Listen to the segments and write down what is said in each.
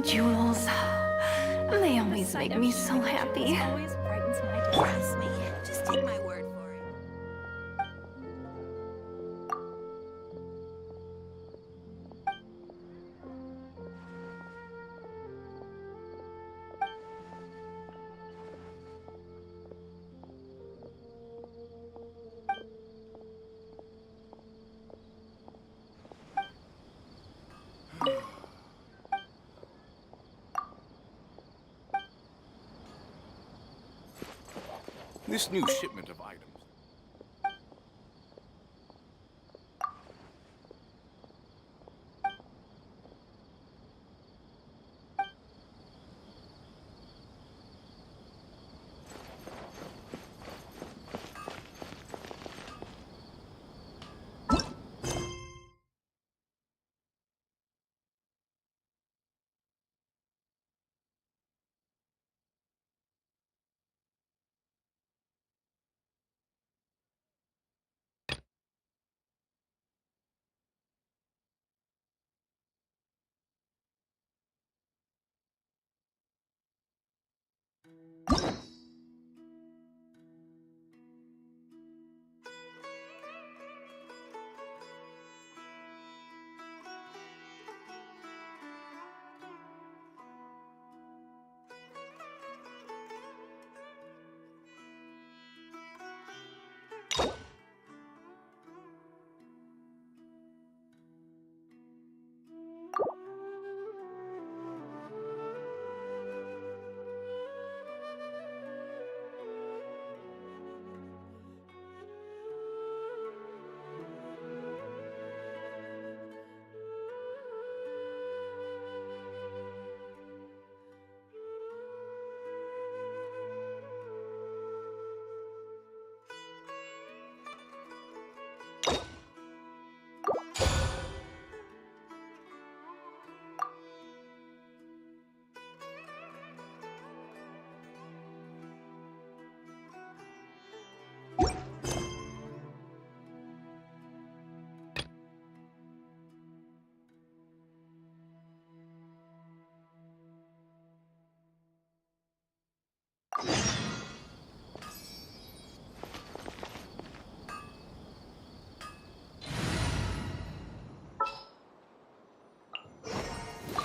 Jewels. They always make me so happy. Always brightens my day. Trust me. Just take my word for it. This new shipment of items.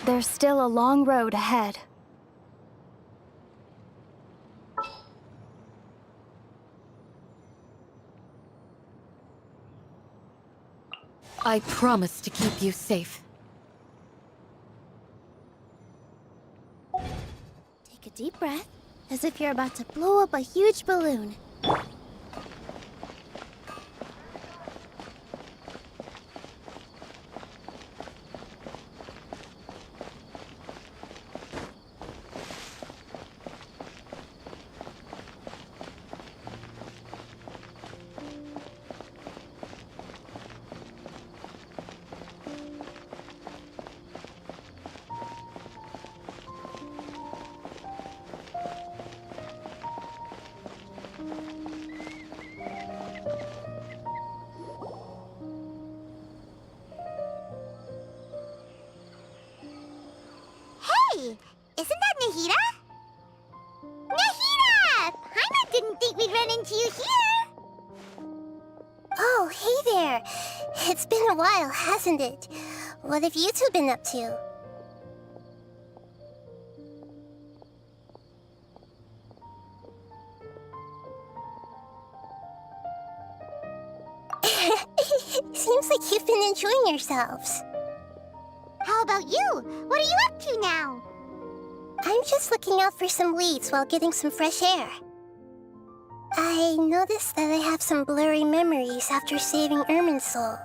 There's still a long road ahead. I promise to keep you safe. Take a deep breath, as if you're about to blow up a huge balloon. Hey! Isn't that Nahida? Nahida! Paimon didn't think we'd run into you here! Oh, hey there! It's been a while, hasn't it? What have you two been up to? Seems like you've been enjoying yourselves. How about you? What are you up to now? I'm just looking out for some leads while getting some fresh air. I noticed that I have some blurry memories after saving Irminsul.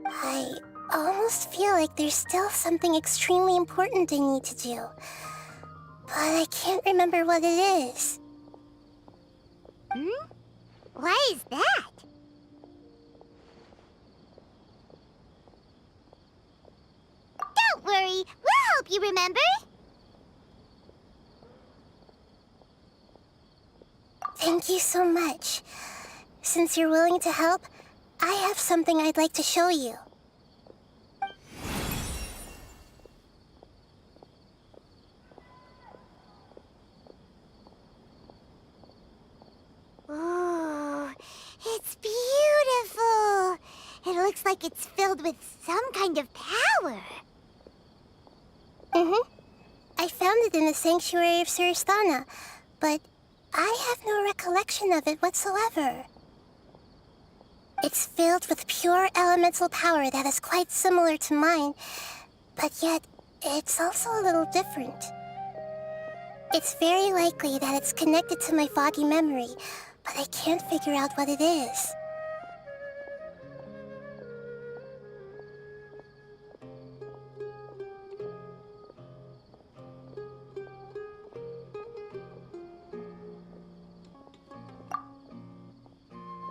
I almost feel like there's still something extremely important I need to do, but I can't remember what it is. Hmm? Why is that? Don't worry, we'll help you remember. Thank you so much. Since you're willing to help, I have something I'd like to show you. Ooh, it's beautiful. It looks like it's filled with some kind of power. I found it in the sanctuary of Suristana, but I have no recollection of it whatsoever. It's filled with pure elemental power that is quite similar to mine, but yet it's also a little different. It's very likely that it's connected to my foggy memory, but I can't figure out what it is.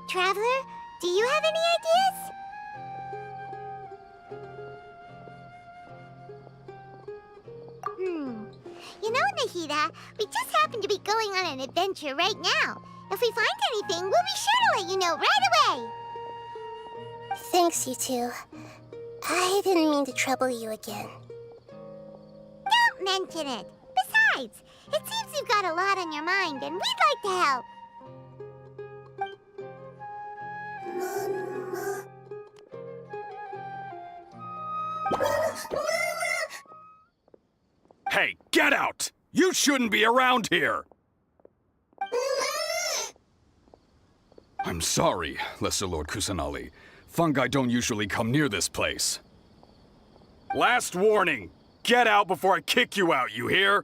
Traveler, do you have any ideas? You know, Nahida, we just happen to be going on an adventure right now. If we find anything, we'll be sure to let you know right away. Thanks, you two. I didn't mean to trouble you again. Don't mention it. Besides, it seems you've got a lot on your mind, and we'd like to help. Hey, get out! You shouldn't be around here! I'm sorry, Lesser Lord Kusanali. Fungi don't usually come near this place. Last warning! Get out before I kick you out, you hear?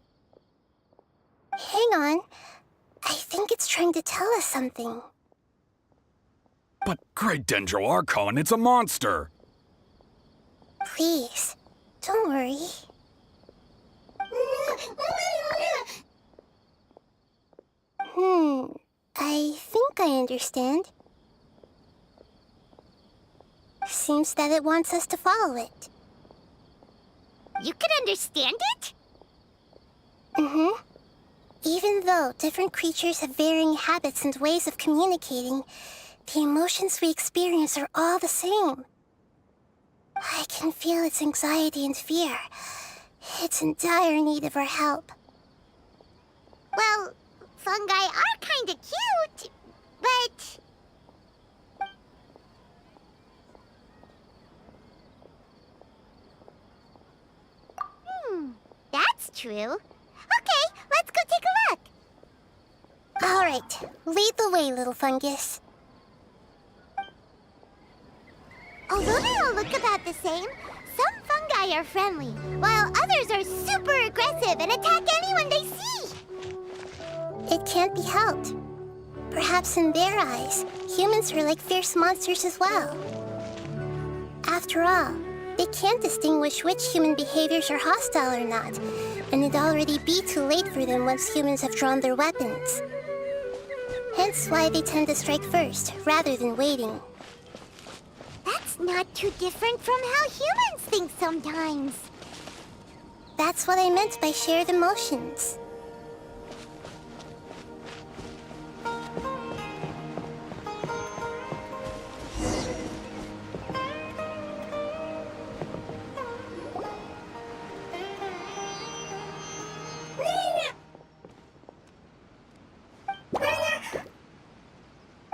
Hang on. I think it's trying to tell us something. But Great Dendro Archon, it's a monster! Please, don't worry. I think I understand. Seems that it wants us to follow it. You can understand it? Even though different creatures have varying habits and ways of communicating, the emotions we experience are all the same. I can feel its anxiety and fear. It's in dire need of our help. Well, fungi are kinda cute, but... That's true. Okay, let's go take a look. All right, lead the way, little fungus. Although they all look about the same, some fungi are friendly, while others are super aggressive and attack anyone they see. It can't be helped. Perhaps in their eyes, humans are like fierce monsters as well. After all, they can't distinguish which human behaviors are hostile or not, and it'd already be too late for them once humans have drawn their weapons. Hence why they tend to strike first, rather than waiting. That's not too different from how humans think sometimes. That's what I meant by shared emotions.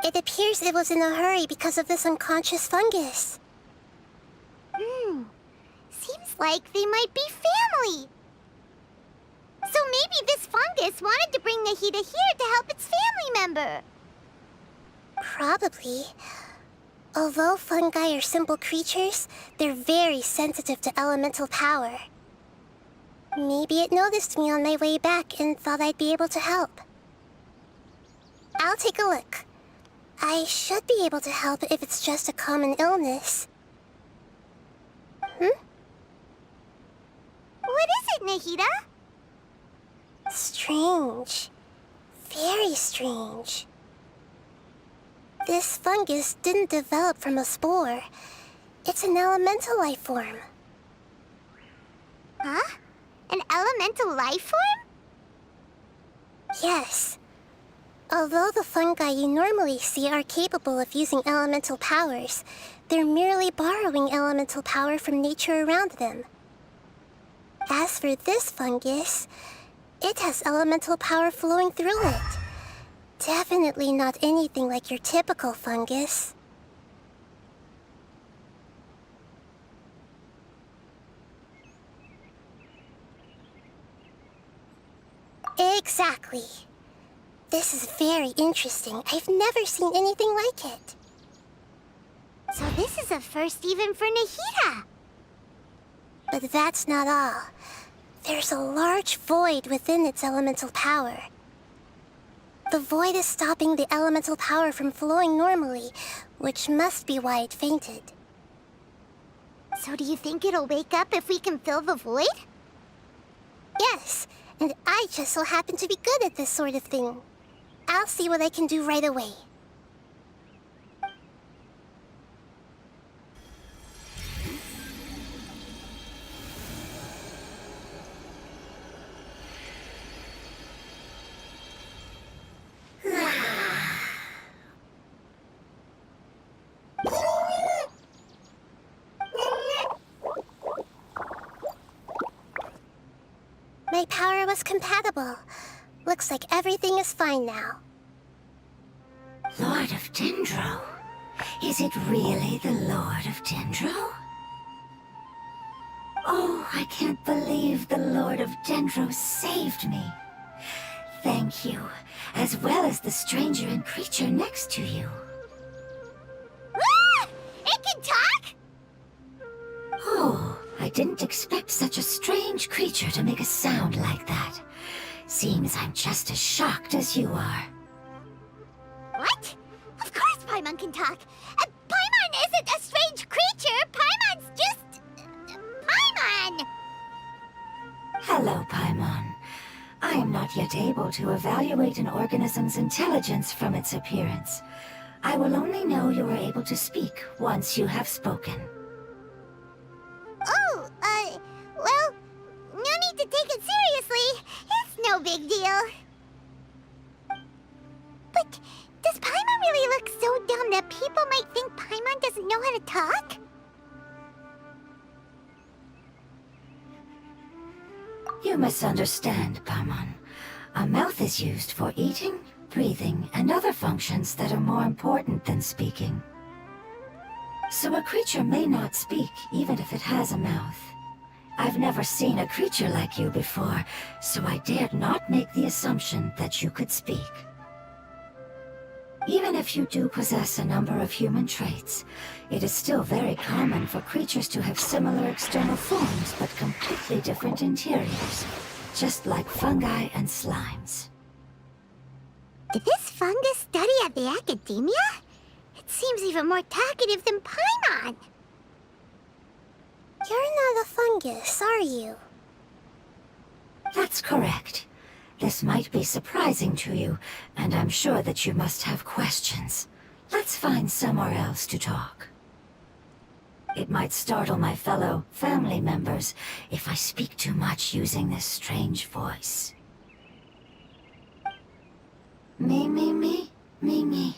It appears it was in a hurry because of this unconscious fungus. Seems like they might be family. So maybe this fungus wanted to bring Nahida here to help its family member. Probably. Although fungi are simple creatures, they're very sensitive to elemental power. Maybe it noticed me on my way back and thought I'd be able to help. I'll take a look. I should be able to help if it's just a common illness. What is it, Nahida? Strange. Very strange. This fungus didn't develop from a spore. It's an elemental life form. Huh? An elemental life form? Yes. Although the fungi you normally see are capable of using elemental powers, they're merely borrowing elemental power from nature around them. As for this fungus, it has elemental power flowing through it. Definitely not anything like your typical fungus. Exactly. This is very interesting. I've never seen anything like it. So this is a first even for Nahida. But that's not all. There's a large void within its elemental power. The void is stopping the elemental power from flowing normally, which must be why it fainted. So do you think it'll wake up if we can fill the void? Yes, and I just so happen to be good at this sort of thing. I'll see what I can do right away. My power was compatible. Looks like everything is fine now. Lord of Dendro? Is it really the Lord of Dendro? Oh, I can't believe the Lord of Dendro saved me. Thank you, as well as the stranger and creature next to you. Ah! It can talk? Oh, I didn't expect such a strange creature to make a sound like that. Seems I'm just as shocked as you are. What? Of course Paimon can talk. Paimon isn't a strange creature. Paimon's just... Paimon! Hello, Paimon. I am not yet able to evaluate an organism's intelligence from its appearance. I will only know you are able to speak once you have spoken. Oh, well, no need to take it seriously. It's no big deal. But does Paimon really look so dumb that people might think Paimon doesn't know how to talk? You misunderstand, Paimon. A mouth is used for eating, breathing, and other functions that are more important than speaking. So a creature may not speak, even if it has a mouth. I've never seen a creature like you before, so I dared not make the assumption that you could speak. Even if you do possess a number of human traits, it is still very common for creatures to have similar external forms but completely different interiors, just like fungi and slimes. Did this fungus study at the academia? It seems even more talkative than Paimon. You're not a fungus, are you? That's correct. This might be surprising to you, and I'm sure that you must have questions. Let's find somewhere else to talk. It might startle my fellow family members if I speak too much using this strange voice. Me, me, me, me, me.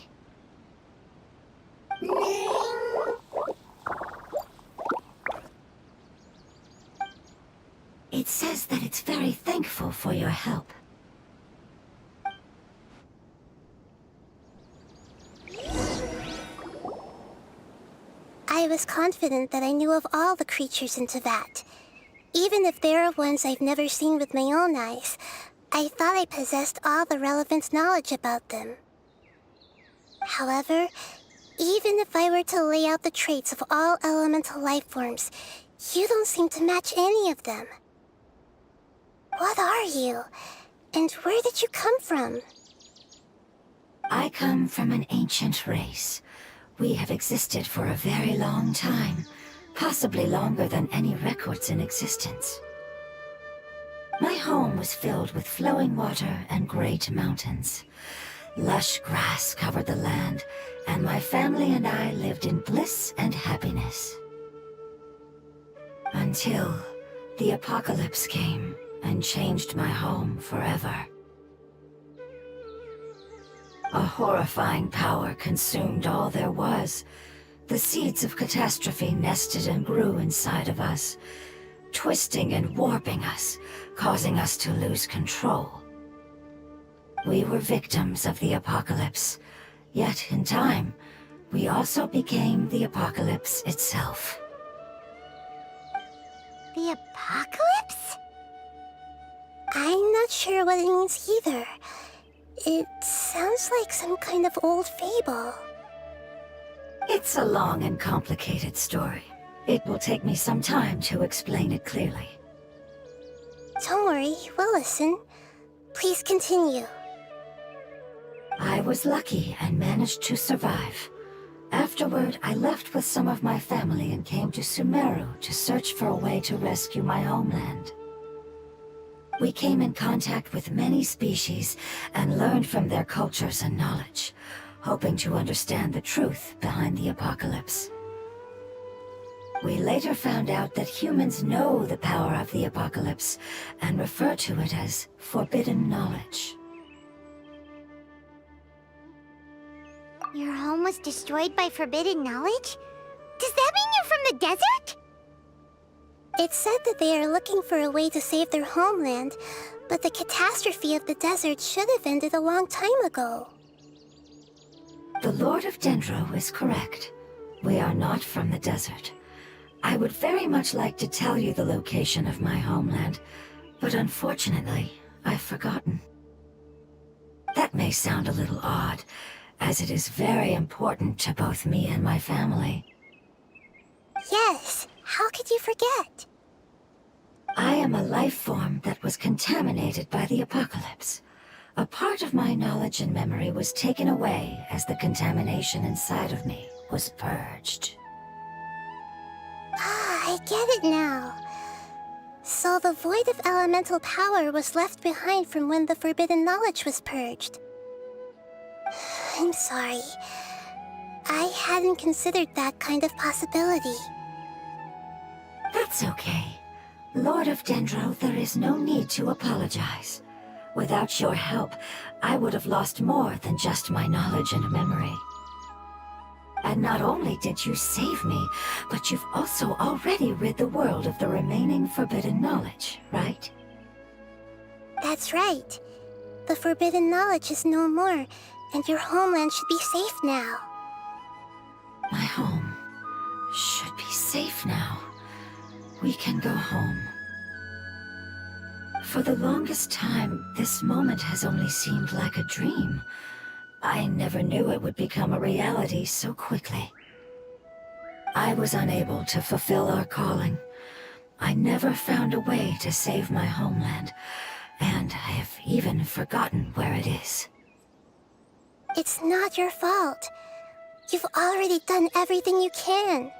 It says that it's very thankful for your help. I was confident that I knew of all the creatures in Teyvat. Even if there are ones I've never seen with my own eyes, I thought I possessed all the relevant knowledge about them. However, even if I were to lay out the traits of all elemental life forms, you don't seem to match any of them. What are you? And where did you come from? I come from an ancient race. We have existed for a very long time, possibly longer than any records in existence. My home was filled with flowing water and great mountains. Lush grass covered the land, and my family and I lived in bliss and happiness. Until the apocalypse came and changed my home forever. A horrifying power consumed all there was. The seeds of catastrophe nested and grew inside of us, twisting and warping us, causing us to lose control. We were victims of the apocalypse, yet in time, we also became the apocalypse itself. The apocalypse? I'm not sure what it means either. It sounds like some kind of old fable. It's a long and complicated story. It will take me some time to explain it clearly. Don't worry, we'll listen. Please continue. I was lucky and managed to survive. Afterward, I left with some of my family and came to Sumeru to search for a way to rescue my homeland. We came in contact with many species and learned from their cultures and knowledge, hoping to understand the truth behind the apocalypse. We later found out that humans know the power of the apocalypse and refer to it as forbidden knowledge. Your home was destroyed by forbidden knowledge? Does that mean you're from the desert? It said that they are looking for a way to save their homeland, but the catastrophe of the desert should have ended a long time ago. The Lord of Dendro is correct. We are not from the desert. I would very much like to tell you the location of my homeland, but unfortunately, I've forgotten. That may sound a little odd, as it is very important to both me and my family. Yes, how could you forget? I am a life form that was contaminated by the apocalypse. A part of my knowledge and memory was taken away as the contamination inside of me was purged. Ah, I get it now. So the void of elemental power was left behind from when the forbidden knowledge was purged. I'm sorry. I hadn't considered that kind of possibility. That's okay. Lord of Dendro, there is no need to apologize. Without your help, I would have lost more than just my knowledge and memory. And not only did you save me, but you've also already rid the world of the remaining forbidden knowledge, right? That's right. The forbidden knowledge is no more, and your homeland should be safe now. My home should be safe now. We can go home. For the longest time, this moment has only seemed like a dream. I never knew it would become a reality so quickly. I was unable to fulfill our calling. I never found a way to save my homeland, and I have even forgotten where it is. It's not your fault. You've already done everything you can.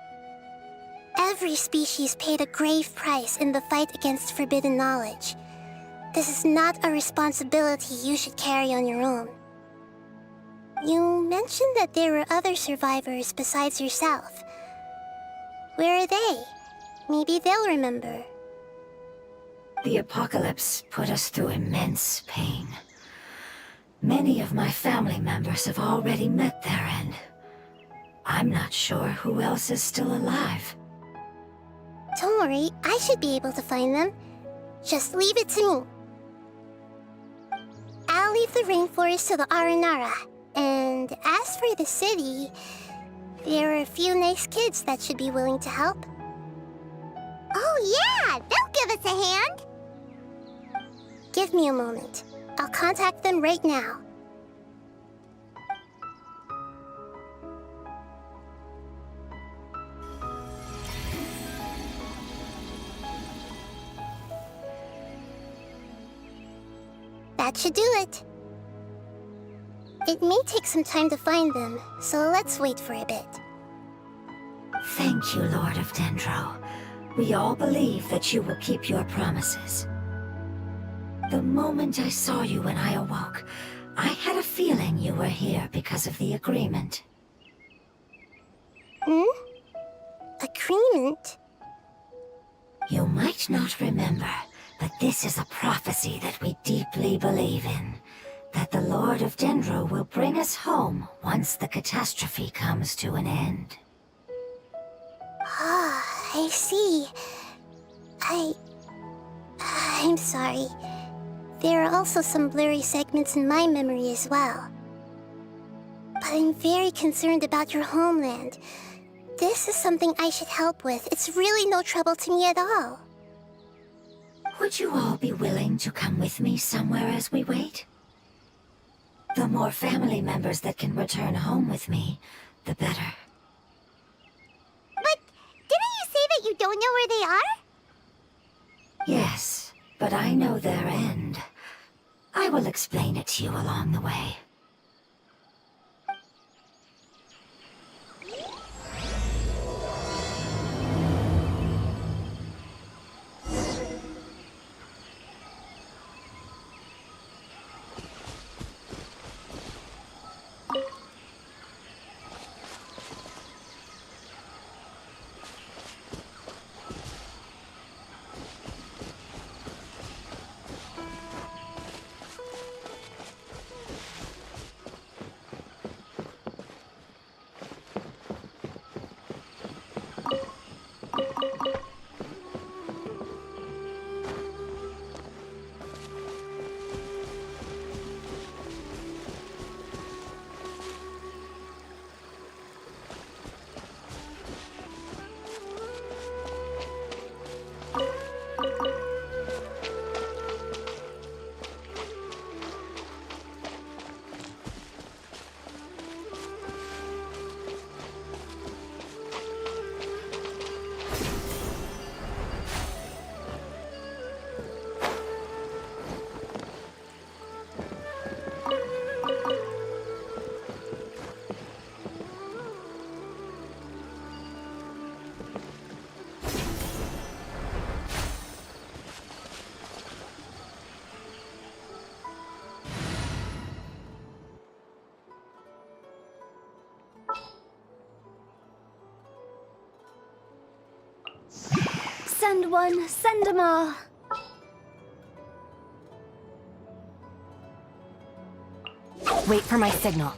Every species paid a grave price in the fight against forbidden knowledge. This is not a responsibility you should carry on your own. You mentioned that there were other survivors besides yourself. Where are they? Maybe they'll remember. The apocalypse put us through immense pain. Many of my family members have already met their end. I'm not sure who else is still alive. Don't worry, I should be able to find them. Just leave it to me. I'll leave the rainforest to the Aranara. And as for the city, there are a few nice kids that should be willing to help. Oh yeah, they'll give us a hand. Give me a moment. I'll contact them right now. That should do it. It may take some time to find them, so let's wait for a bit. Thank you, Lord of Dendro. We all believe that you will keep your promises. The moment I saw you when I awoke, I had a feeling you were here because of the agreement. Agreement? You might not remember, but this is a prophecy that we deeply believe in. That the Lord of Dendro will bring us home once the catastrophe comes to an end. Ah, I see. I'm sorry. There are also some blurry segments in my memory as well. But I'm very concerned about your homeland. This is something I should help with. It's really no trouble to me at all. Would you all be willing to come with me somewhere as we wait? The more family members that can return home with me, the better. But didn't you say that you don't know where they are? Yes, but I know their end. I will explain it to you along the way. Send one, send them all. Wait for my signal.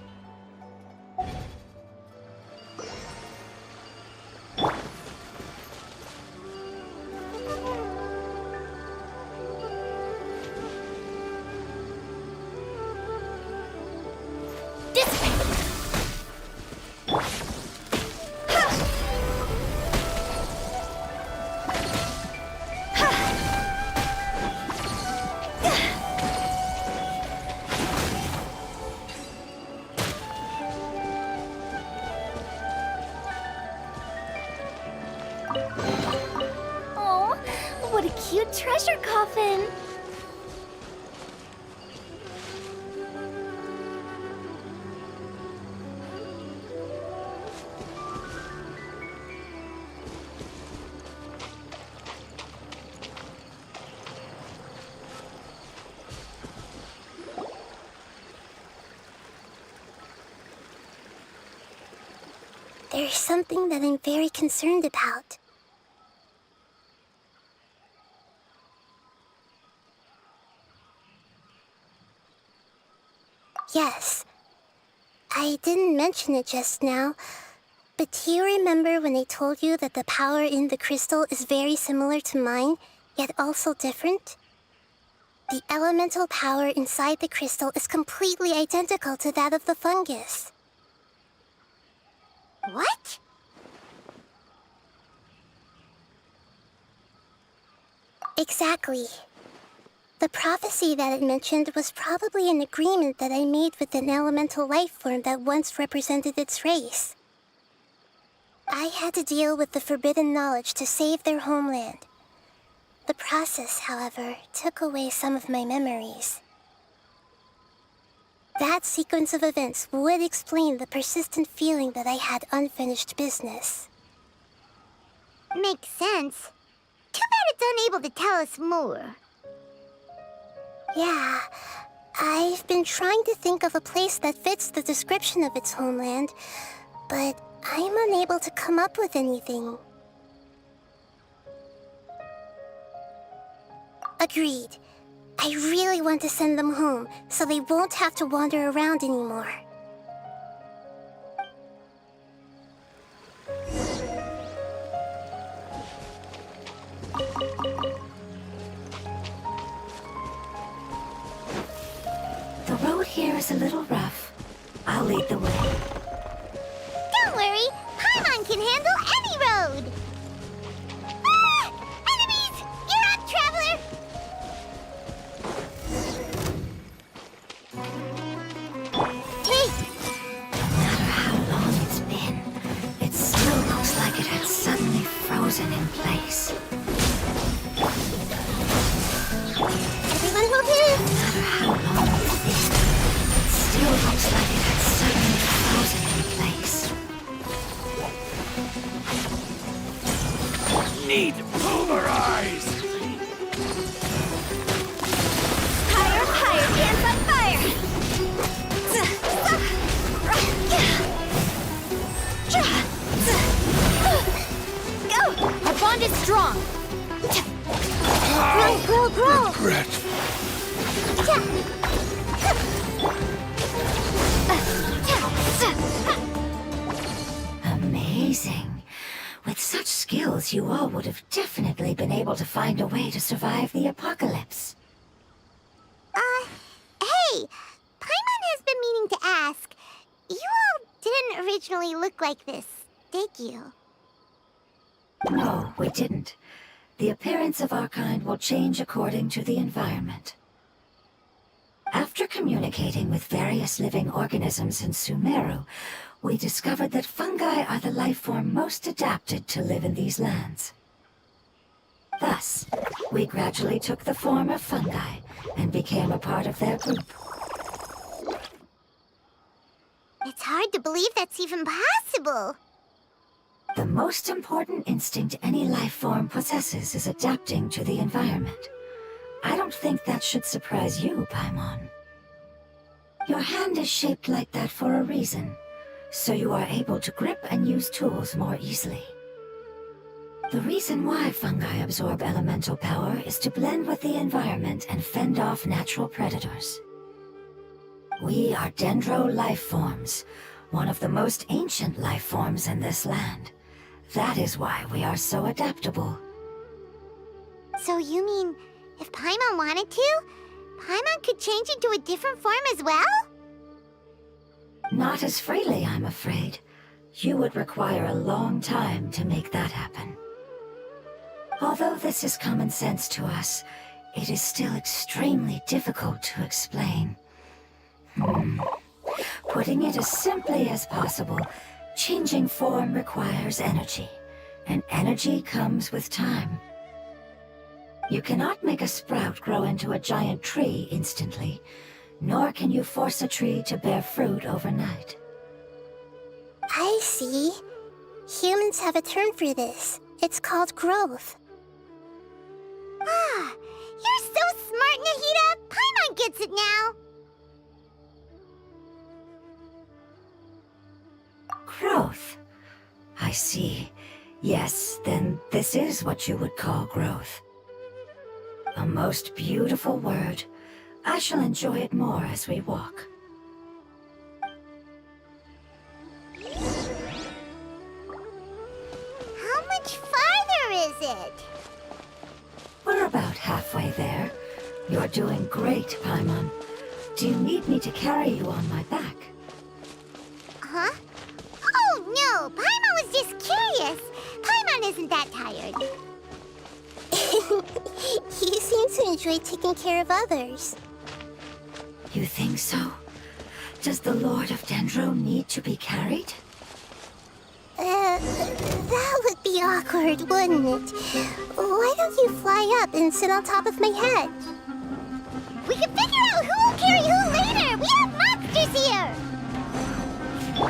Oh, what a cute treasure coffin. There's something that I'm very concerned about. Yes. I didn't mention it just now, but do you remember when I told you that the power in the crystal is very similar to mine, yet also different? The elemental power inside the crystal is completely identical to that of the fungus. What? Exactly. The prophecy that it mentioned was probably an agreement that I made with an elemental life form that once represented its race. I had to deal with the forbidden knowledge to save their homeland. The process, however, took away some of my memories. That sequence of events would explain the persistent feeling that I had unfinished business. Makes sense. Too bad it's unable to tell us more. Yeah, I've been trying to think of a place that fits the description of its homeland, but I'm unable to come up with anything. Agreed. I really want to send them home, so they won't have to wander around anymore. is a little rough, I'll lead the way. Don't worry, Paimon can handle any road! Ah! Enemies! You're up, traveler! Hey! No matter how long it's been, it still looks like it had suddenly frozen in place. Everyone hold in! No matter how long it's been, it still looks like it had suddenly frozen in place. Need to pulverize! Higher, higher, dance on fire! Go! Our bond is strong! Grow! Regret. Amazing. With such skills, you all would have definitely been able to find a way to survive the apocalypse. Hey! Paimon has been meaning to ask. You all didn't originally look like this, did you? No, we didn't. The appearance of our kind will change according to the environment. After communicating with various living organisms in Sumeru, we discovered that fungi are the life form most adapted to live in these lands. Thus, we gradually took the form of fungi and became a part of their group. It's hard to believe that's even possible. The most important instinct any life form possesses is adapting to the environment. I don't think that should surprise you, Paimon. Your hand is shaped like that for a reason, so you are able to grip and use tools more easily. The reason why fungi absorb elemental power is to blend with the environment and fend off natural predators. We are dendro life forms, one of the most ancient life forms in this land. That is why we are so adaptable. So you mean, if Paimon wanted to, Paimon could change into a different form as well? Not as freely, I'm afraid. You would require a long time to make that happen. Although this is common sense to us, it is still extremely difficult to explain. Putting it as simply as possible, changing form requires energy, and energy comes with time. You cannot make a sprout grow into a giant tree instantly, nor can you force a tree to bear fruit overnight. I see. Humans have a term for this. It's called growth. Ah, you're so smart, Nahida! Paimon gets it now! Growth. I see. Yes, then this is what you would call growth. A most beautiful word. I shall enjoy it more as we walk. How much farther is it? We're about halfway there. You're doing great, Paimon. Do you need me to carry you on my back? Huh? Oh, no! Paimon was just curious! Paimon isn't that tired. You seem to enjoy taking care of others. You think so? Does the Lord of Dendro need to be carried? That would be awkward, wouldn't it? Why don't you fly up and sit on top of my head? We can figure out who will carry who later! We have monsters here! No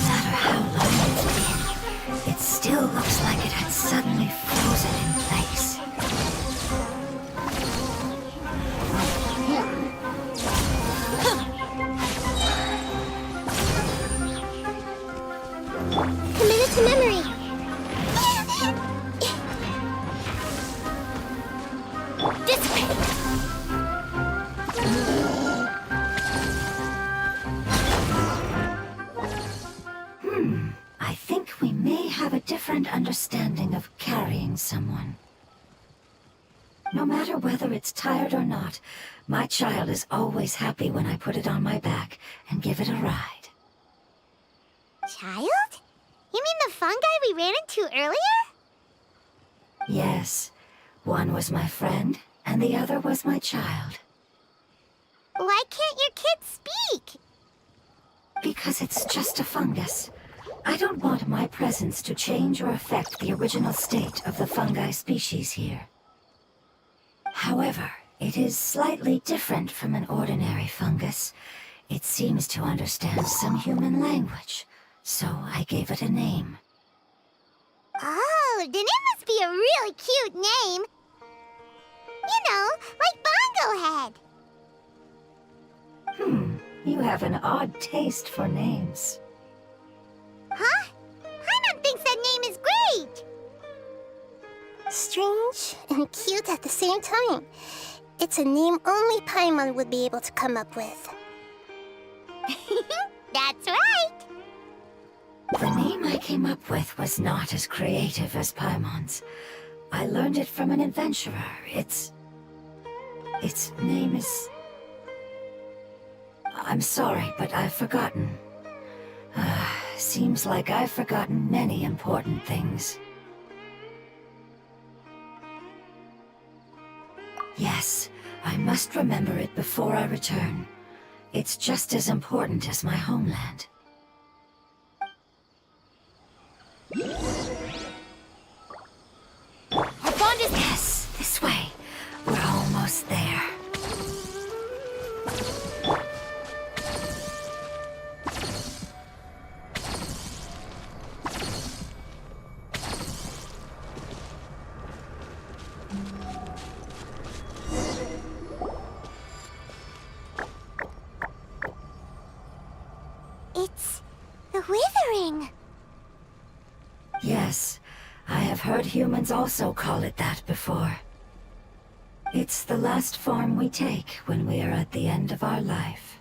matter how long it's been, it still looks like it had suddenly frozen in place. Commit it to memory. Dissipate! I think we may have a different understanding of carrying someone. No matter whether it's tired or not, my child is always happy when I put it on my back and give it a ride. Child? You mean the fungi we ran into earlier? Yes, one was my friend, and the other was my child. Why can't your kid speak? Because it's just a fungus. I don't want my presence to change or affect the original state of the fungi species here. However, it is slightly different from an ordinary fungus. It seems to understand some human language, so I gave it a name. Oh, then it must be a really cute name. You know, like Bongo Head. You have an odd taste for names. Huh? Paimon thinks that name is great. Strange and cute at the same time. It's a name only Paimon would be able to come up with. That's right. The name I came up with was not as creative as Paimon's. I learned it from an adventurer. Its name is... I'm sorry, but I've forgotten. Seems like I've forgotten many important things. Yes, I must remember it before I return. It's just as important as my homeland. Yes, this way. We're almost there. It's the withering. Yes, I have heard humans also call it that before. It's the last form we take when we are at the end of our life.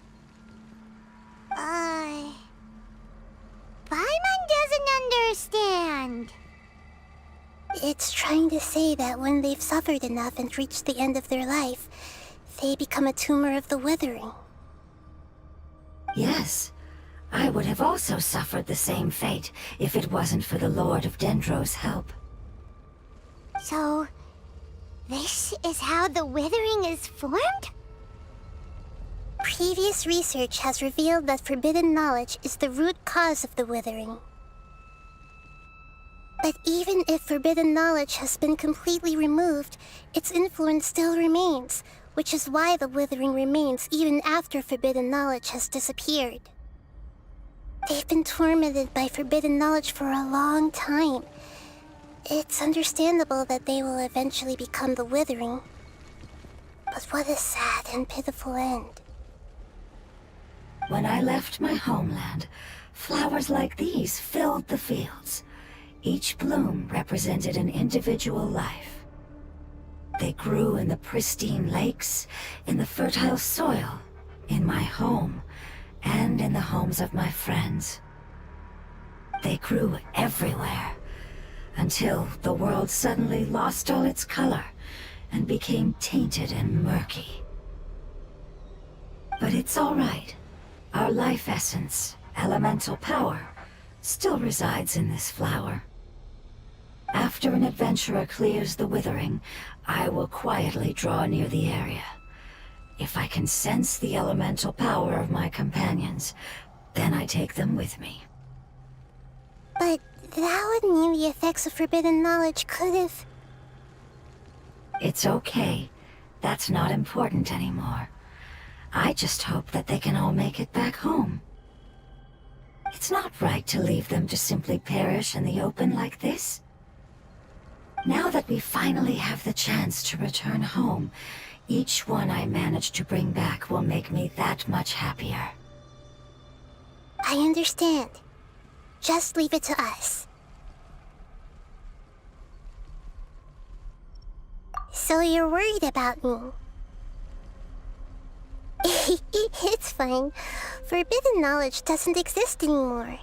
Paimon doesn't understand. It's trying to say that when they've suffered enough and reached the end of their life, they become a tumor of the withering. Yes, I would have also suffered the same fate if it wasn't for the Lord of Dendro's help. So, this is how the withering is formed? Previous research has revealed that forbidden knowledge is the root cause of the withering. But even if forbidden knowledge has been completely removed, its influence still remains, which is why the withering remains even after forbidden knowledge has disappeared. They've been tormented by forbidden knowledge for a long time. It's understandable that they will eventually become the withering. But what a sad and pitiful end. When I left my homeland, flowers like these filled the fields. Each bloom represented an individual life. They grew in the pristine lakes, in the fertile soil, in my home, and in the homes of my friends. They grew everywhere, until the world suddenly lost all its color and became tainted and murky. But it's all right. Our life essence, elemental power, still resides in this flower. After an adventurer clears the withering, I will quietly draw near the area. If I can sense the elemental power of my companions, then I take them with me. But that would mean the effects of forbidden knowledge could have... It's okay. That's not important anymore. I just hope that they can all make it back home. It's not right to leave them to simply perish in the open like this. Now that we finally have the chance to return home, each one I manage to bring back will make me that much happier. I understand. Just leave it to us. So you're worried about me? It's fine. Forbidden knowledge doesn't exist anymore.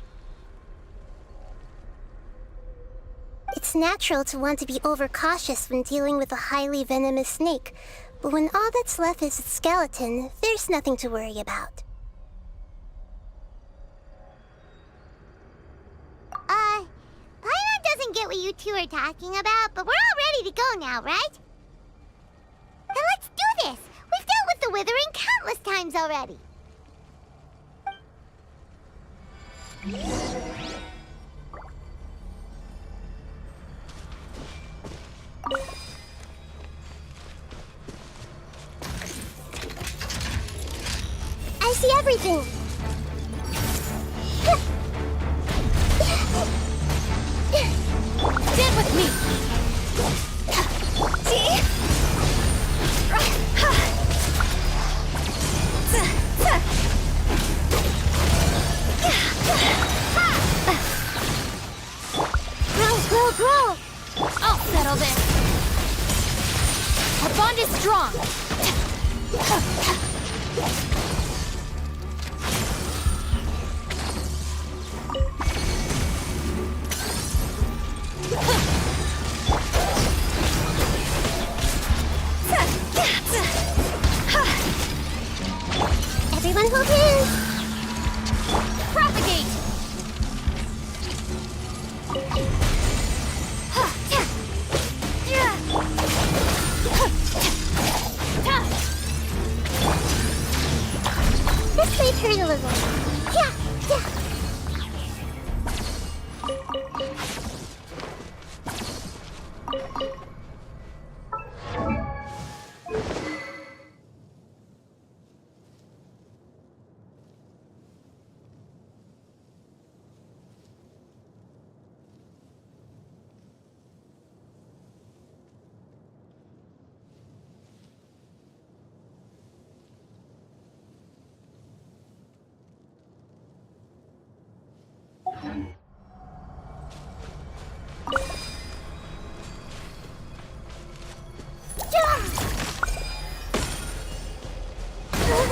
It It's natural to want to be overcautious when dealing with a highly venomous snake, but when all that's left is its skeleton, there's nothing to worry about. Paimon doesn't get what you two are talking about, but we're all ready to go now, right? Then let's do this! We've dealt with the Withering countless times already! I see everything! Stand with me! Grow! I'll settle this! Our bond is strong! Everyone hold hands! Propagate! This may hurt a little. Yeah.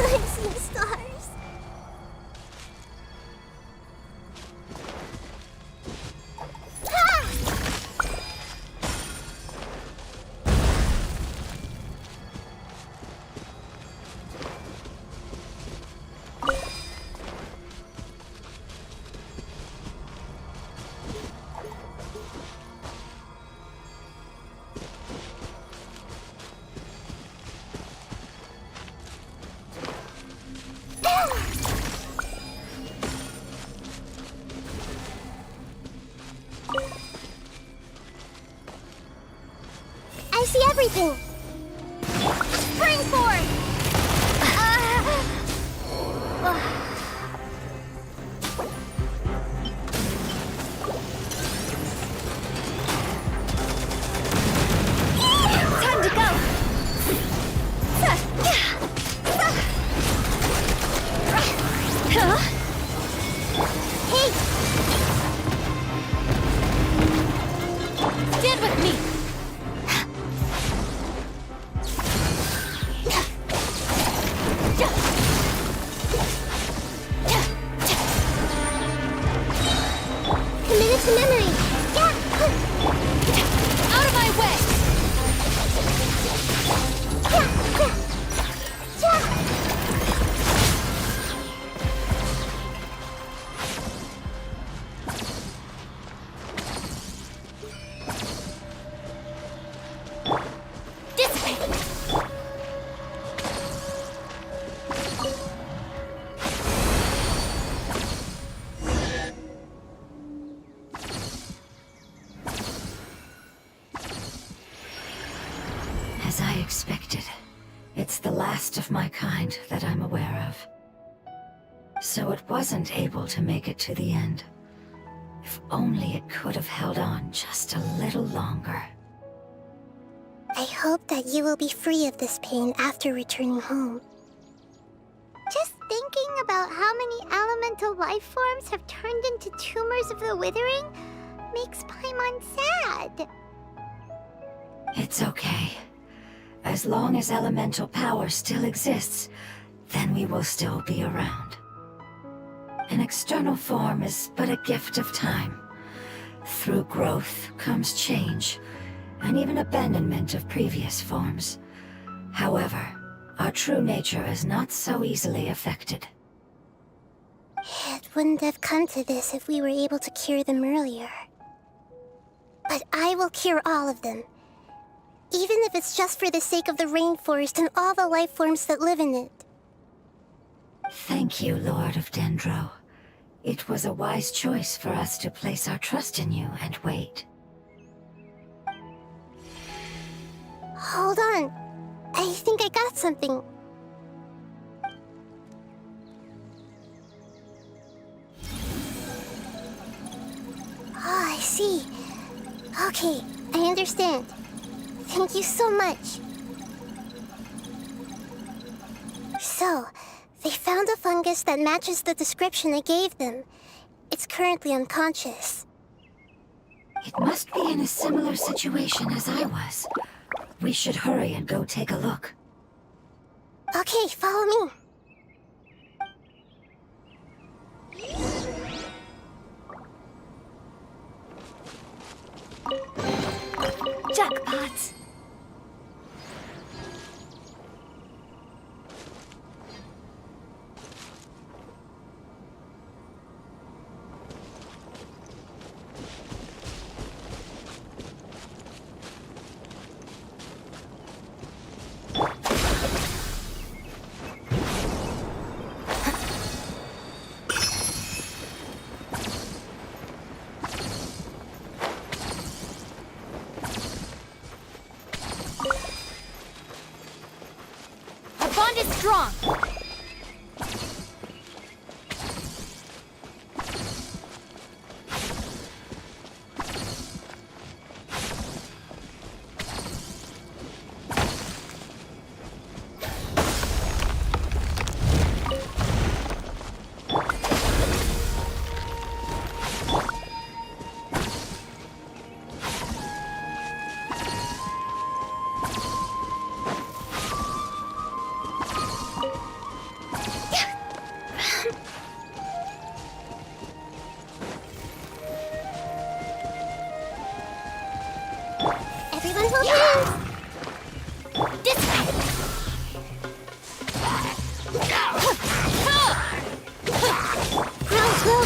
I see the stars. I see everything. Spring forth! Time to go! Huh? Hey! Stand with me! Committed to memory. Yeah. Out of my way! Dissipate! As I expected, it's the last of my kind that I'm aware of. So it wasn't able to make it to the end. If only it could have held on just a little longer. I hope that you will be free of this pain after returning home. Just thinking about how many elemental life forms have turned into tumors of the Withering makes Paimon sad. It's okay. As long as elemental power still exists, then we will still be around. An external form is but a gift of time. Through growth comes change, and even abandonment of previous forms. However, our true nature is not so easily affected. It wouldn't have come to this if we were able to cure them earlier. But I will cure all of them. Even if it's just for the sake of the rainforest and all the life forms that live in it. Thank you, Lord of Dendro. It was a wise choice for us to place our trust in you and wait. Hold on. I think I got something. Oh, I see. Okay, I understand. Thank you so much. So, they found a fungus that matches the description I gave them. It's currently unconscious. It must be in a similar situation as I was. We should hurry and go take a look. Okay, follow me. Jackpot! Our bond is strong! Everyone hold hands! This way!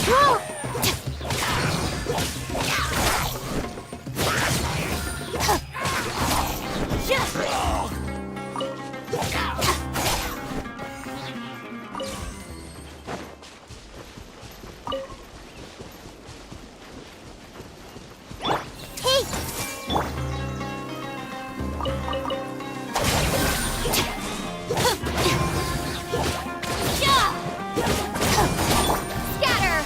Roll! Hey! Scatter!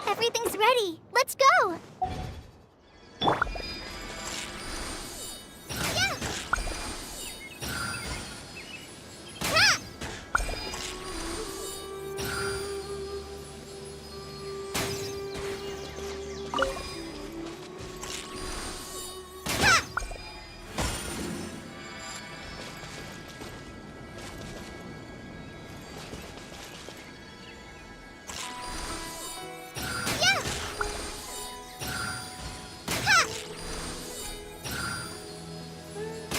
Everything's ready. Let's go. Yeah. Ha! Ha! Yeah. Ha!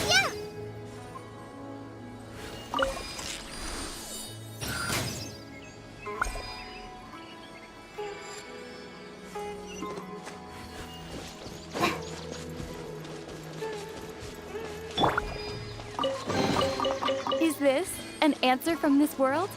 Yeah. Is this an answer from this world?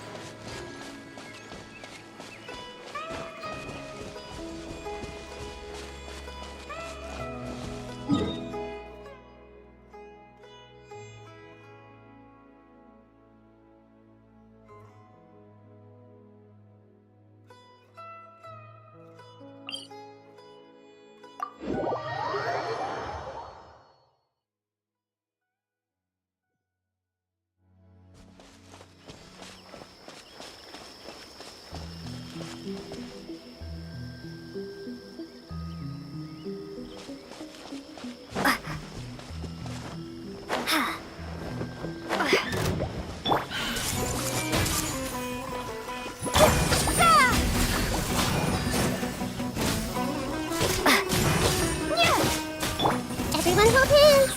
Everyone hold hands.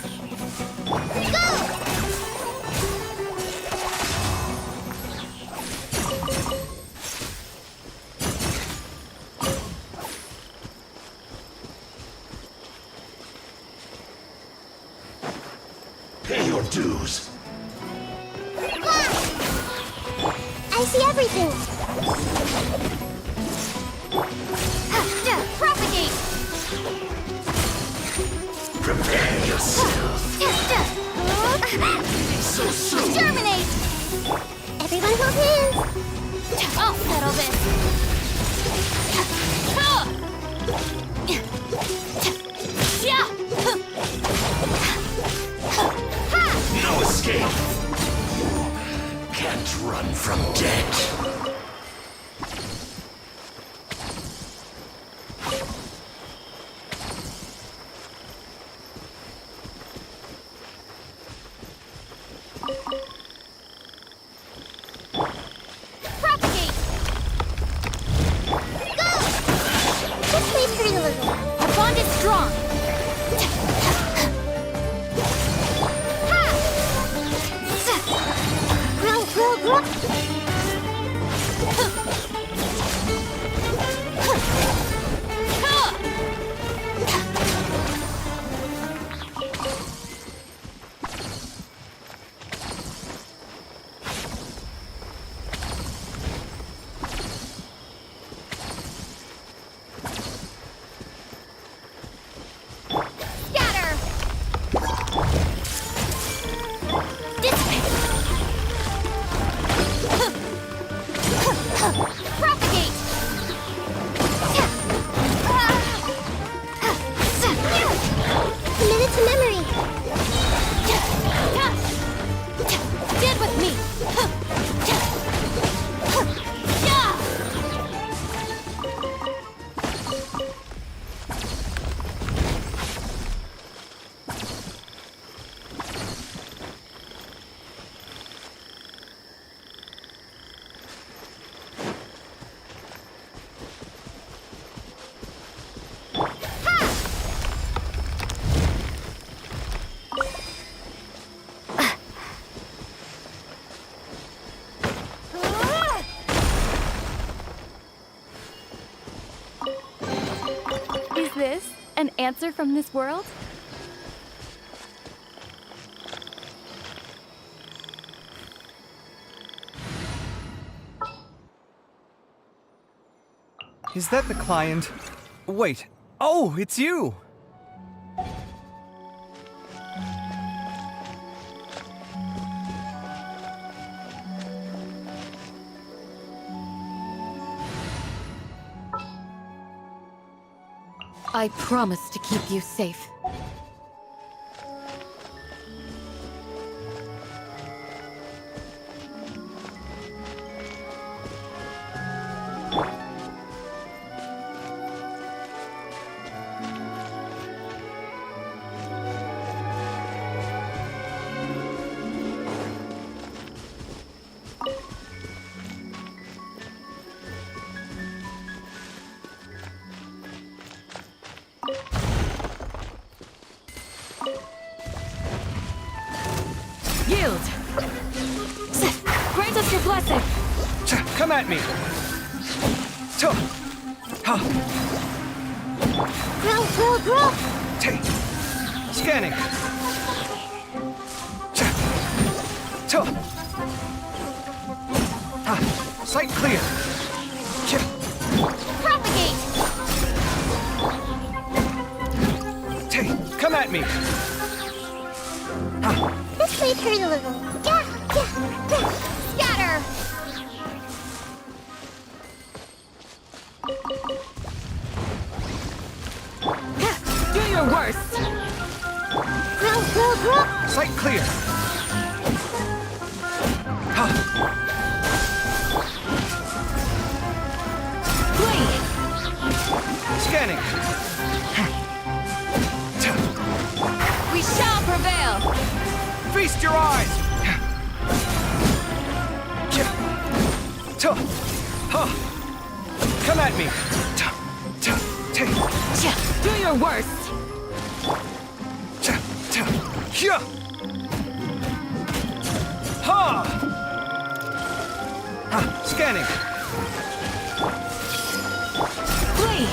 Go! Pay your dues. I see everything. Propagate! Prepare yourself. So soon. Germinate! Everyone hold hands. I'll settle this. No escape. Can't run from death. Propagate! Go! This way, turn a little. Our bond is strong. Grow, grow, grow. Scatter! Dissipate! Propagate! Committed to memory. Stand with me! Is this an answer from this world? Is that the client? Wait. Oh, it's you! I promise to keep you safe. Yield! Grant us your blessing! Come at me! Grow, grow, grow. Scanning! Sight clear! Propagate! Come at me! This way, turn a little. Scatter! Do your worst! Grow, grow, grow. Sight clear! Flee! Scanning! We shall prevail! Feast your eyes! Come at me! Do your worst! Hyah! Ha! Ha! Scanning. Flee!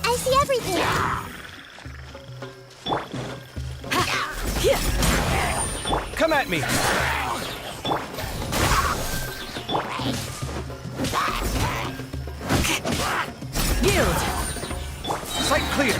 I see everything. Come at me. Yield! Sight clear.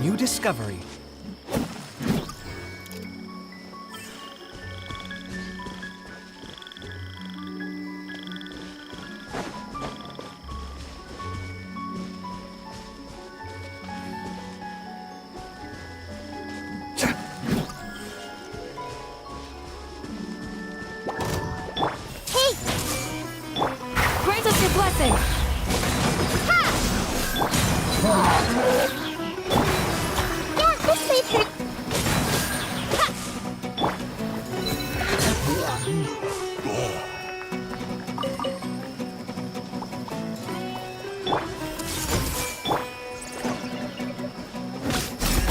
New discovery. Grant us your blessing! Yeah, this made her.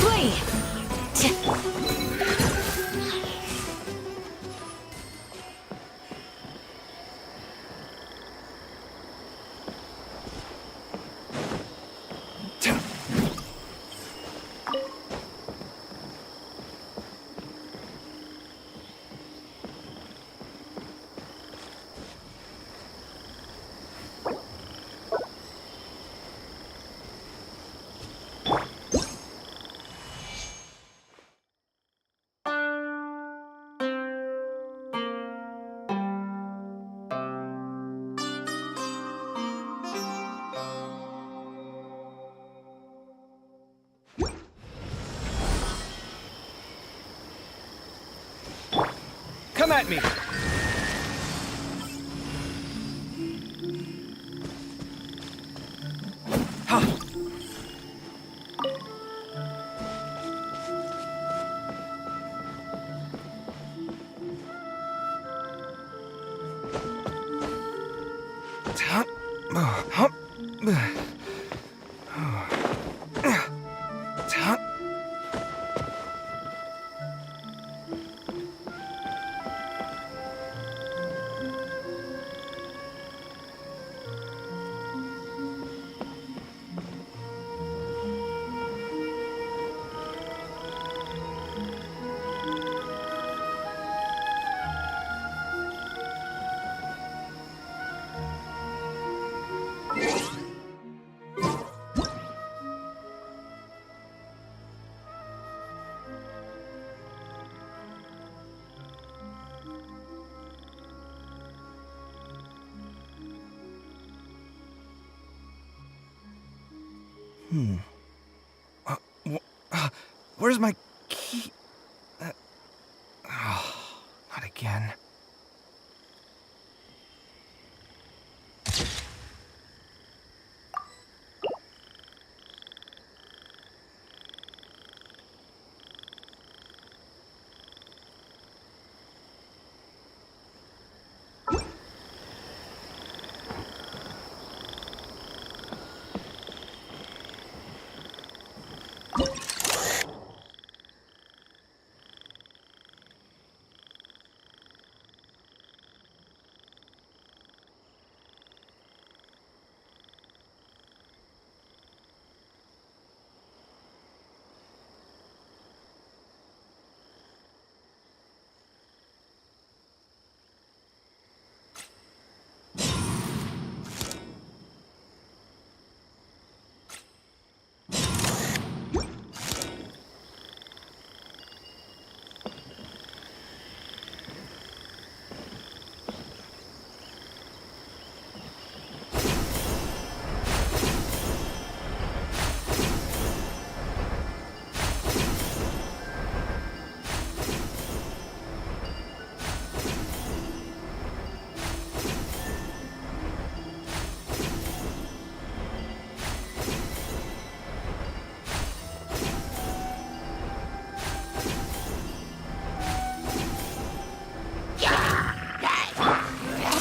Flee! Come at me. Ha! Where's my key? Not again.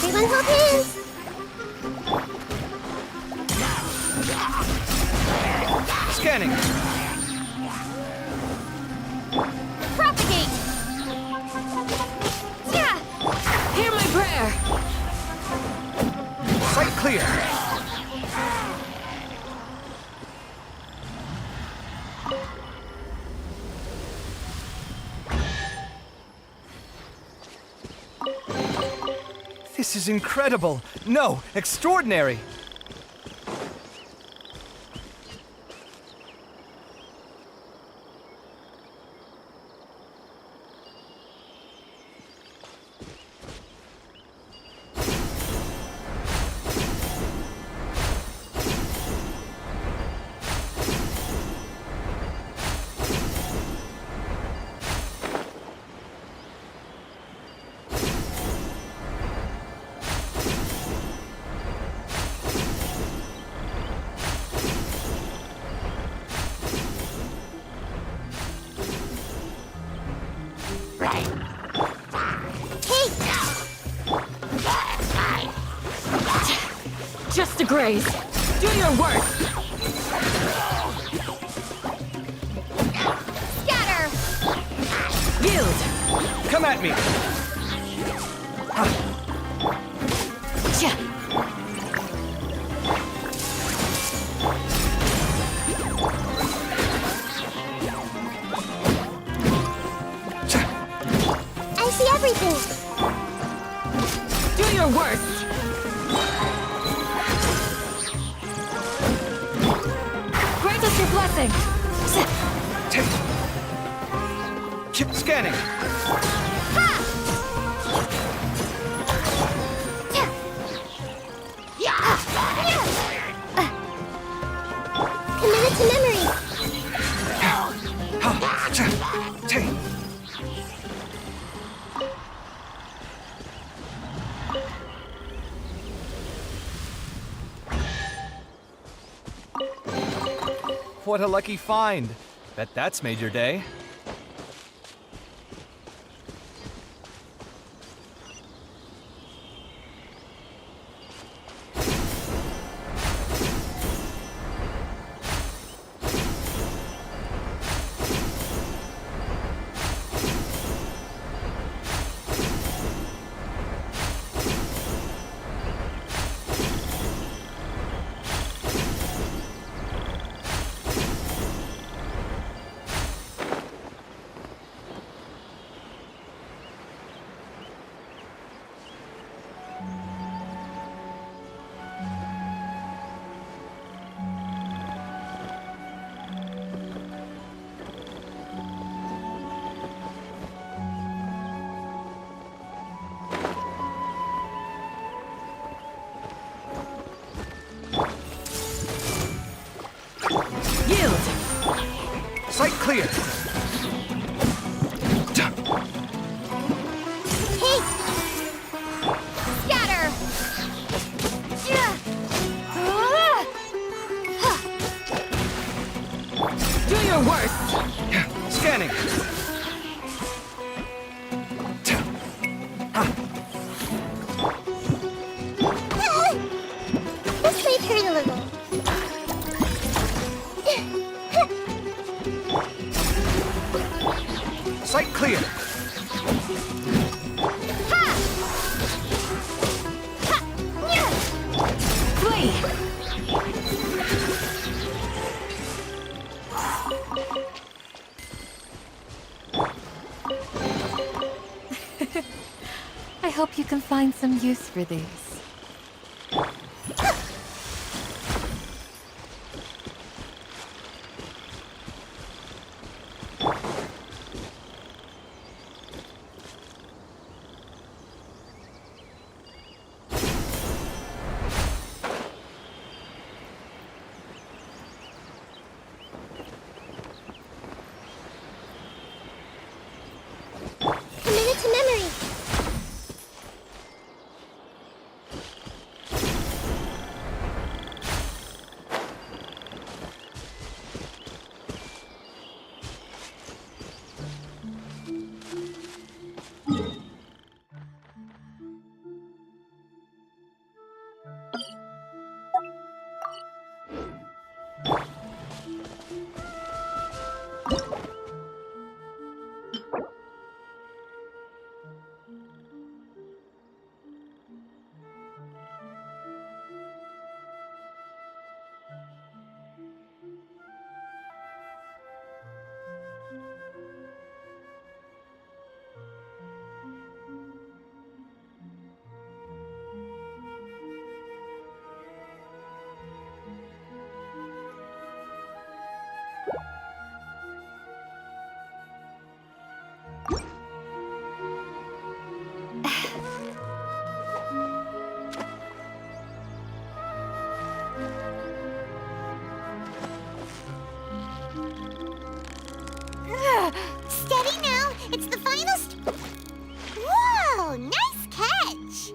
Everyone hold hands. Scanning. Propagate! Yeah! Hear my prayer! Sight clear. This is incredible. No, extraordinary. Just a graze. Do your work. Scatter! Yield! Come at me. Cha! I see everything. Do your work. Grant us your blessing. Chip scanning. Committed to memory. What a lucky find. Bet that's made your day. clear. Hey! Scatter! Do your worst. Scanning. This might hurt a little. Sight clear. Flee! I hope you can find some use for these. A minute to memory. Steady now! It's the final Whoa! Nice catch!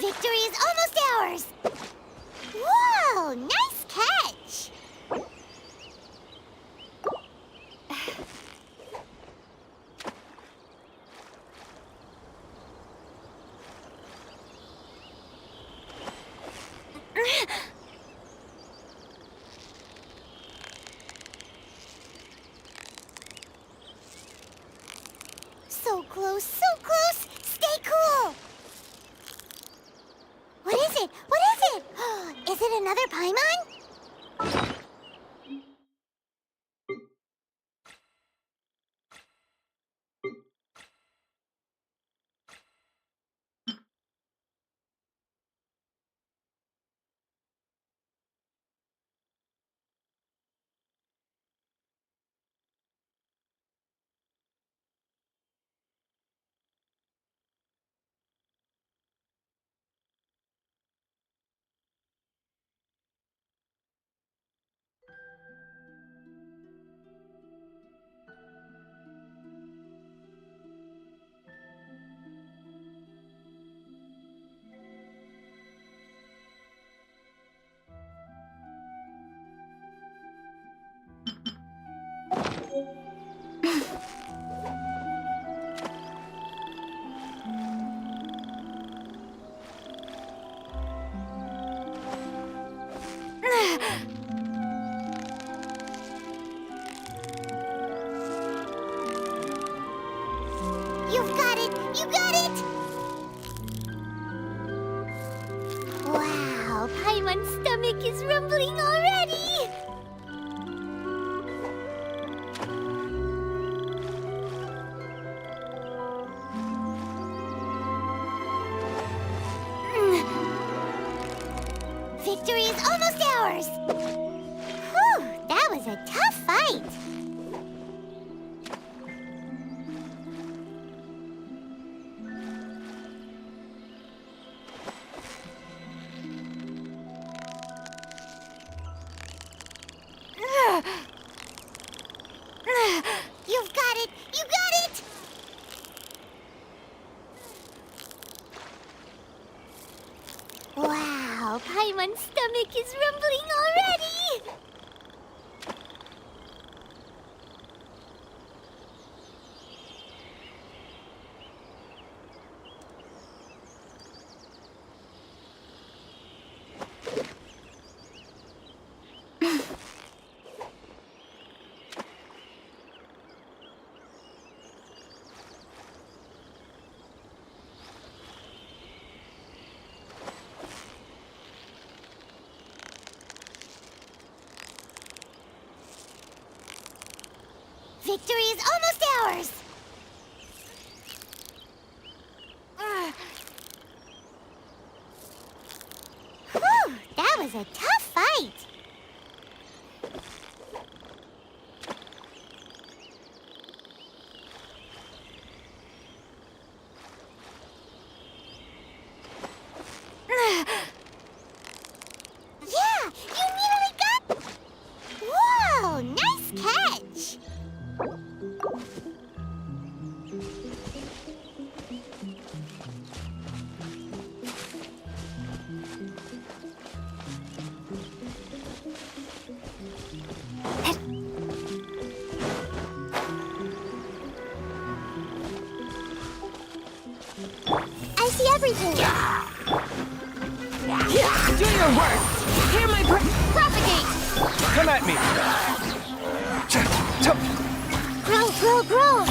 Victory is almost ours! Whoa! Nice catch! So close, so close! Stay cool! What is it? What is it? Is it another Paimon? You've got it! You got it! Wow, Paimon's stomach is rumbling already! Victory is almost ours! Whew, that was a tough fight! Gon's stomach is rumbling already! Victory is almost ours! Whew, that was a tough fight! Yeah, you nearly got... Whoa, nice catch! I see everything. Do your work! Hear my propagate! Come at me! Grow, grow, grow!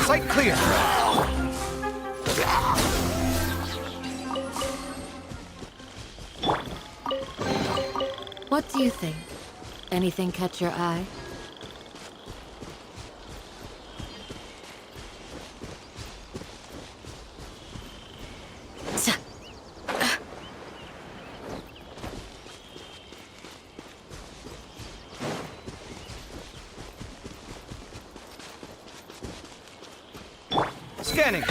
Sight clear! What do you think? Anything catch your eye? Scanning!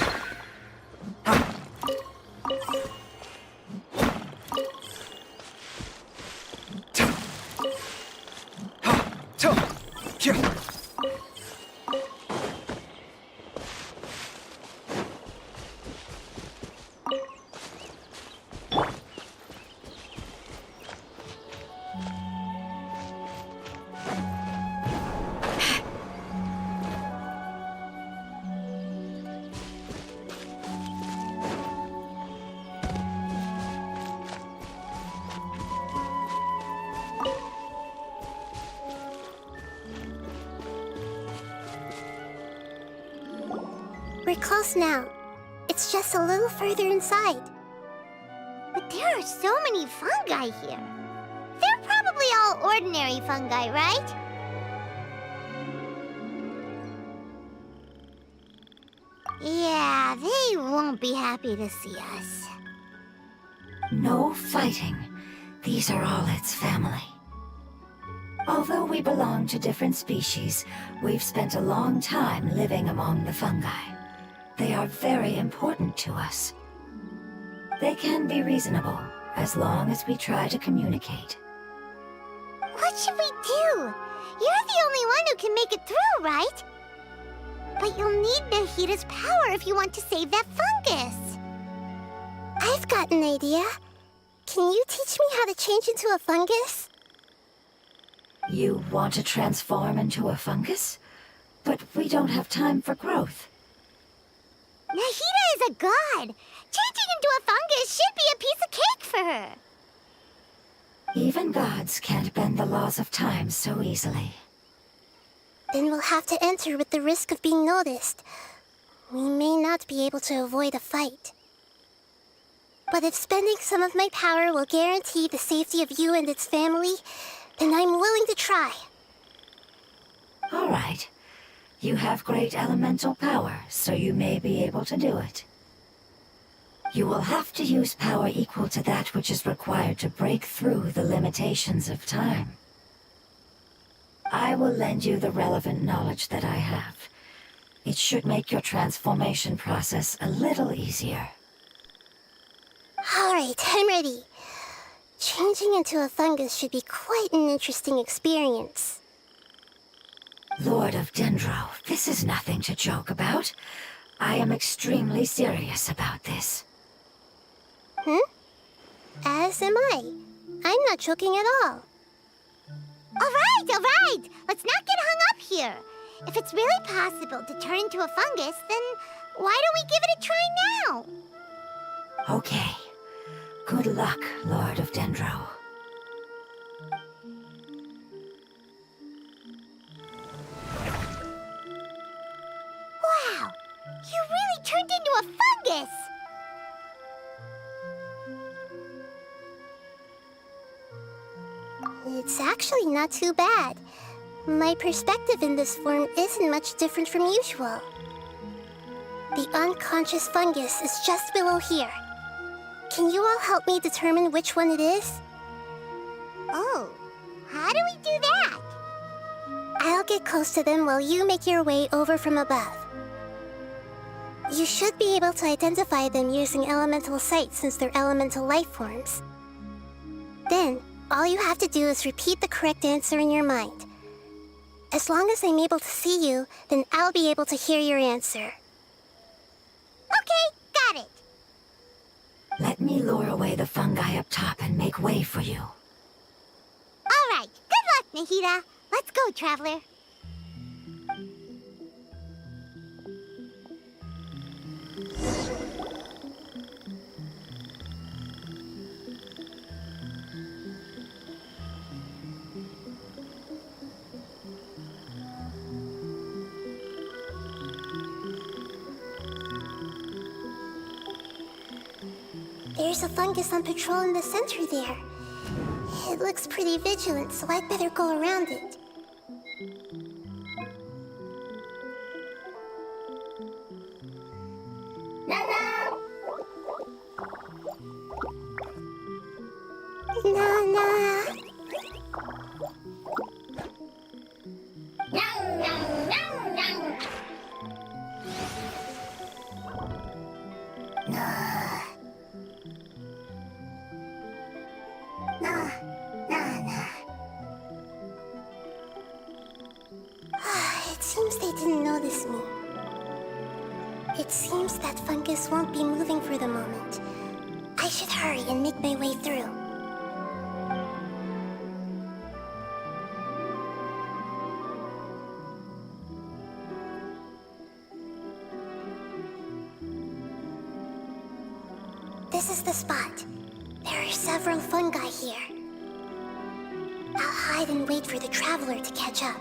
We're close now. It's just a little further inside. But there are so many fungi here. They're probably all ordinary fungi, right? Yeah, they won't be happy to see us. No fighting. These are all its family. Although we belong to different species, we've spent a long time living among the fungi. They are very important to us. They can be reasonable, as long as we try to communicate. What should we do? You're the only one who can make it through, right? But you'll need Nahida's power if you want to save that fungus. I've got an idea. Can you teach me how to change into a fungus? You want to transform into a fungus? But we don't have time for growth. Nahida is a god. Changing into a fungus should be a piece of cake for her. Even gods can't bend the laws of time so easily. Then we'll have to enter with the risk of being noticed. We may not be able to avoid a fight. But if spending some of my power will guarantee the safety of you and its family, then I'm willing to try. All right. You have great elemental power, so you may be able to do it. You will have to use power equal to that which is required to break through the limitations of time. I will lend you the relevant knowledge that I have. It should make your transformation process a little easier. All right, I'm ready. Changing into a fungus should be quite an interesting experience. Lord of Dendro, this is nothing to joke about. I am extremely serious about this. As am I. I'm not joking at all. Alright! Let's not get hung up here. If it's really possible to turn into a fungus, then why don't we give it a try now? Okay. Good luck, Lord of Dendro. Wow! You really turned into a fungus! It's actually not too bad. My perspective in this form isn't much different from usual. The unconscious fungus is just below here. Can you all help me determine which one it is? Oh, how do we do that? I'll get close to them while you make your way over from above. You should be able to identify them using elemental sight since they're elemental life forms. Then, all you have to do is repeat the correct answer in your mind. As long as I'm able to see you, then I'll be able to hear your answer. Okay, got it. Let me lure away the fungi up top and make way for you. Alright, good luck, Nahida. Let's go, Traveler. There's a fungus on patrol in the center there. It looks pretty vigilant, so I'd better go around it. Nana! It seems they didn't notice me. It seems that fungus won't be moving for the moment. I should hurry and make my way through. This is the spot. There are several fungi here. I'll hide and wait for the traveler to catch up.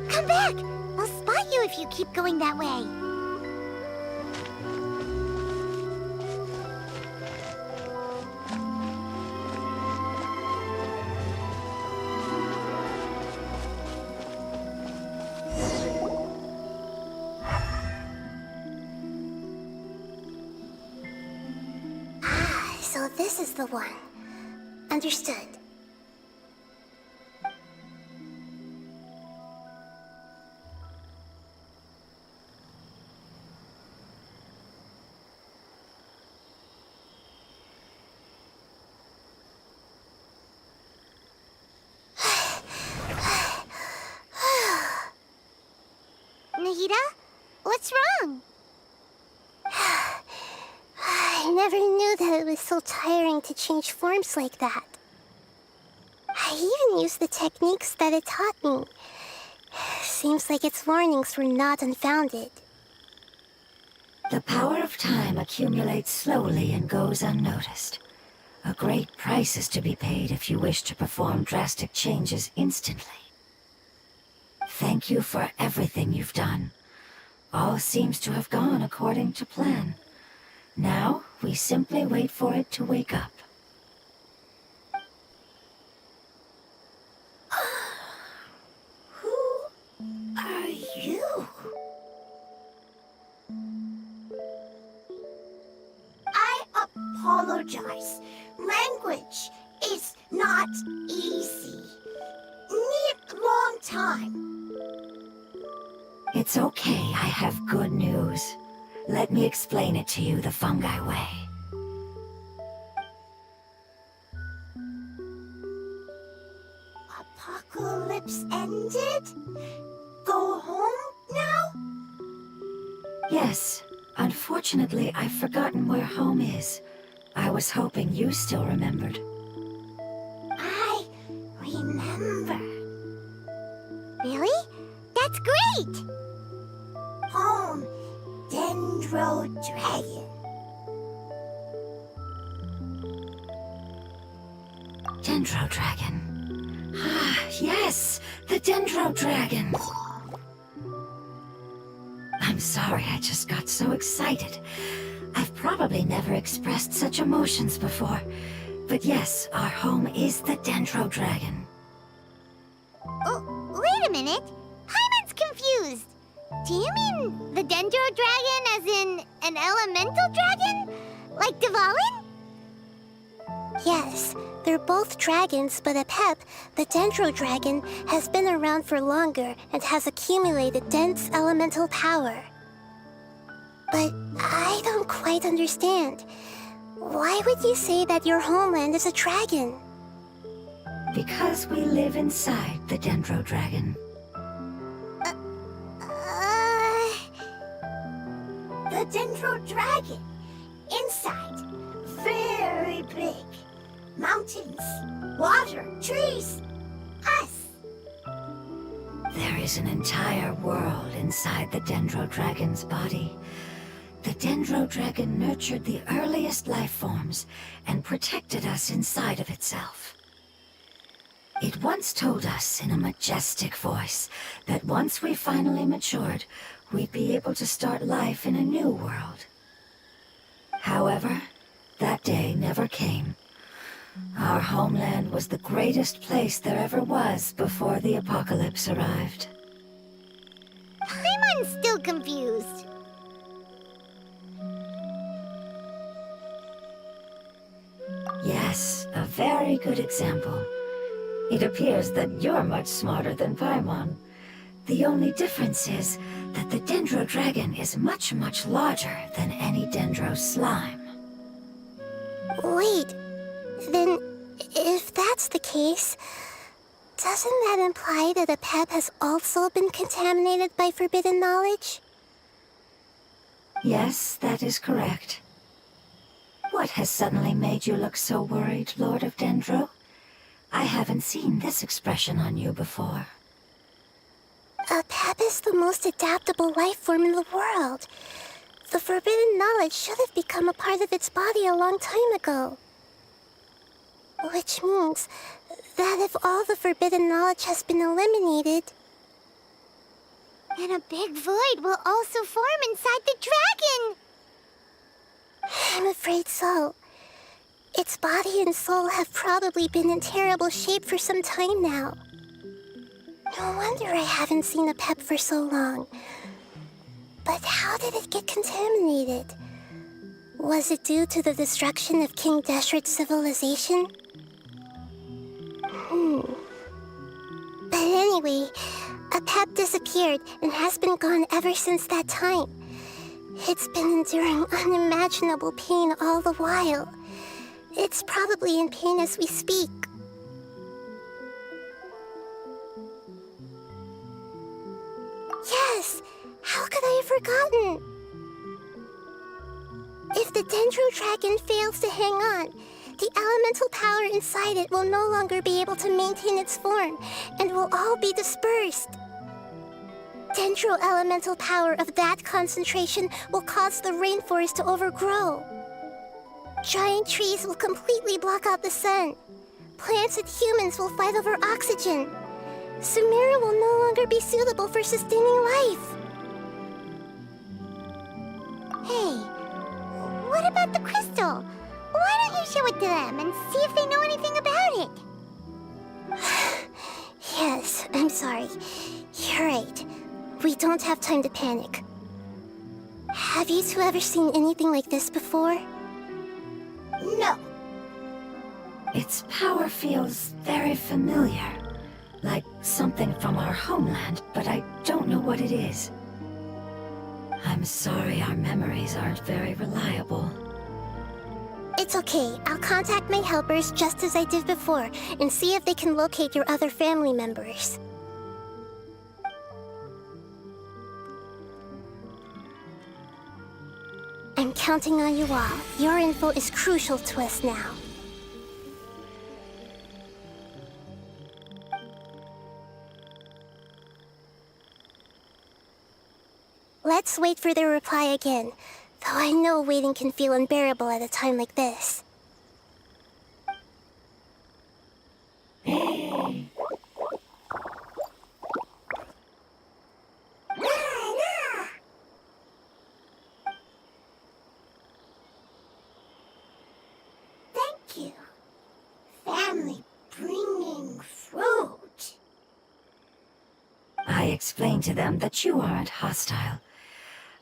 Come back! I'll spot you if you keep going that way. So this is the one. Understood. Nahida? What's wrong? I never knew that it was so tiring to change forms like that. I even used the techniques that it taught me. Seems like its warnings were not unfounded. The power of time accumulates slowly and goes unnoticed. A great price is to be paid if you wish to perform drastic changes instantly. Thank you for everything you've done. All seems to have gone according to plan. Now, we simply wait for it to wake up. Who are you? I apologize. Language is not easy. Need long time. It's okay, I have good news. Let me explain it to you the fungi way. Apocalypse ended? Go home now? Yes. Unfortunately, I've forgotten where home is. I was hoping you still remembered. I remember. Really? That's great! Home, Dendro Dragon. Dendro Dragon. Ah, yes! The Dendro Dragon! I'm sorry, I just got so excited. I've probably never expressed such emotions before. But yes, our home is the Dendro Dragon. Oh, wait a minute. Paimon's confused. Do you mean the Dendro Dragon as in an elemental dragon? Like Dvalin? Yes, they're both dragons, but Apep, the Dendro Dragon, has been around for longer and has accumulated dense elemental power. But I don't quite understand. Why would you say that your homeland is a dragon? Because we live inside the Dendro Dragon. The Dendro Dragon. Inside. Very big. Mountains, water, trees, us. There is an entire world inside the Dendro Dragon's body. The Dendro Dragon nurtured the earliest life forms and protected us inside of itself. It once told us in a majestic voice that once we finally matured, we'd be able to start life in a new world. However, that day never came. Our homeland was the greatest place there ever was before the apocalypse arrived. Paimon's still confused. Yes, a very good example. It appears that you're much smarter than Paimon. The only difference is that the Dendro Dragon is much, much larger than any Dendro slime. Wait, then if that's the case, doesn't that imply that Apep has also been contaminated by forbidden knowledge? Yes, that is correct. What has suddenly made you look so worried, Lord of Dendro? I haven't seen this expression on you before. Apep is the most adaptable life form in the world. The forbidden knowledge should have become a part of its body a long time ago. Which means that if all the forbidden knowledge has been eliminated, then a big void will also form inside the dragon! I'm afraid so. Its body and soul have probably been in terrible shape for some time now. No wonder I haven't seen Apep for so long. But how did it get contaminated? Was it due to the destruction of King Deshret's civilization? But anyway, Apep disappeared and has been gone ever since that time. It's been enduring unimaginable pain all the while. It's probably in pain as we speak. Yes! How could I have forgotten? If the Dendro Dragon fails to hang on, the elemental power inside it will no longer be able to maintain its form, and will all be dispersed. Dendro-elemental power of that concentration will cause the rainforest to overgrow. Giant trees will completely block out the sun. Plants and humans will fight over oxygen. Sumeru will no longer be suitable for sustaining life. Hey, what about the crystal? Why don't you show it to them and see if they know anything about it? Yes, I'm sorry. You're right. We don't have time to panic. Have you two ever seen anything like this before? No. Its power feels very familiar. Like something from our homeland, but I don't know what it is. I'm sorry our memories aren't very reliable. It's okay. I'll contact my helpers just as I did before and see if they can locate your other family members. I'm counting on you all. Your info is crucial to us now. Let's wait for their reply again, though I know waiting can feel unbearable at a time like this. Thank you. Family bringing fruit. I explained to them that you aren't hostile.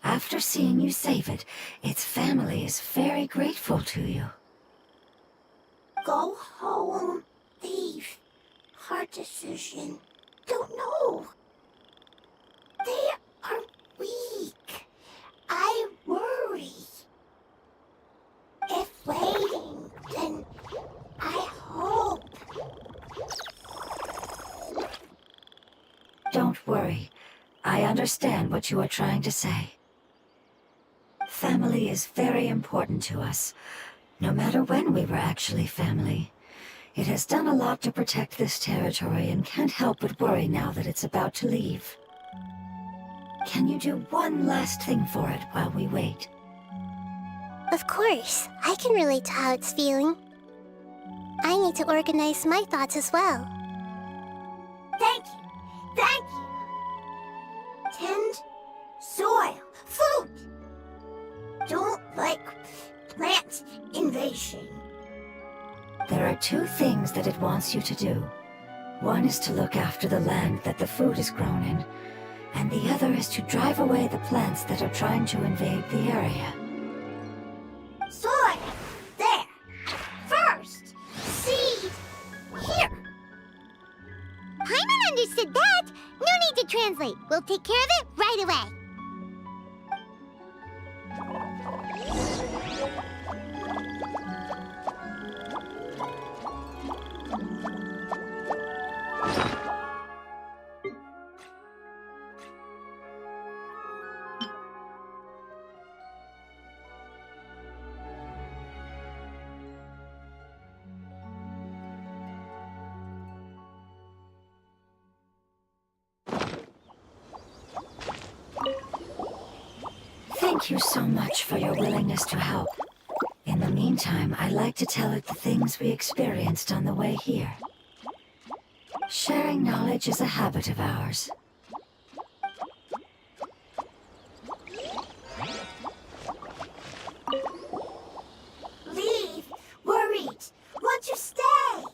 After seeing you save it, its family is very grateful to you. Go home. Leave. Hard decision. Don't know. They are weak. I worry. If waiting, then I hope. Don't worry. I understand what you are trying to say. Family is very important to us, no matter when we were actually family. It has done a lot to protect this territory and can't help but worry now that it's about to leave. Can you do one last thing for it while we wait? Of course, I can relate to how it's feeling. I need to organize my thoughts as well. Thank you. Thank you. Tend soil. Food. Don't like plant invasion. There are two things that it wants you to do. One is to look after the land that the food is grown in, and the other is to drive away the plants that are trying to invade the area. Soil. There. First. Seed. Here. Paimon understood that. No need to translate. We'll take care of it right away. Thank you so much for your willingness to help. In the meantime, I'd like to tell it the things we experienced on the way here. Sharing knowledge is a habit of ours. Leave. Worried. Want to stay.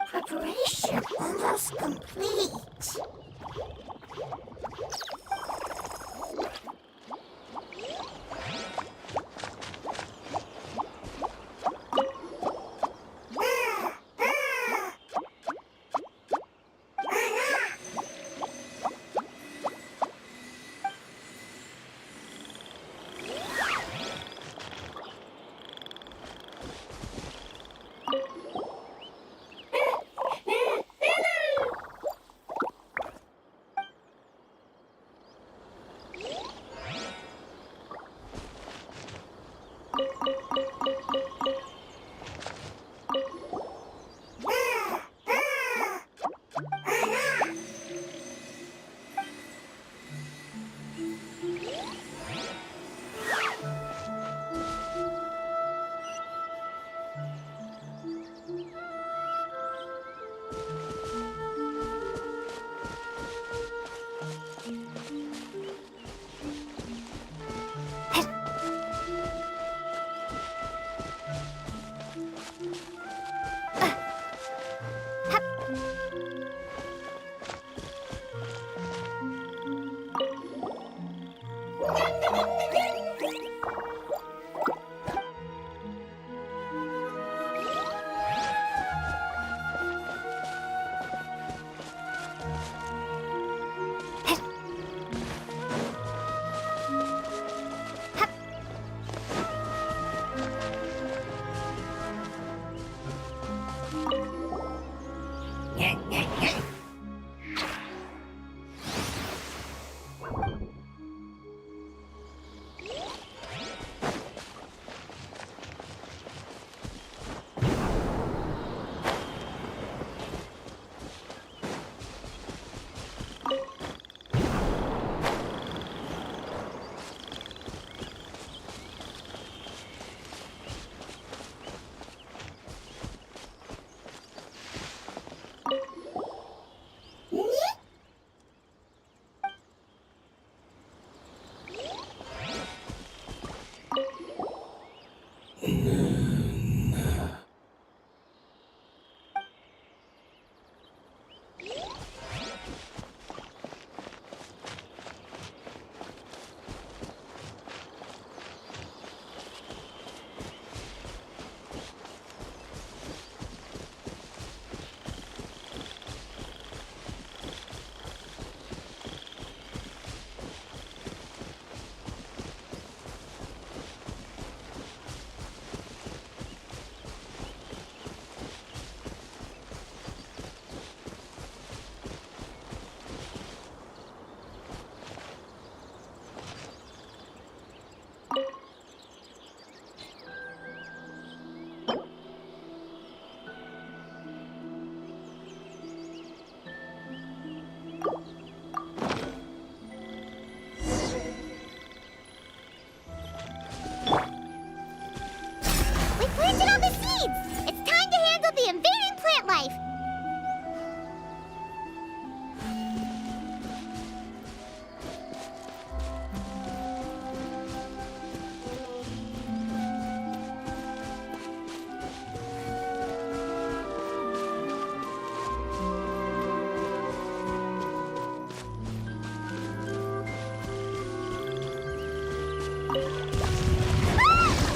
Preparation almost complete.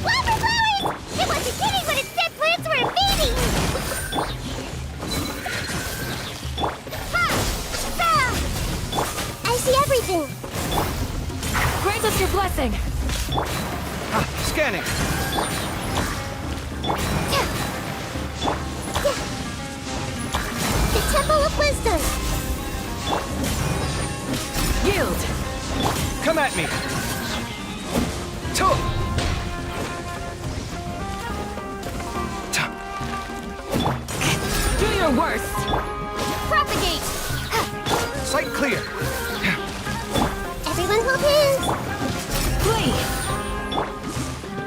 Wildflowers! It wasn't kidding when it said plants were invading! I see everything! Grant us your blessing! Scanning. The Temple of Wisdom! Yield! Come at me. Tuh. Do your worst! Propagate! Sight clear. Everyone hold hands! Flee!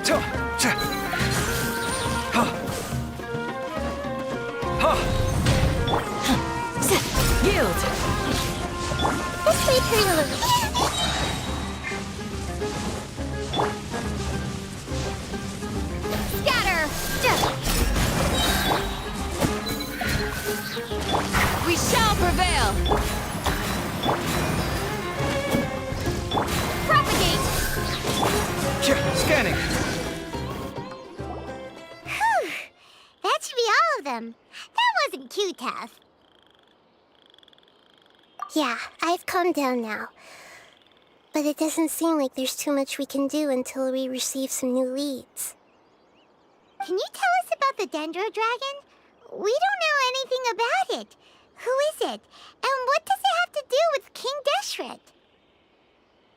Tuh. Tuh. Ha. Ha. Yield! This way, Turtle. Scatter! We shall prevail! Propagate! Scanning. Whew! That should be all of them. That wasn't too tough. Yeah, I've calmed down now. But it doesn't seem like there's too much we can do until we receive some new leads. Can you tell us about the Dendro Dragon? We don't know anything about it. Who is it? And what does it have to do with King Deshret?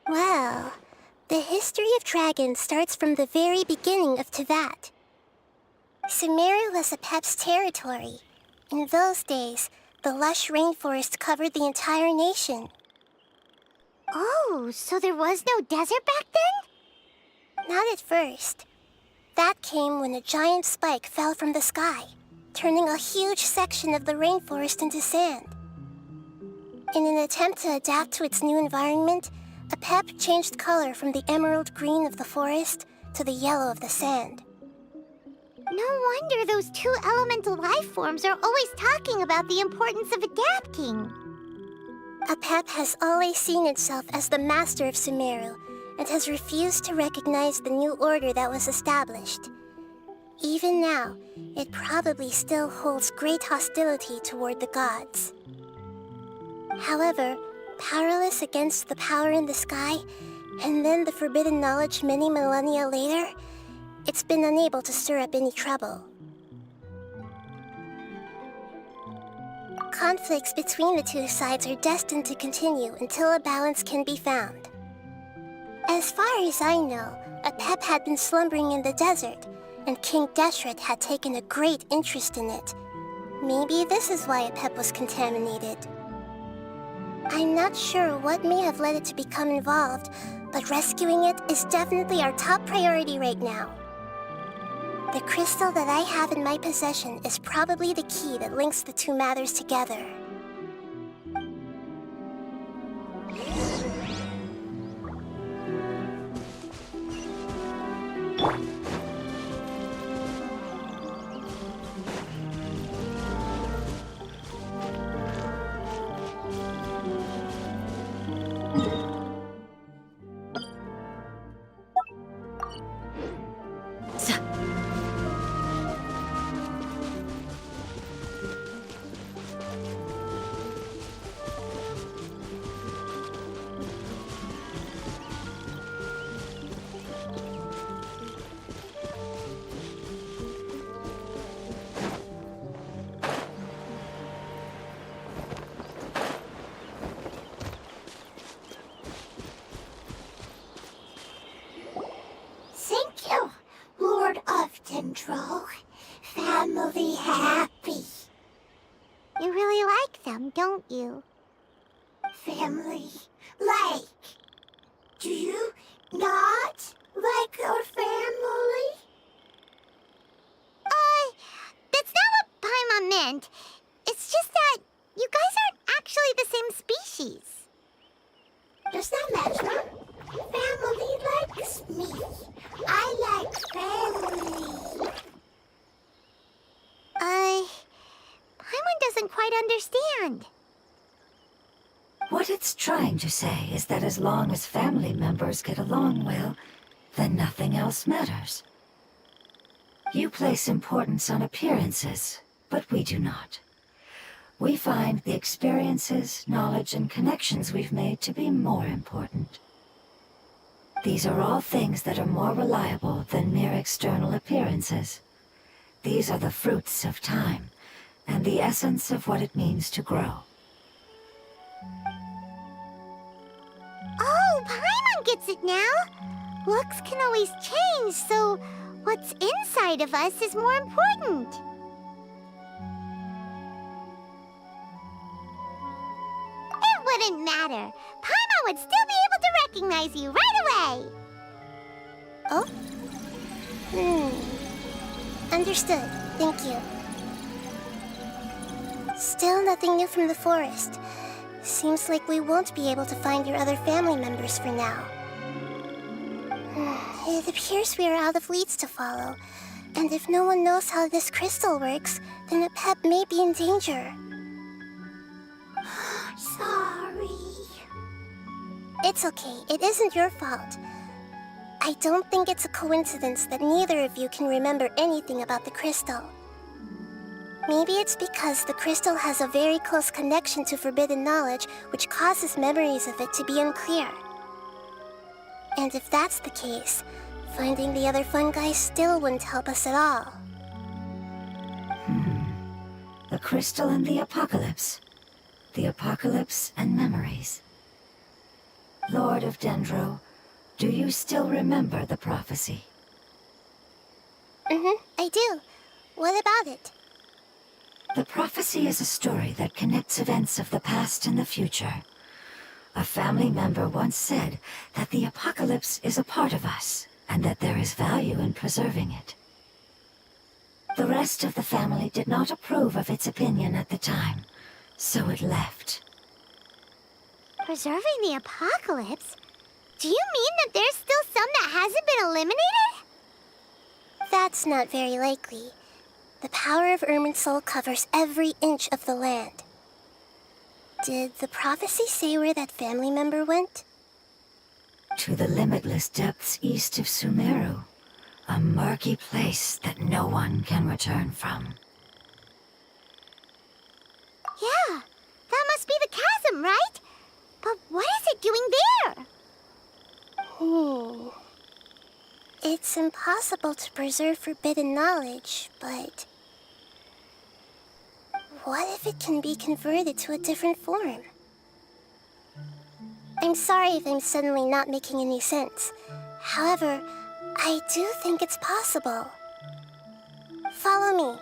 Well, the history of dragons starts from the very beginning of Tevat. Sumeru was Apep's territory. In those days, the lush rainforest covered the entire nation. Oh, so there was no desert back then? Not at first. That came when a giant spike fell from the sky, turning a huge section of the rainforest into sand. In an attempt to adapt to its new environment, Apep changed color from the emerald green of the forest to the yellow of the sand. No wonder those two elemental life forms are always talking about the importance of adapting. Apep has always seen itself as the master of Sumeru and has refused to recognize the new order that was established. Even now, it probably still holds great hostility toward the gods. However, powerless against the power in the sky, and then the forbidden knowledge many millennia later, it's been unable to stir up any trouble. Conflicts between the two sides are destined to continue until a balance can be found. As far as I know, Apep had been slumbering in the desert, and King Deshret had taken a great interest in it. Maybe this is why Apep was contaminated. I'm not sure what may have led it to become involved, but rescuing it is definitely our top priority right now. The crystal that I have in my possession is probably the key that links the two matters together. Thank you, Lord of Dendro. Family happy. You really like them, don't you? Family? Like? Do you not like your family? That's not what Paimon meant. It's just that you guys aren't actually the same species. Does that matter? Family likes me. I like family. Paimon doesn't quite understand. What it's trying to say is that as long as family members get along well, then nothing else matters. You place importance on appearances, but we do not. We find the experiences, knowledge, and connections we've made to be more important. These are all things that are more reliable than mere external appearances. These are the fruits of time, and the essence of what it means to grow. Oh, Paimon gets it now! Looks can always change, so what's inside of us is more important. It wouldn't matter. Paimon would still be able to recognize you right away. Oh? Understood. Thank you. Still nothing new from the forest. Seems like we won't be able to find your other family members for now. It appears we are out of leads to follow. And if no one knows how this crystal works, then the pet may be in danger. Sorry. It's okay. It isn't your fault. I don't think it's a coincidence that neither of you can remember anything about the crystal. Maybe it's because the crystal has a very close connection to forbidden knowledge, which causes memories of it to be unclear. And if that's the case, finding the other fungi still wouldn't help us at all. The crystal and the apocalypse. The apocalypse and memories. Lord of Dendro, do you still remember the prophecy? I do. What about it? The prophecy is a story that connects events of the past and the future. A family member once said that the apocalypse is a part of us, and that there is value in preserving it. The rest of the family did not approve of its opinion at the time, so it left. Preserving the apocalypse? Do you mean that there's still some that hasn't been eliminated? That's not very likely. The power of Irminsul covers every inch of the land. Did the prophecy say where that family member went? To the limitless depths east of Sumeru, a murky place that no one can return from. Yeah, that must be the chasm, right? But what is it doing there? It's impossible to preserve forbidden knowledge, but... what if it can be converted to a different form? I'm sorry if I'm suddenly not making any sense. However, I do think it's possible. Follow me.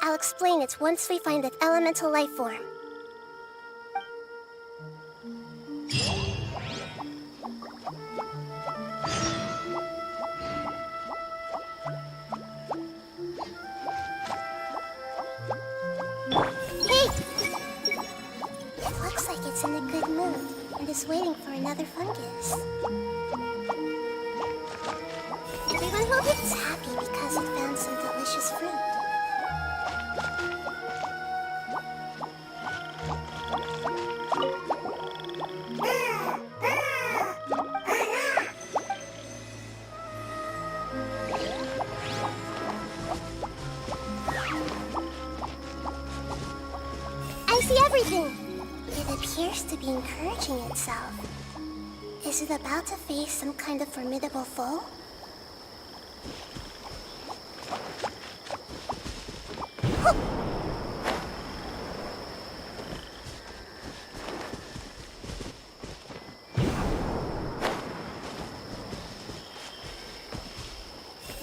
I'll explain it once we find that elemental life form. Hey! It looks like it's in a good mood and is waiting for another fungus. Everyone hope it's happy because it found some delicious fruit. I see everything! It appears to be encouraging itself. Is it about to face some kind of formidable foe?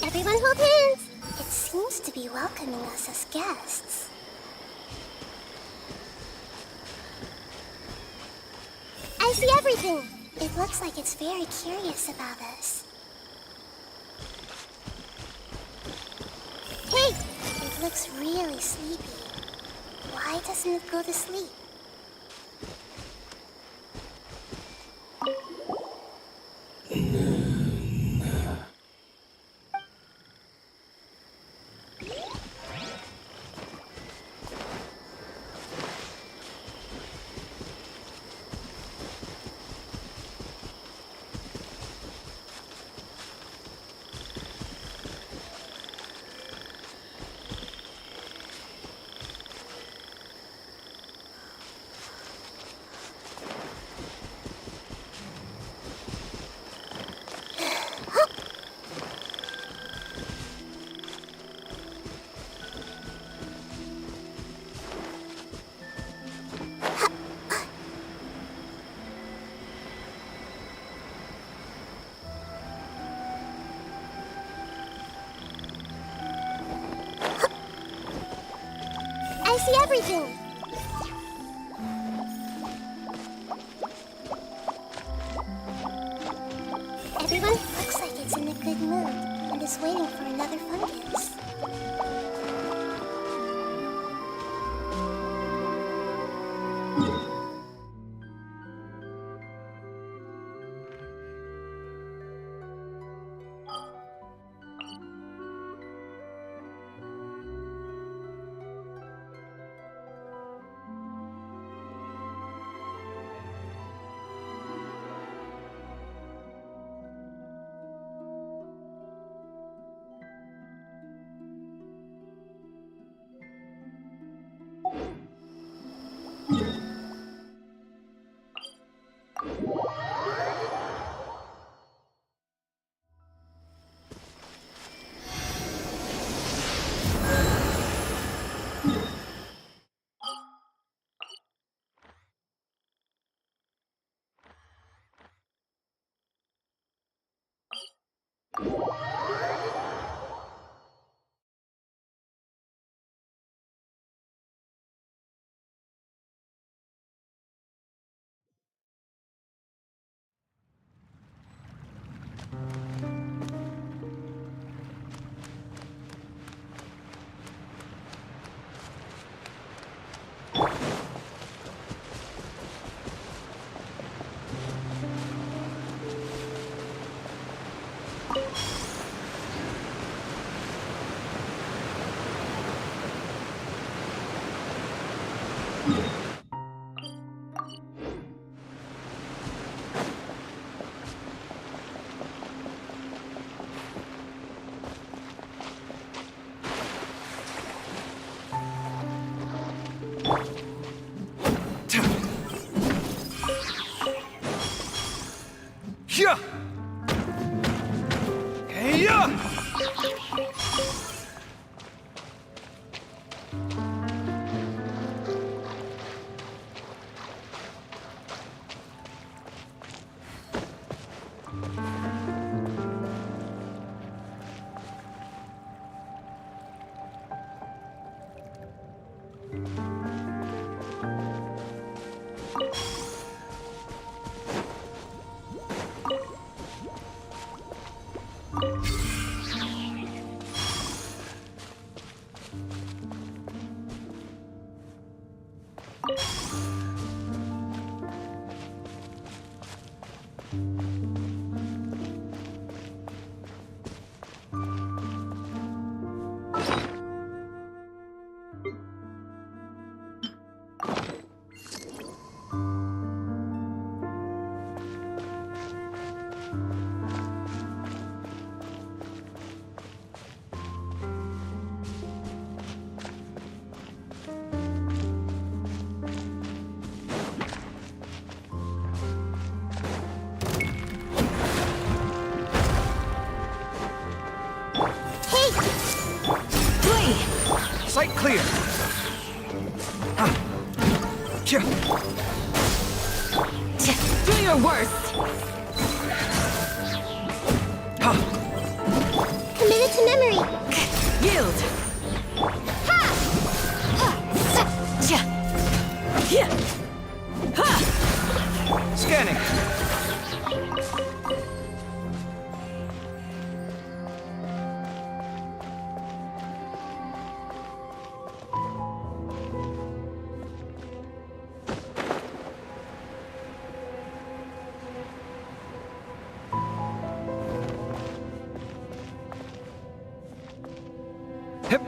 Everyone hold hands! It seems to be welcoming us as guests. I see everything! It looks like it's very curious about us. Hey! It looks really sleepy. Why doesn't it go to sleep? see everything. Everyone looks like it's in a good mood and is waiting for another fungus. Yeah. Yeah. Sight clear. Do your worst! Committed to memory. Yield! Scanning. Hip.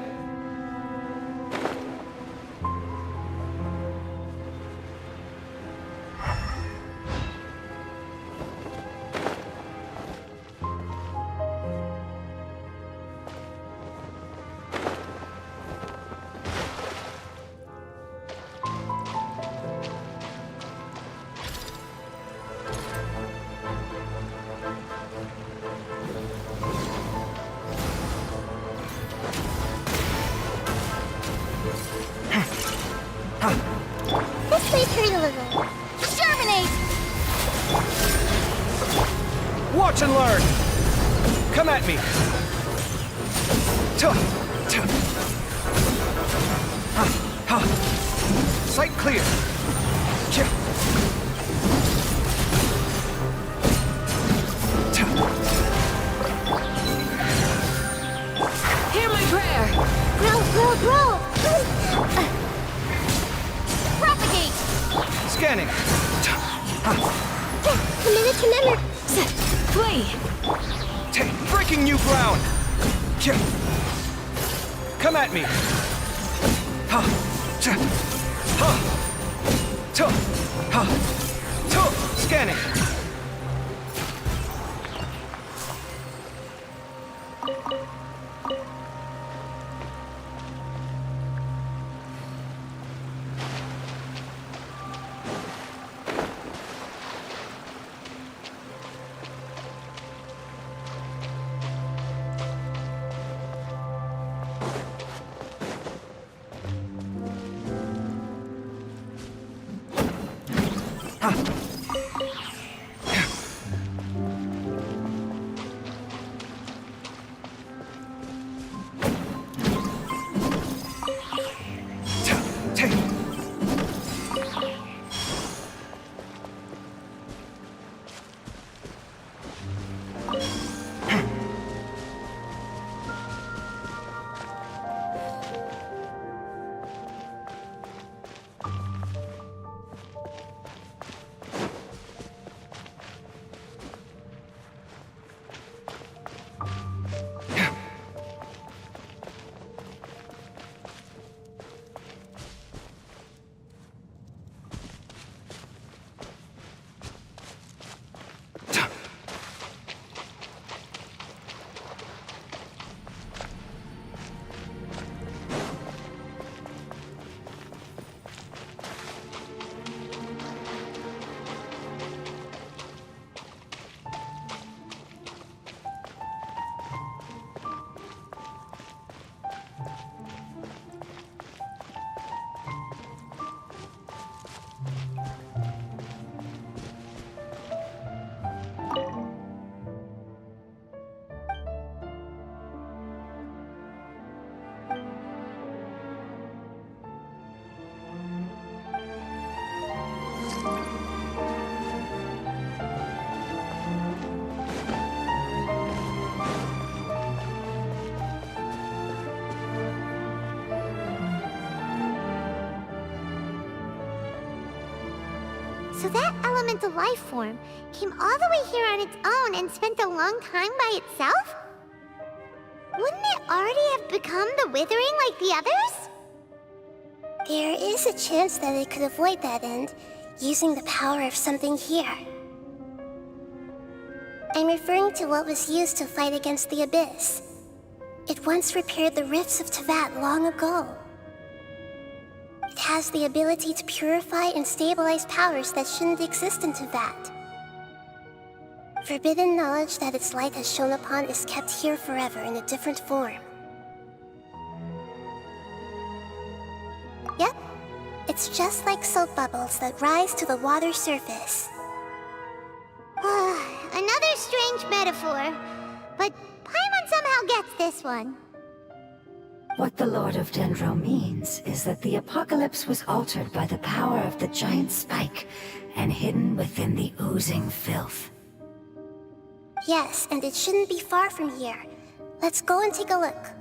This may hurt a little. Germinate! Watch and learn. Come at me. Tuh, tuh. Ha! Sight clear! Cha! Ta! Hear my prayer! Bro! Propagate! Scanning! Ta! Ha! Commander! Flee! Breaking new ground! Cha! Come at me! Ha! Cha! Ha! Ta! Ha! Ta! Scanning! So that elemental life form came all the way here on its own and spent a long time by itself? Wouldn't it already have become the Withering like the others? There is a chance that it could avoid that end, using the power of something here. I'm referring to what was used to fight against the Abyss. It once repaired the rifts of Teyvat long ago. It has the ability to purify and stabilize powers that shouldn't exist in Teyvat. Forbidden knowledge that its light has shone upon is kept here forever in a different form. Yep, it's just like soap bubbles that rise to the water surface. Another strange metaphor, but Paimon somehow gets this one. What the Lord of Dendro means is that the apocalypse was altered by the power of the giant spike and hidden within the oozing filth. Yes, and it shouldn't be far from here. Let's go and take a look.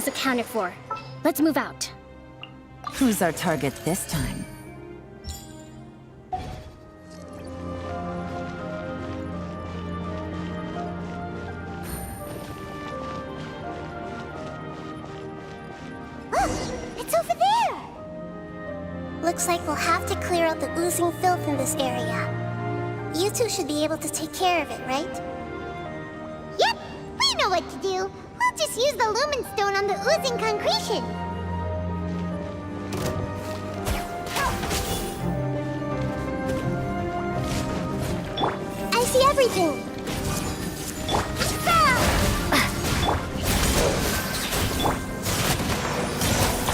is accounted for. Let's move out. Who's our target this time? Look! It's over there! Looks like we'll have to clear out the oozing filth in this area. You two should be able to take care of it, right? Yep! We know what to do! We'll just use the lumen stone on the oozing concretion! I see everything!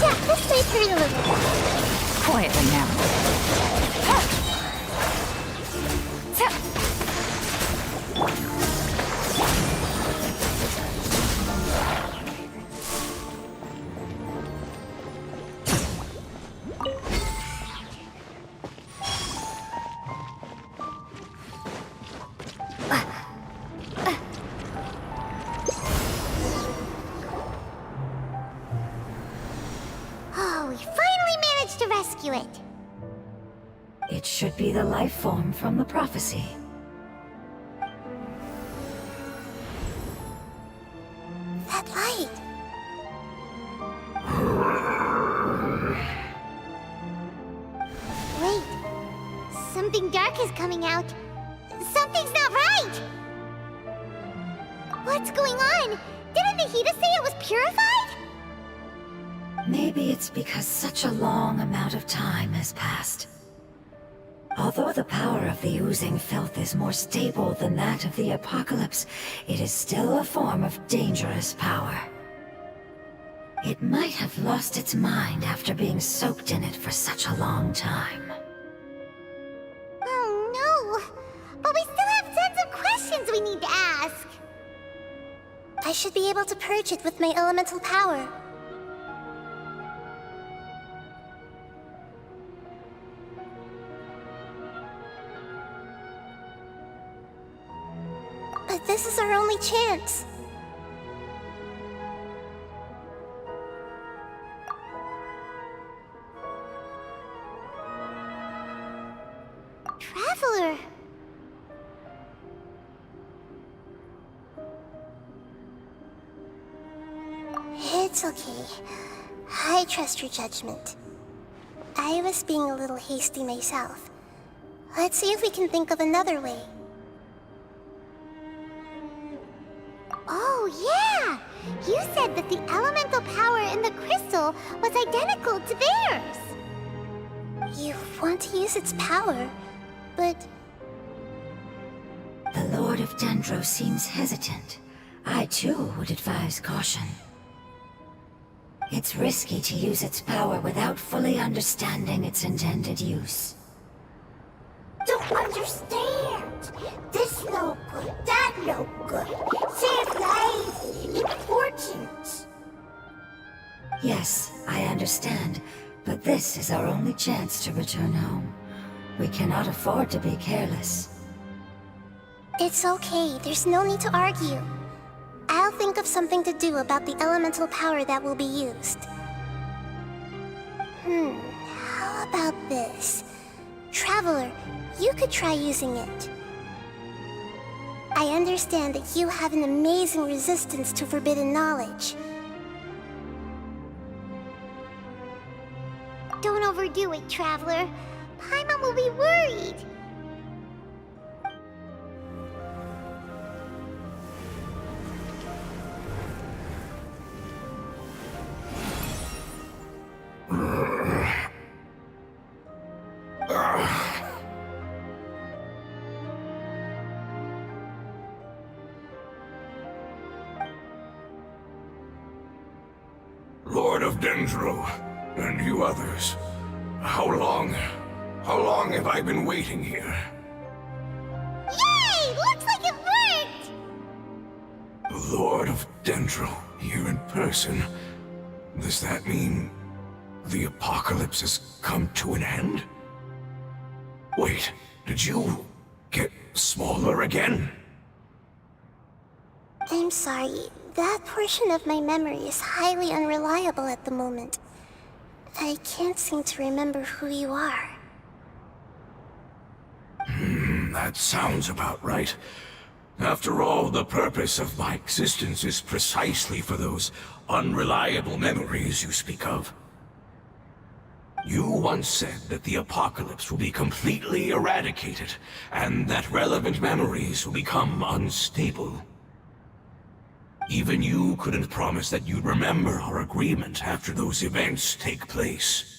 Yeah, this may hurt a little. Quietly now. Oh, we finally managed to rescue it! It should be the life form from the prophecy. That light! Wait, something dark is coming out. Something's not right! What's going on? Didn't Nahida say it was purified? Maybe it's because such a long amount of time has passed. Although the power of the oozing filth is more stable than that of the apocalypse, it is still a form of dangerous power. It might have lost its mind after being soaked in it for such a long time. Oh no! But we still have tons of questions we need to ask! I should be able to purge it with my elemental power. But this is our only chance. Traveler! It's okay. I trust your judgment. I was being a little hasty myself. Let's see if we can think of another way. Oh, yeah! You said that the elemental power in the crystal was identical to theirs! You want to use its power, but The Lord of Dendro seems hesitant. I too would advise caution. It's risky to use its power without fully understanding its intended use. Don't understand! This no good, that no good. Save life! Important! Yes, I understand, but this is our only chance to return home. We cannot afford to be careless. it's okay. There's no need to argue. I'll think of something to do about the elemental power that will be used. How about this? Traveler, you could try using it. I understand that you have an amazing resistance to forbidden knowledge. Don't overdo it, Traveler. Paimon will be worried. Lord of Dendro, and you others. How long have I been waiting here? Yay! Looks like it worked! The Lord of Dendro, here in person. Does that mean the apocalypse has come to an end? Wait, did you get smaller again? I'm sorry. that portion of my memory is highly unreliable at the moment. I can't seem to remember who you are. That sounds about right. After all, the purpose of my existence is precisely for those unreliable memories you speak of. You once said that the apocalypse will be completely eradicated, and that relevant memories will become unstable. Even you couldn't promise that you'd remember our agreement after those events take place.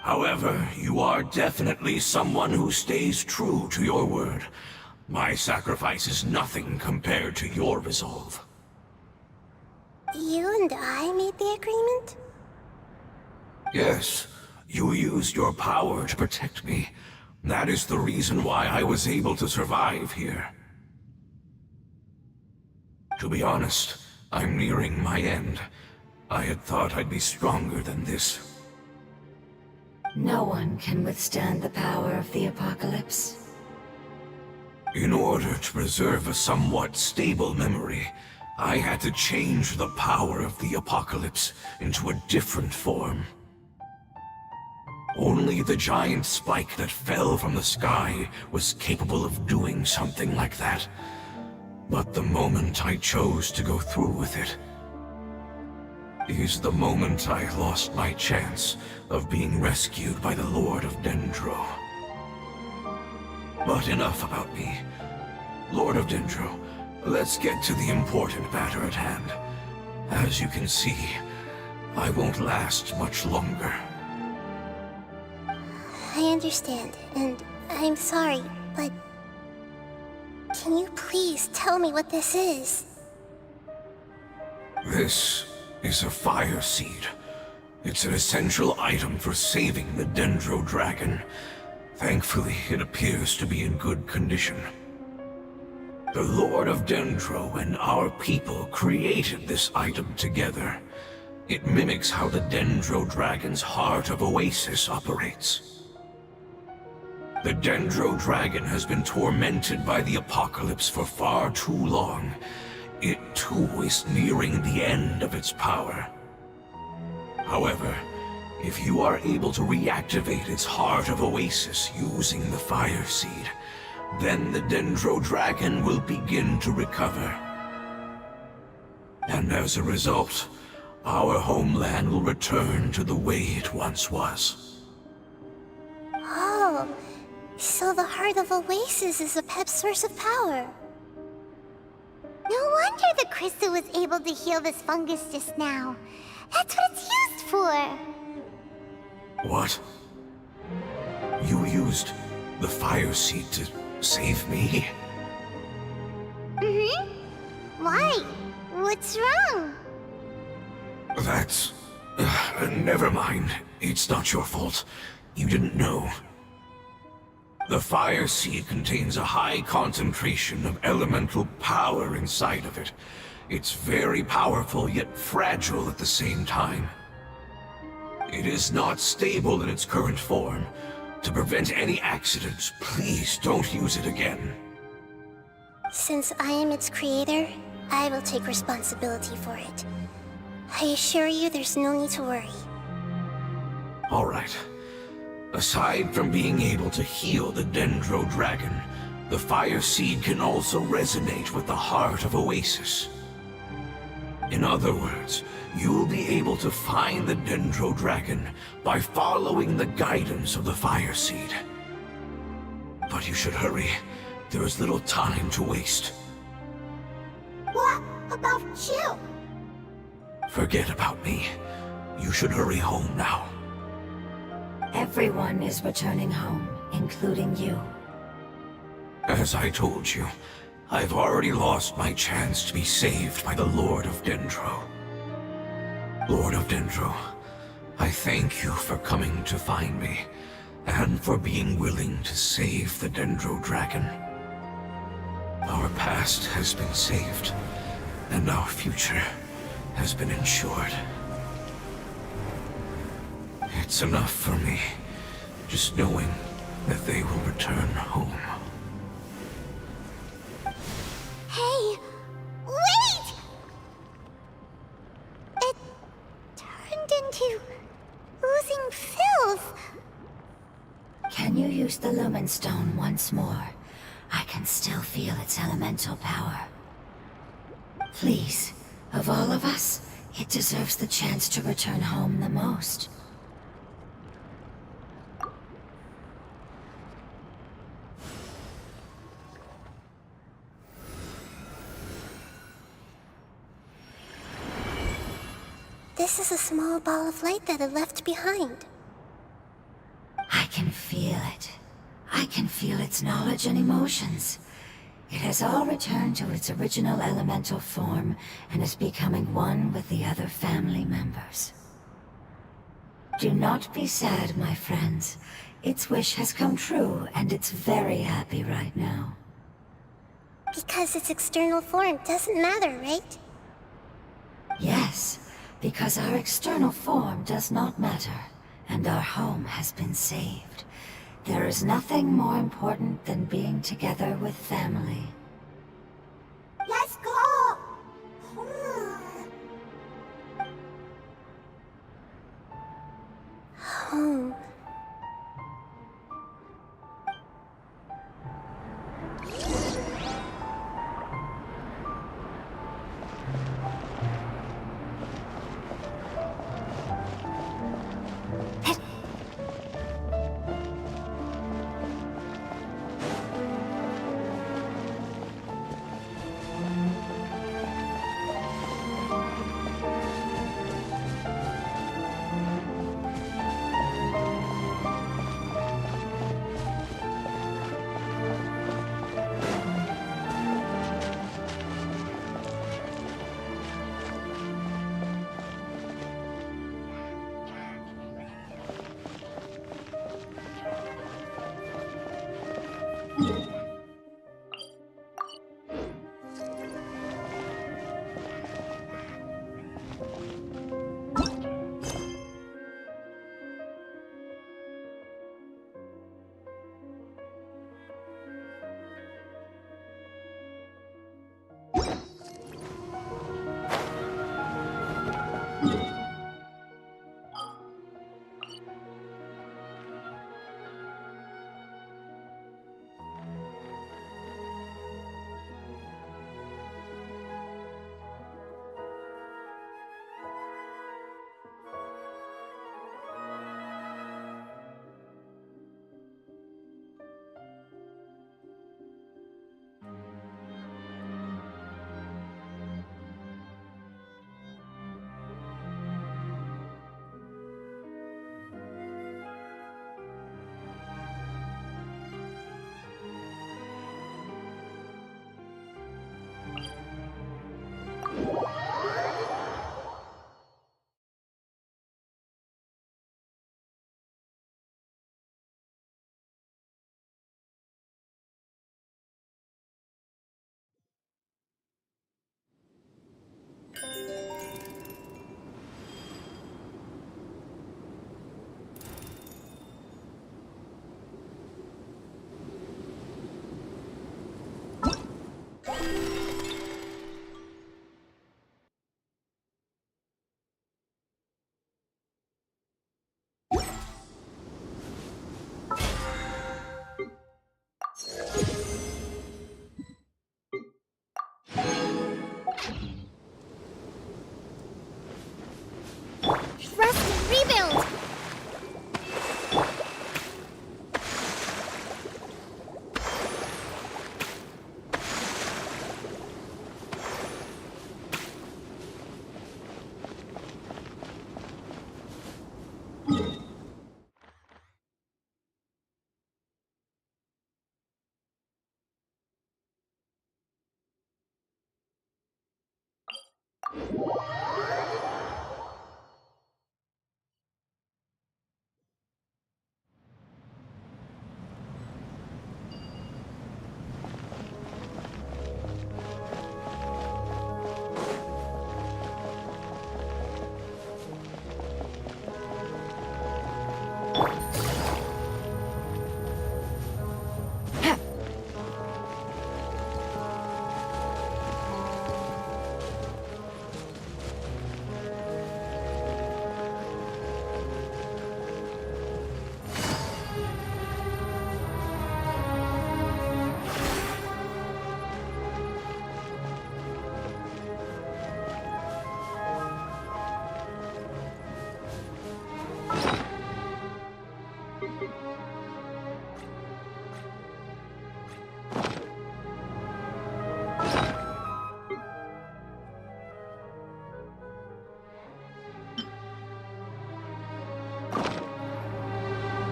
However, you are definitely someone who stays true to your word. My sacrifice is nothing compared to your resolve. You and I made the agreement? Yes, you used your power to protect me. That is the reason why I was able to survive here. To be honest, I'm nearing my end. I had thought I'd be stronger than this. No one can withstand the power of the apocalypse. In order to preserve a somewhat stable memory, I had to change the power of the apocalypse into a different form. Only the giant spike that fell from the sky was capable of doing something like that. But the moment I chose to go through with it is the moment I lost my chance of being rescued by the Lord of Dendro. But enough about me. Lord of Dendro, let's get to the important matter at hand. As you can see, I won't last much longer. I understand, and I'm sorry, but... can you please tell me what this is? This is a fire seed. It's an essential item for saving the Dendro Dragon. Thankfully, it appears to be in good condition. The Lord of Dendro and our people created this item together. It mimics how the Dendro Dragon's Heart of Oasis operates. The Dendro Dragon has been tormented by the apocalypse for far too long. It too is nearing the end of its power. However, if you are able to reactivate its Heart of Oasis using the Fire Seed, then the Dendro Dragon will begin to recover. And as a result, our homeland will return to the way it once was. Oh, so the Heart of Oasis is a pep source of power. No wonder the crystal was able to heal this fungus just now. That's what it's used for. What? You used the Fire Seed to save me? Mm-hmm. Why? What's wrong? That's... never mind. It's not your fault. You didn't know. The Fire Seed contains a high concentration of elemental power inside of it. It's very powerful, yet fragile at the same time. It is not stable in its current form. To prevent any accidents, please don't use it again. Since I am its creator, I will take responsibility for it. I assure you there's no need to worry. All right. Aside from being able to heal the Dendro Dragon, the Fire Seed can also resonate with the Heart of Oasis. In other words, you'll be able to find the Dendro Dragon by following the guidance of the Fire Seed. But you should hurry. There is little time to waste. What about you? Forget about me. You should hurry home now. Everyone is returning home, including you. As I told you, I've already lost my chance to be saved by the Lord of Dendro. Lord of Dendro, I thank you for coming to find me, and for being willing to save the Dendro Dragon. Our past has been saved, and our future has been ensured. It's enough for me, just knowing that they will return home. Hey! Wait! When you use the Lumen Stone once more, I can still feel its elemental power. Please, of all of us, it deserves the chance to return home the most. This is a small ball of light that it left behind. I can feel it. I can feel its knowledge and emotions. It has all returned to its original elemental form and is becoming one with the other family members. Do not be sad, my friends. Its wish has come true, and it's very happy right now. Because its external form doesn't matter, right? Yes, because our external form does not matter, and our home has been saved. There is nothing more important than being together with family. Let's go! Home.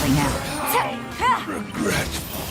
Quietly now. Regretful.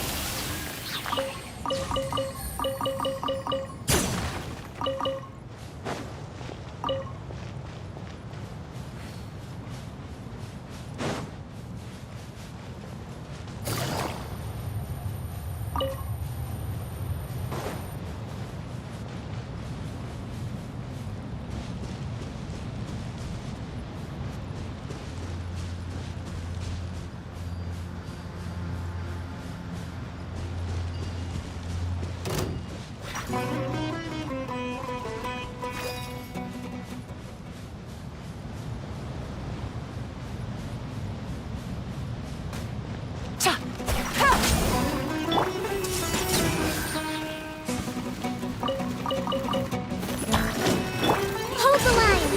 Hold the line!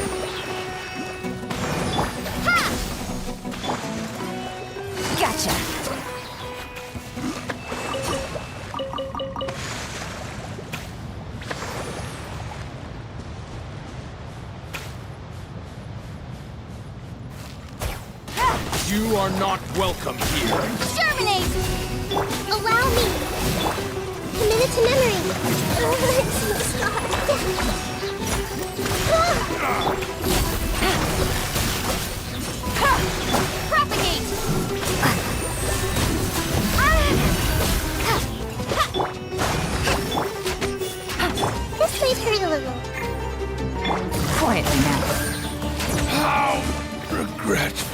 Gotcha. You are not welcome here. Germinate! Allow me! Commit it to memory! Propagate! This might hurt a little. Quietly now. How regretful.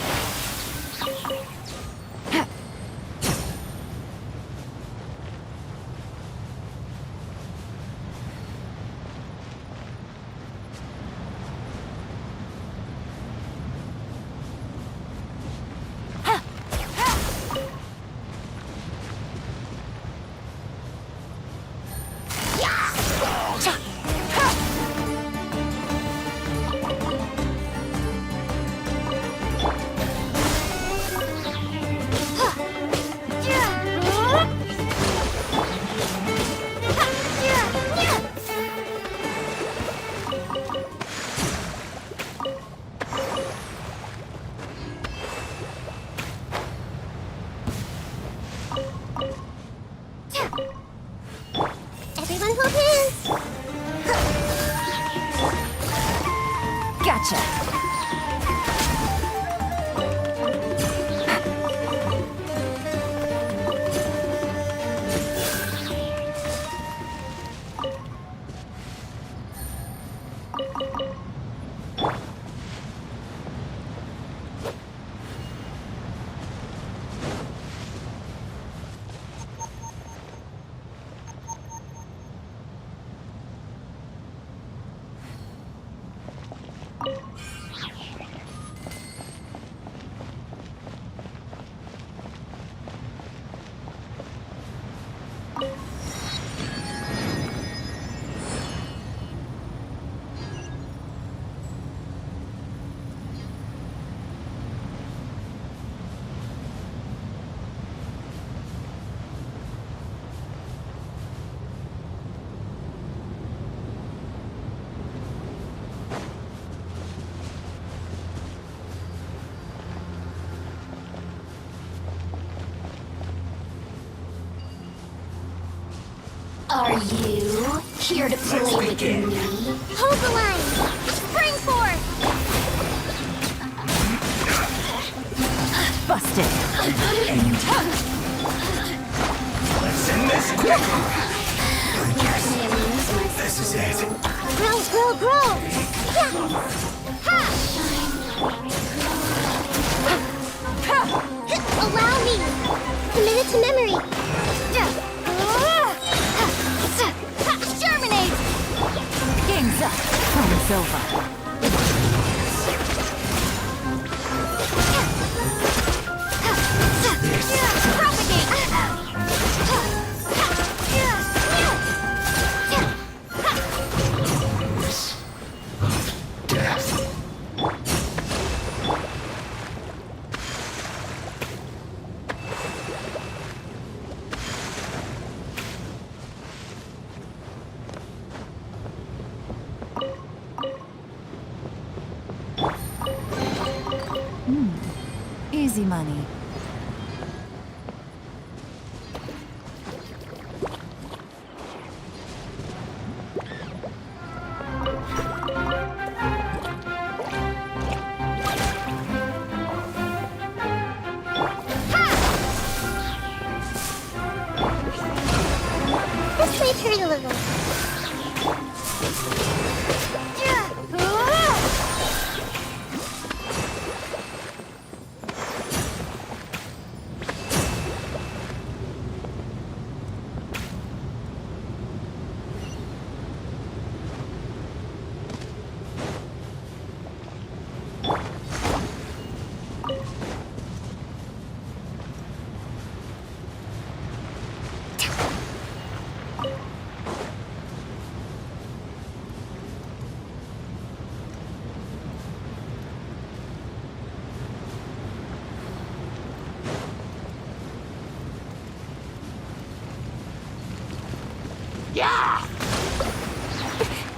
Everyone hold hands! Gotcha. Are you here to play with me? Hold the line! Spring forth! Busted. Let's end this quickly. This is it. Grow, grow, grow! Yeah. Ha! Allow me! Commit it to memory! Germinate! Game's up. Time's over. Easy money.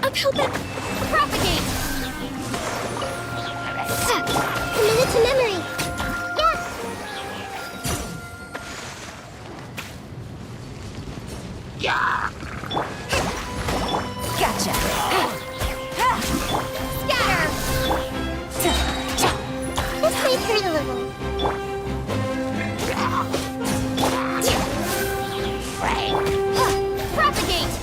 I'm helping! Propagate! Committed to memory! Yeah! Gotcha. Scatter! This might hurt a little. Propagate!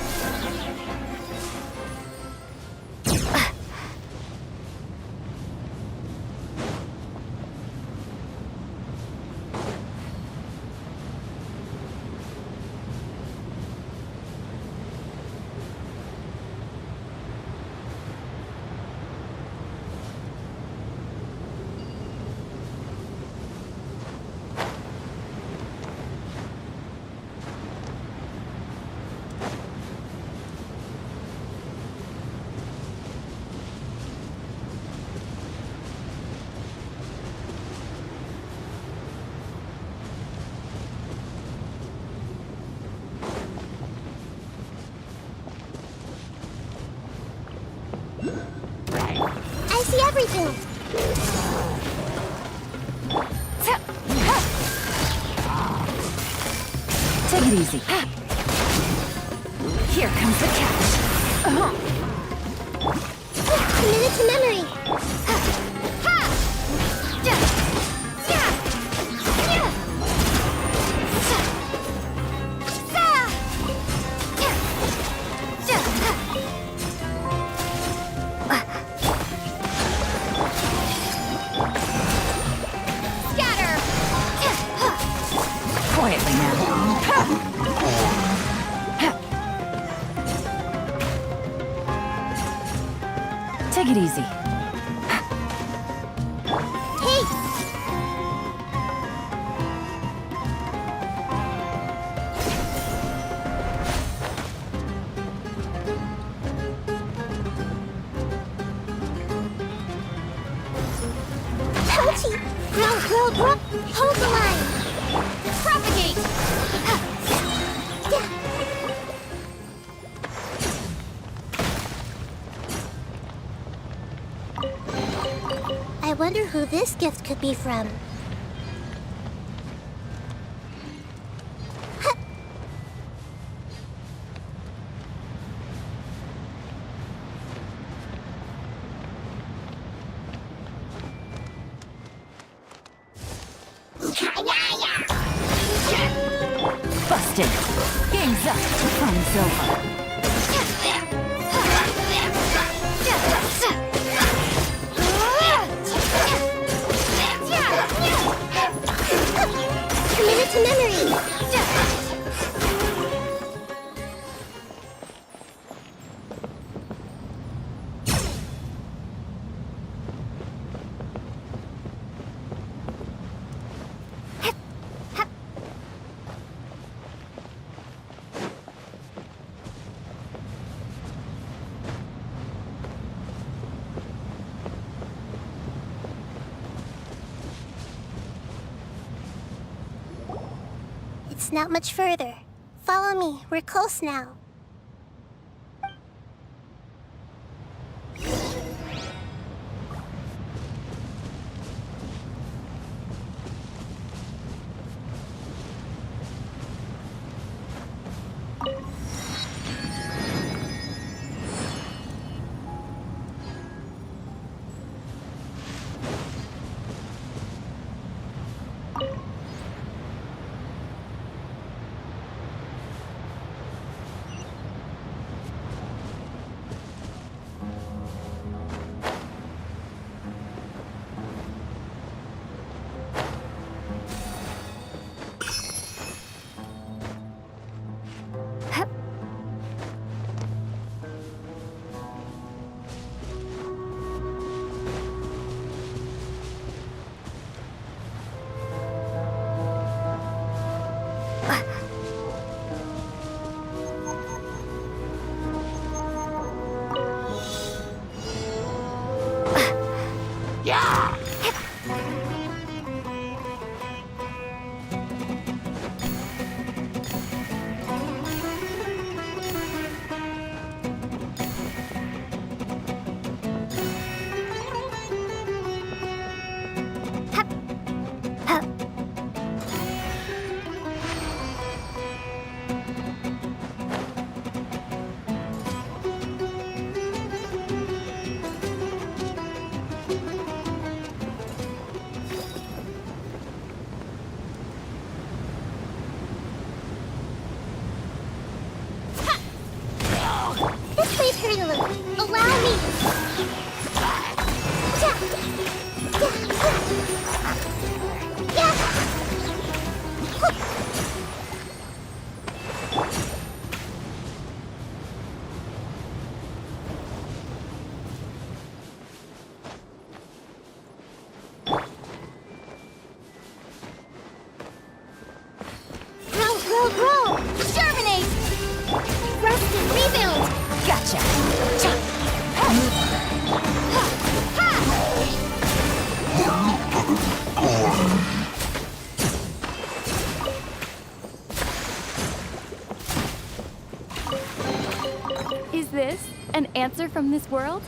I see everything! Take it easy. Here comes the catch. Committed to memory! Quietly now. Take it easy. Hey! Ouchie! Grow! Hold the line! Propagate! I wonder who this gift could be from. Busted. Game's up. Fun's over. Committed to memory! It's not much further. Follow me. We're close now. from this world?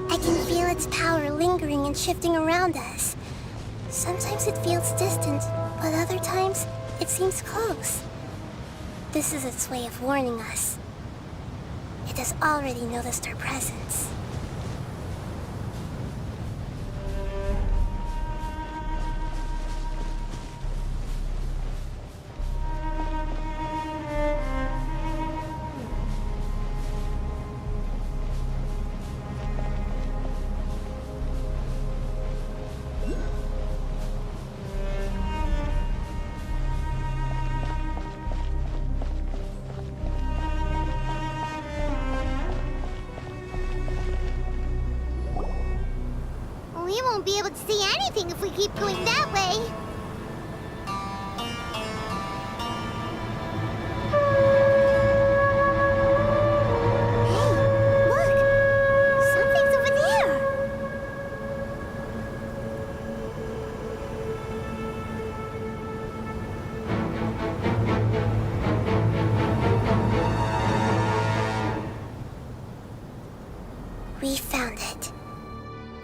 I can feel its power lingering and shifting around us. Sometimes it feels distant, but other times it seems close. This is its way of warning us. It has already noticed our presence. We won't be able to see anything if we keep going that way. Hey, look! Something's over there! We found it.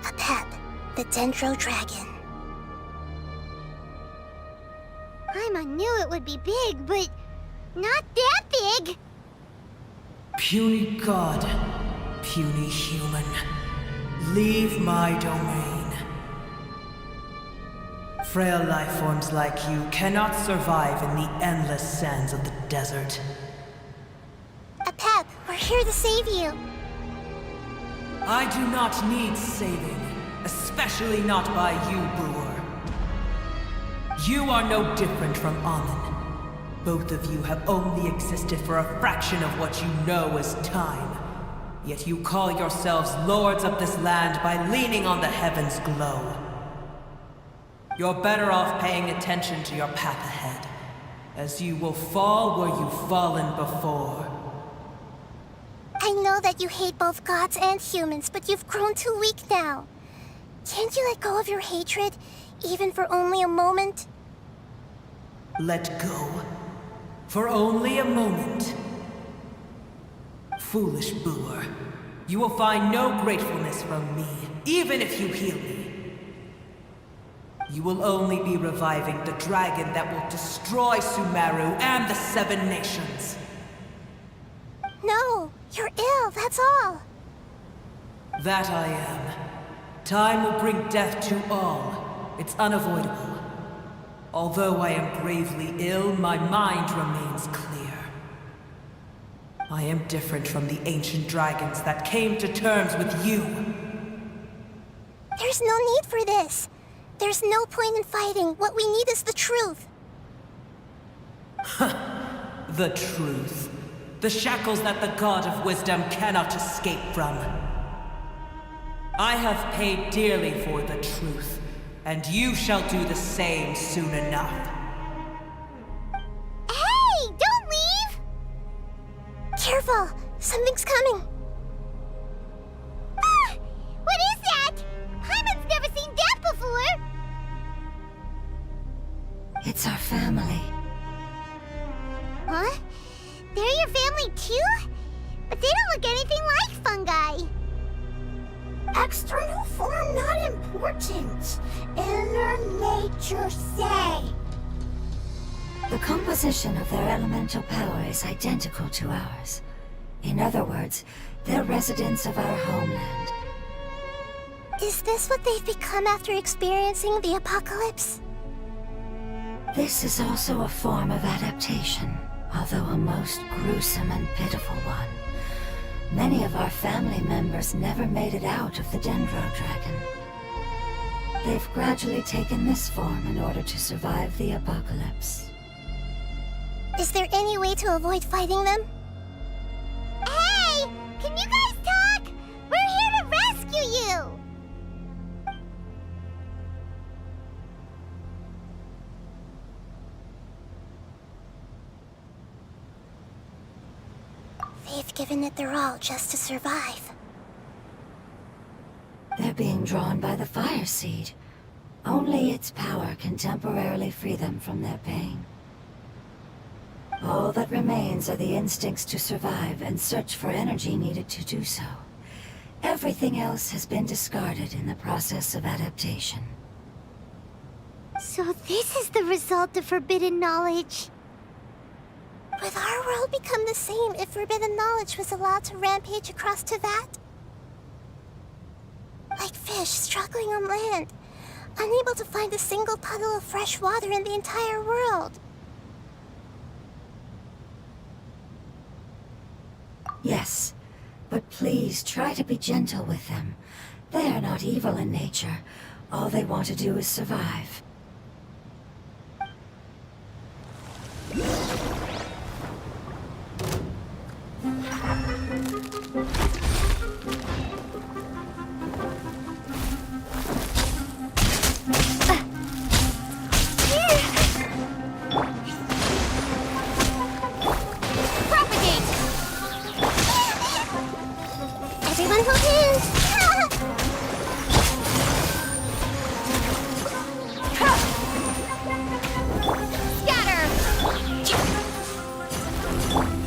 A pep. The Dendro Dragon. Paimon knew it would be big, but not that big! Puny god, puny human, leave my domain. Frail life forms like you cannot survive in the endless sands of the desert. A pep, we're here to save you. I do not need saving. Especially not by you, Brewer. You are no different from Amun. Both of you have only existed for a fraction of what you know as time. Yet you call yourselves lords of this land by leaning on the heavens' glow. You're better off paying attention to your path ahead, as you will fall where you've fallen before. I know that you hate both gods and humans, but you've grown too weak now. Can't you let go of your hatred, even for only a moment? Let go? For only a moment? Foolish Brewer. You will find no gratefulness from me, even if you heal me. You will only be reviving the dragon that will destroy Sumeru and the Seven Nations. No, you're ill, that's all. That I am. Time will bring death to all. It's unavoidable. Although I am gravely ill, my mind remains clear. I am different from the ancient dragons that came to terms with you. There's no need for this. There's no point in fighting. What we need is the truth. The truth. The shackles that the God of Wisdom cannot escape from. I have paid dearly for the truth, and you shall do the same soon enough. Hey, don't leave! Careful, something's coming. Ah! What is that? Paimon's never seen that before! It's our family. Huh? They're your family too? But they don't look anything like fungi. External form not important. Inner nature say. The composition of their elemental power is identical to ours. In other words, they're residents of our homeland. Is this what they've become after experiencing the apocalypse? This is also a form of adaptation, although a most gruesome and pitiful one. Many of our family members never made it out of the Dendro Dragon. They've gradually taken this form in order to survive the apocalypse. Is there any way to avoid fighting them? Hey! Can you guys talk? We're here to rescue you! They've given it their all just to survive. They're being drawn by the fire seed. Only its power can temporarily free them from their pain. All that remains are the instincts to survive and search for energy needed to do so. Everything else has been discarded in the process of adaptation. So this is the result of forbidden knowledge. Would our world become the same if forbidden knowledge was allowed to rampage across Tevat? Like fish struggling on land, unable to find a single puddle of fresh water in the entire world. Yes, but please try to be gentle with them. They are not evil in nature. All they want to do is survive. Everyone hold hands! Scatter!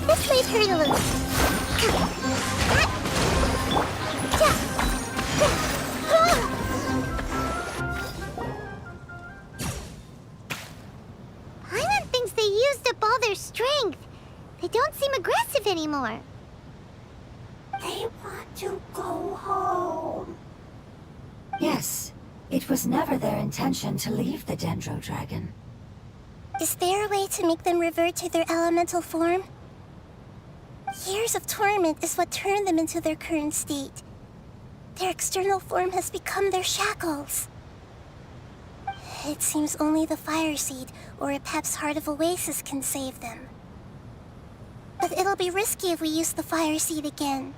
This might hurt a little. Paimon thinks they used up all their strength. They don't seem aggressive anymore. They want to go home. Yes, it was never their intention to leave the Dendro Dragon. Is there a way to make them revert to their elemental form? Years of torment is what turned them into their current state. Their external form has become their shackles. It seems only the Fire Seed or Epep's Heart of Oasis can save them. But it'll be risky if we use the Fire Seed again.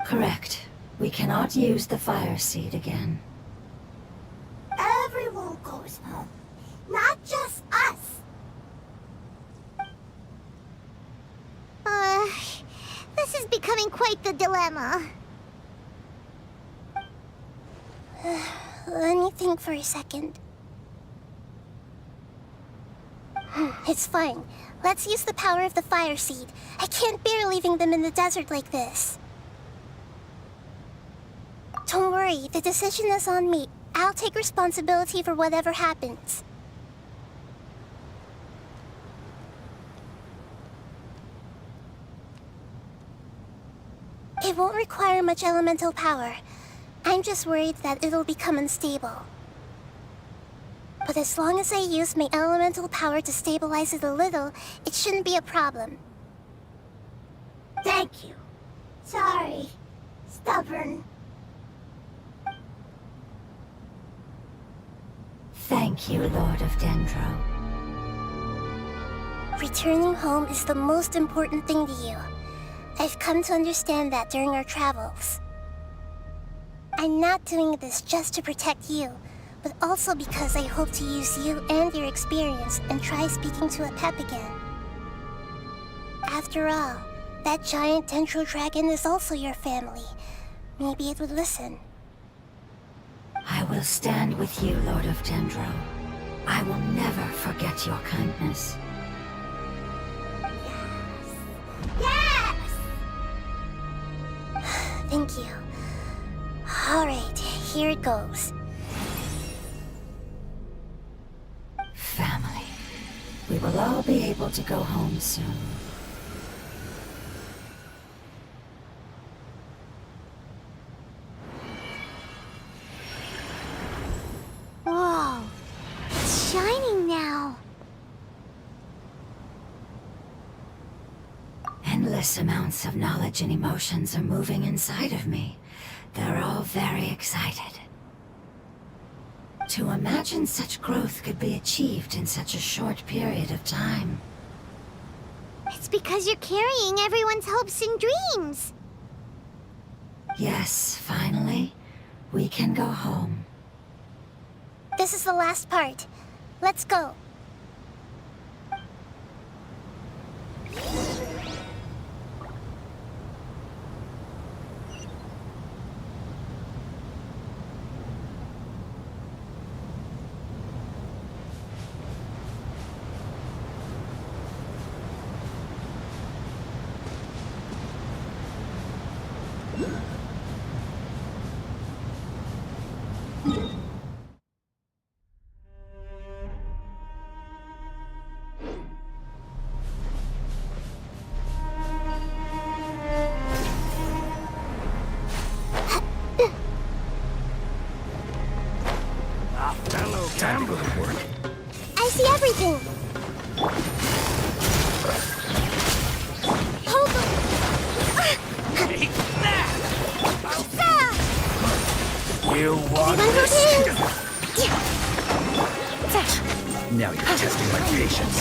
Correct. We cannot use the fire seed again. Everyone goes home, not just us. This is becoming quite the dilemma. Let me think for a second. It's fine. Let's use the power of the Fire Seed. I can't bear leaving them in the desert like this. Don't worry, the decision is on me. I'll take responsibility for whatever happens. It won't require much elemental power. I'm just worried that it'll become unstable. But as long as I use my elemental power to stabilize it a little, it shouldn't be a problem. Thank you. Sorry. Stubborn. Thank you, Lord of Dendro. Returning home is the most important thing to you. I've come to understand that during our travels. I'm not doing this just to protect you, but also because I hope to use you and your experience and try speaking to Epep again. After all, that giant Dendro Dragon is also your family. Maybe it would listen. I will stand with you, Lord of Dendro. I will never forget your kindness. Yes! Thank you. All right, here it goes. Family. We will all be able to go home soon. Endless amounts of knowledge and emotions are moving inside of me. They're all very excited. To imagine such growth could be achieved in such a short period of time. It's because you're carrying everyone's hopes and dreams. Yes, finally, we can go home. This is the last part. Let's go. Time to go to work. I see everything. Hold on. Take that! Ah! You want Everyone this? hold hands. Now you're testing my patience.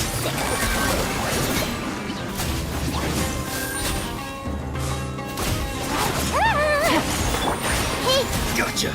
Hey! Gotcha.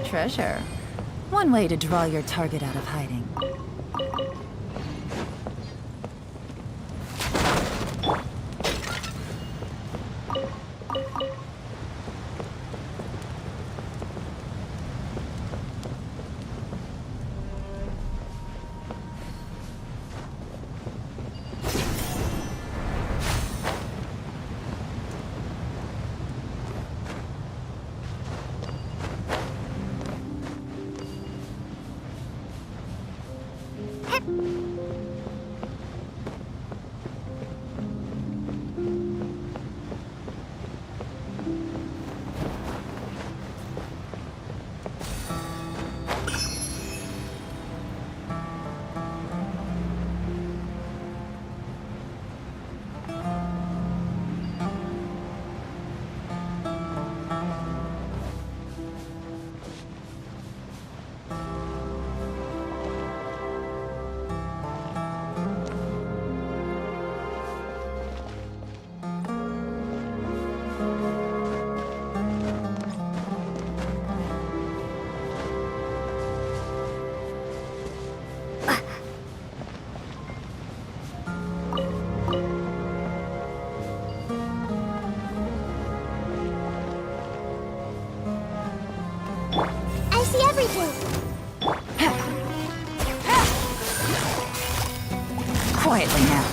Treasure. One way to draw your target out of hiding. I see everything. Quietly now.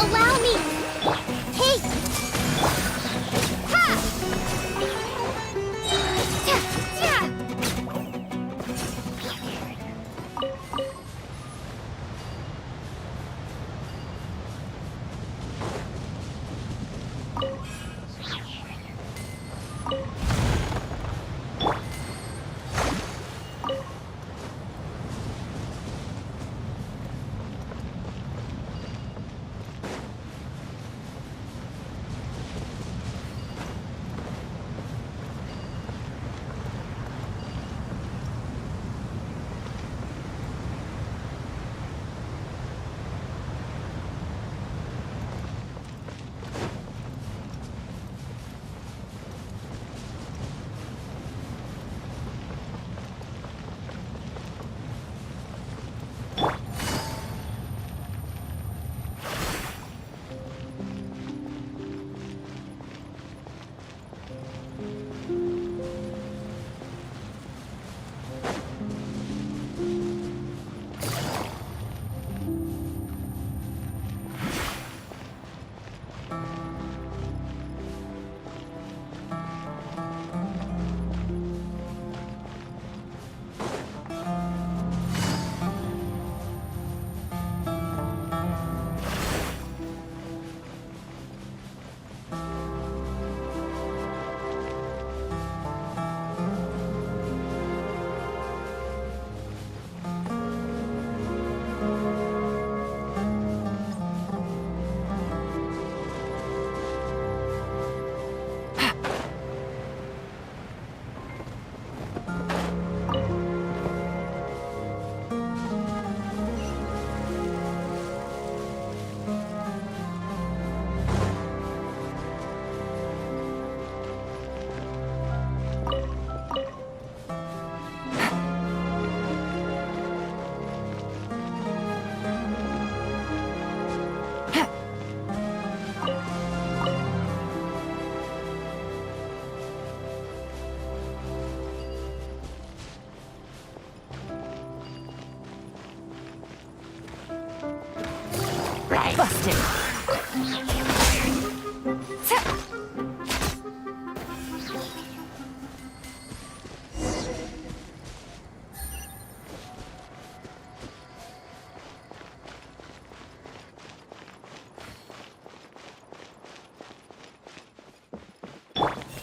Allow me. Hey. Ha! Yeah, yeah. wanted.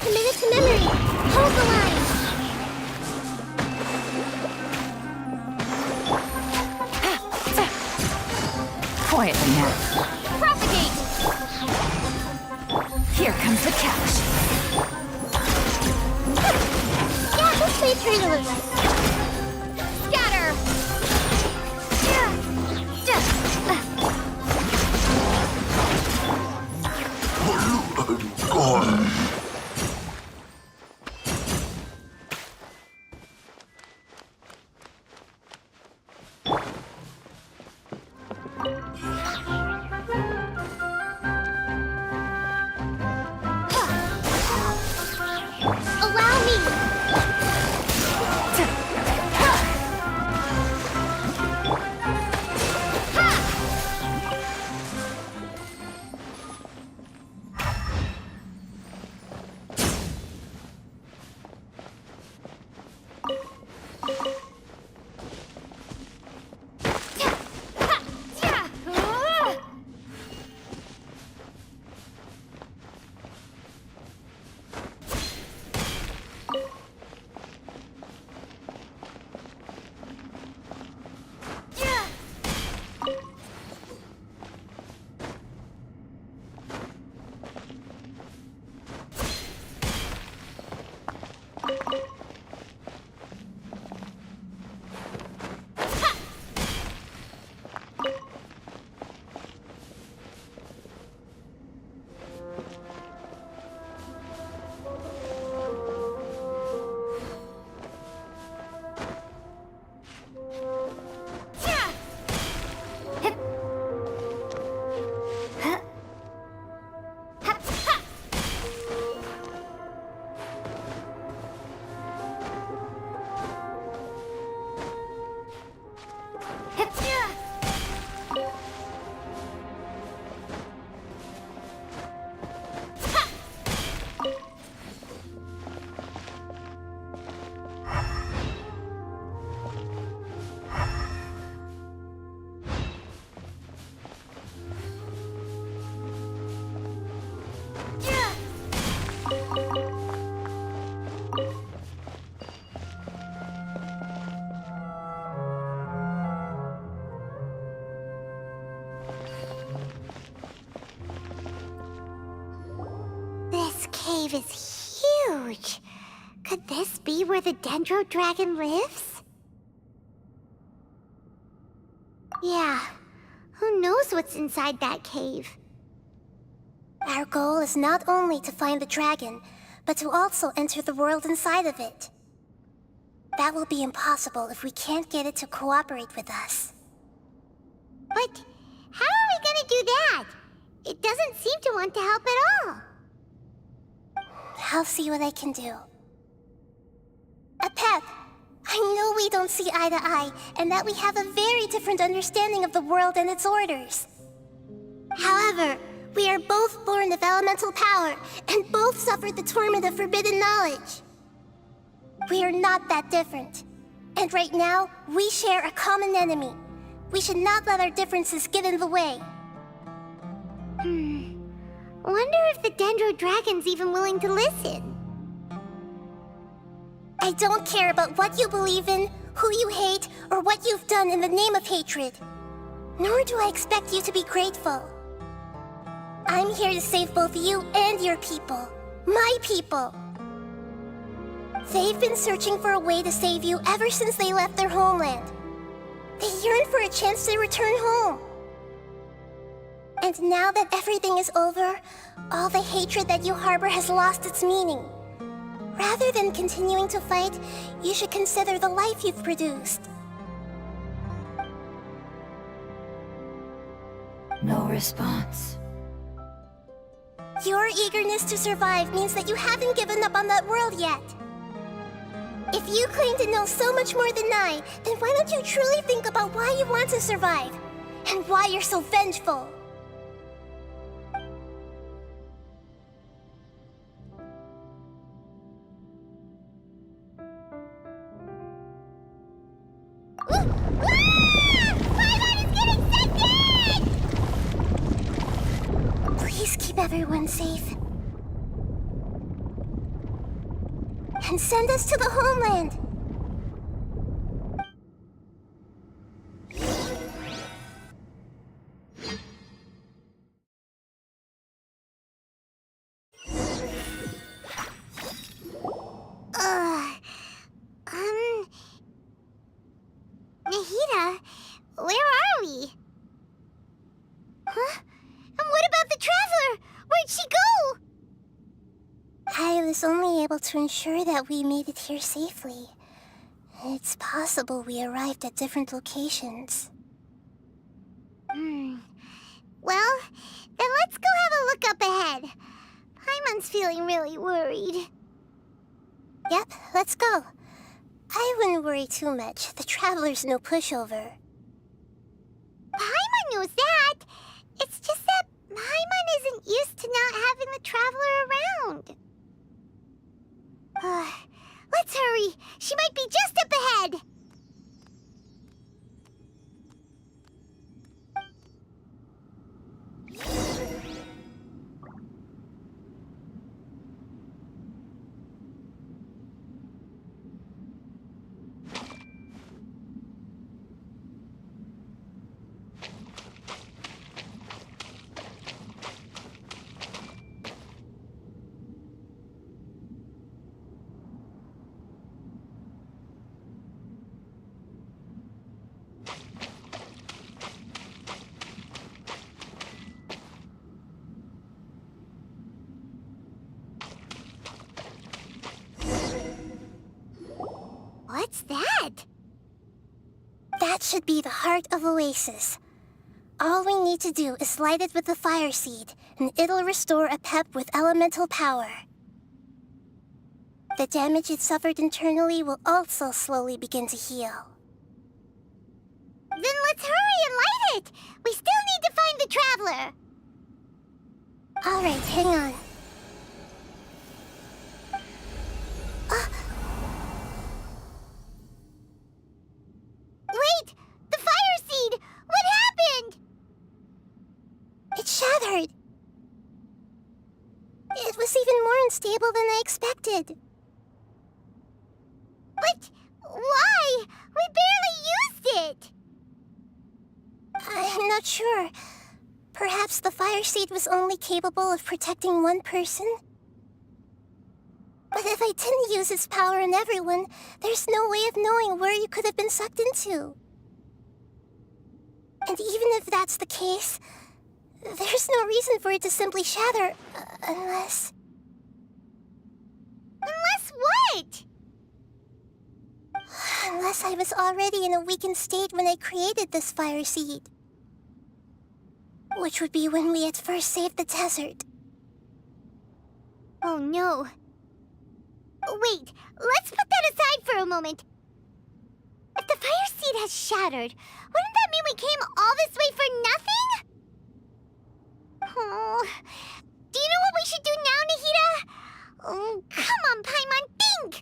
Committed to memory. Hold the line. Quietly now. Propagate! Here comes the catch. Yeah, let's play Turtleism. Scatter! Allow me! This cave is huge. Could this be where the Dendro Dragon lives? Yeah, who knows what's inside that cave? Our goal is not only to find the dragon, but to also enter the world inside of it. That will be impossible if we can't get it to cooperate with us. But how are we gonna do that? It doesn't seem to want to help at all. I'll see what I can do. Pep, I know we don't see eye to eye, and that we have a very different understanding of the world and its orders. However, we are both born of elemental power, and both suffered the torment of forbidden knowledge. We are not that different. And right now, we share a common enemy. We should not let our differences get in the way. Wonder if the Dendro Dragon's even willing to listen. I don't care about what you believe in, who you hate, or what you've done in the name of hatred. Nor do I expect you to be grateful. I'm here to save both you and your people. My people. They've been searching for a way to save you ever since they left their homeland. They yearn for a chance to return home. And now that everything is over, all the hatred that you harbor has lost its meaning. Rather than continuing to fight, you should consider the life you've produced. No response. Your eagerness to survive means that you haven't given up on that world yet. If you claim to know so much more than I, then why don't you truly think about why you want to survive? And why you're so vengeful? Please keep everyone safe. And send us to the homeland. Nahida, where are we? Huh? And what about the Traveler? Where'd she go? I was only able to ensure that we made it here safely. It's possible we arrived at different locations. Well, then let's go have a look up ahead. Paimon's feeling really worried. Yep, let's go. I wouldn't worry too much. The Traveler's no pushover. Paimon knows that. It's just that Paimon isn't used to not having the Traveler around. Let's hurry. She might be just up ahead. What's that? That should be the heart of Oasis. All we need to do is light it with the fire seed, and it'll restore a pep with elemental power. The damage it suffered internally will also slowly begin to heal. Then let's hurry and light it! We still need to find the Traveler! Alright, hang on. Wait! The fire seed! What happened? It shattered. It was even more unstable than I expected. But why? We barely used it! I'm not sure. Perhaps the fire seed was only capable of protecting one person? But if I didn't use its power on everyone, there's no way of knowing where you could have been sucked into. And even if that's the case, there's no reason for it to simply shatter, unless... Unless what? Unless I was already in a weakened state when I created this fire seed. Which would be when we had first saved the desert. Oh no. Wait, let's put that aside for a moment. If the fire seed has shattered, wouldn't that mean we came all this way for nothing? Oh, do you know what we should do now, Nahida? Oh, come on, Paimon, think!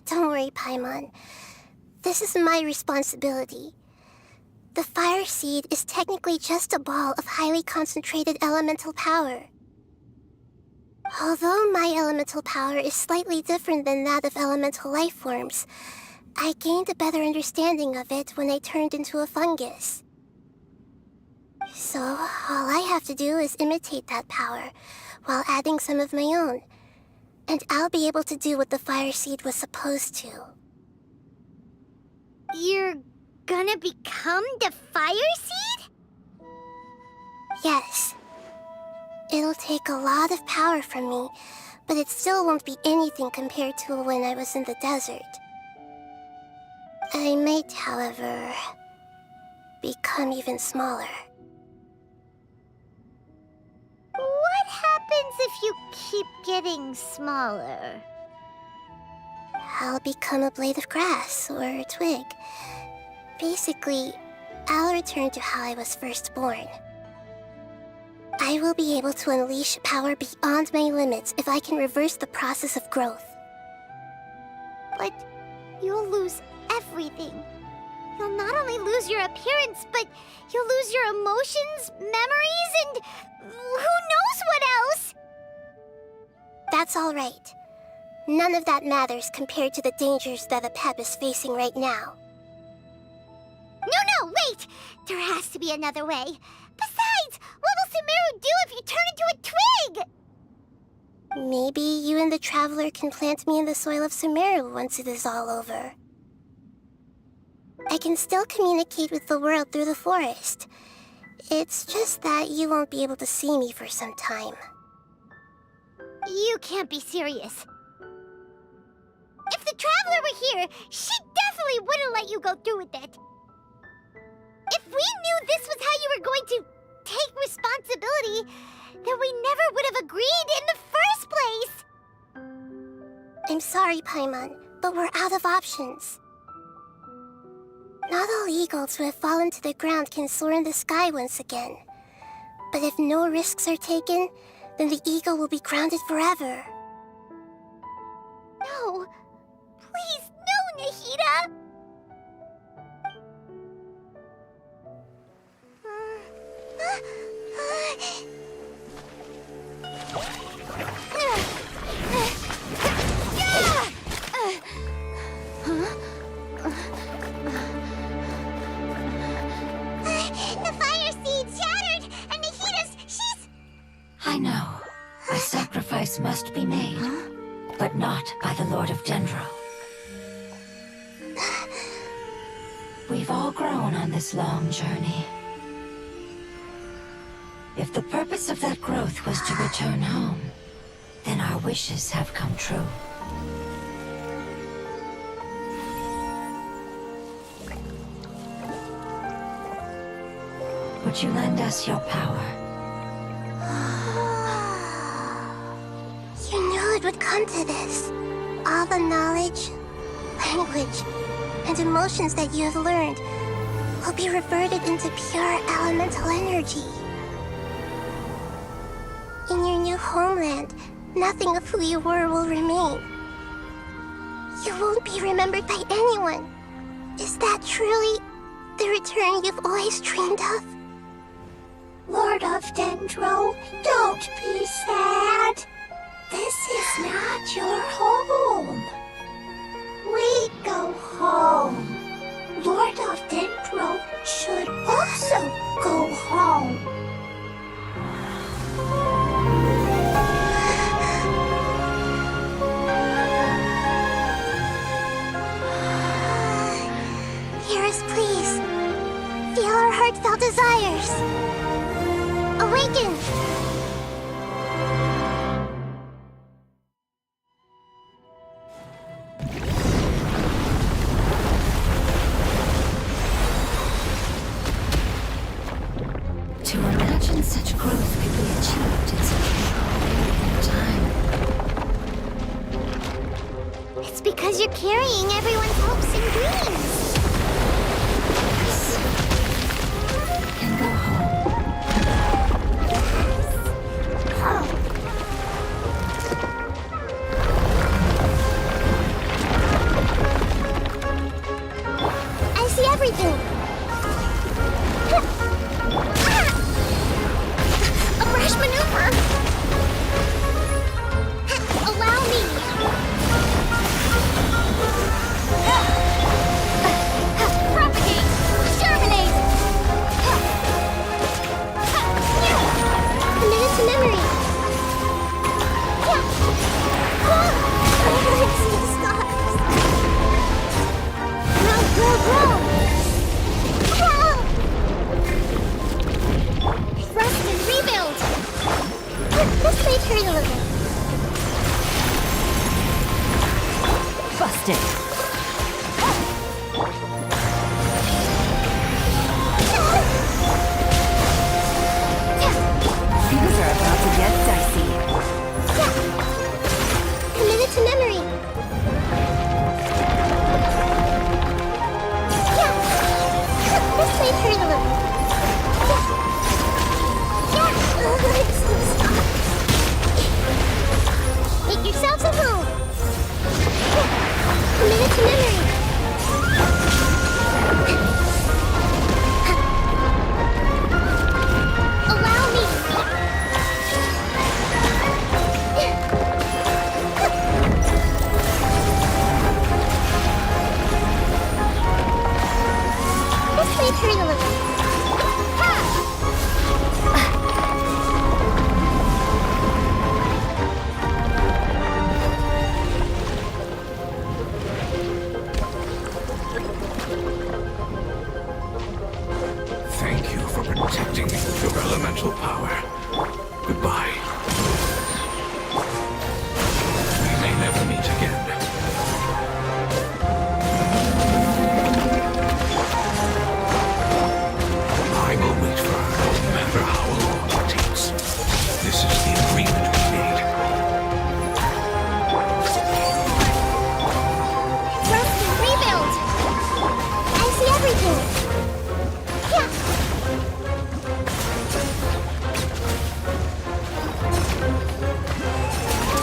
Don't worry, Paimon. This is my responsibility. The fire seed is technically just a ball of highly concentrated elemental power. Although my elemental power is slightly different than that of elemental life forms, I gained a better understanding of it when I turned into a fungus. So, all I have to do is imitate that power, while adding some of my own. And I'll be able to do what the fire seed was supposed to. You're gonna become the fire seed? Yes. It'll take a lot of power from me, but it still won't be anything compared to when I was in the desert. I might, however, become even smaller. What happens if you keep getting smaller? I'll become a blade of grass or a twig. Basically, I'll return to how I was first born. I will be able to unleash power beyond my limits if I can reverse the process of growth. But you'll lose everything. only lose your appearance, but you'll lose your emotions, memories, and who knows what else? That's all right. None of that matters compared to the dangers that the Pep is facing right now. No, wait! There has to be another way. Besides, what will Sumeru do if you turn into a twig? Maybe you and the Traveler can plant me in the soil of Sumeru once it is all over. I can still communicate with the world through the forest. It's just that you won't be able to see me for some time. You can't be serious. If the Traveler were here, she definitely wouldn't let you go through with it. If we knew this was how you were going to take responsibility, then we never would have agreed in the first place! I'm sorry, Paimon, but we're out of options. Not all eagles who have fallen to the ground can soar in the sky once again. But if no risks are taken, then the eagle will be grounded forever. No. Please, no, Nahida! The fire seed shattered, and she's... I know. A sacrifice must be made, but not by the Lord of Dendro. We've all grown on this long journey. If the purpose of that growth was to return home, then our wishes have come true. Would you lend us your power? You knew it would come to this. All the knowledge, language, and emotions that you have learned will be reverted into pure elemental energy. In your new homeland, nothing of who you were will remain. You won't be remembered by anyone. Is that truly the return you've always dreamed of? Lord of Dendro, don't be sad. This is not your home. We go home. Lord of Dendro should also go home. Hear us, please. Feel our heartfelt desires. Awaken! To imagine such growth could be achieved in such a short period of time. It's because you're carrying everyone's hopes and dreams. Yes. And go home. I see everything. A brash maneuver! Allow me! Propagate! Exterminate! Commit to memory. I see the stars. Grow, grow, grow! wait for you a little. Thank you for protecting your elemental power. Goodbye. We may never meet again. I will wait for her, no matter how long it takes. This is the agreement we made. Rest and rebuild! I see everything! Yeah!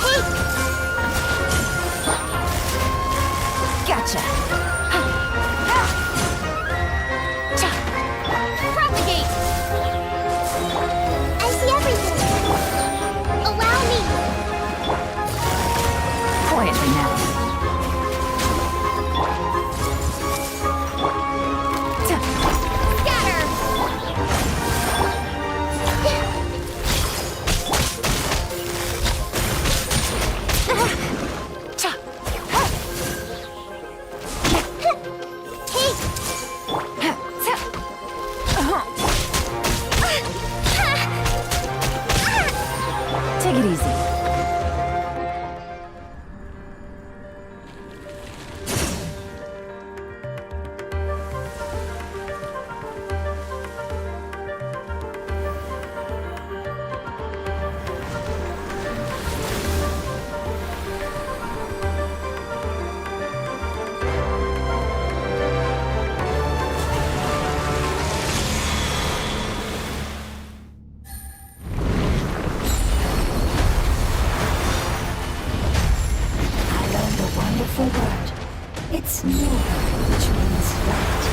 Hey! Gotcha. Propagate! I see everything! Allow me! Quietly now. Scatter! Take it easy. I learned a wonderful word. It's new, which means light.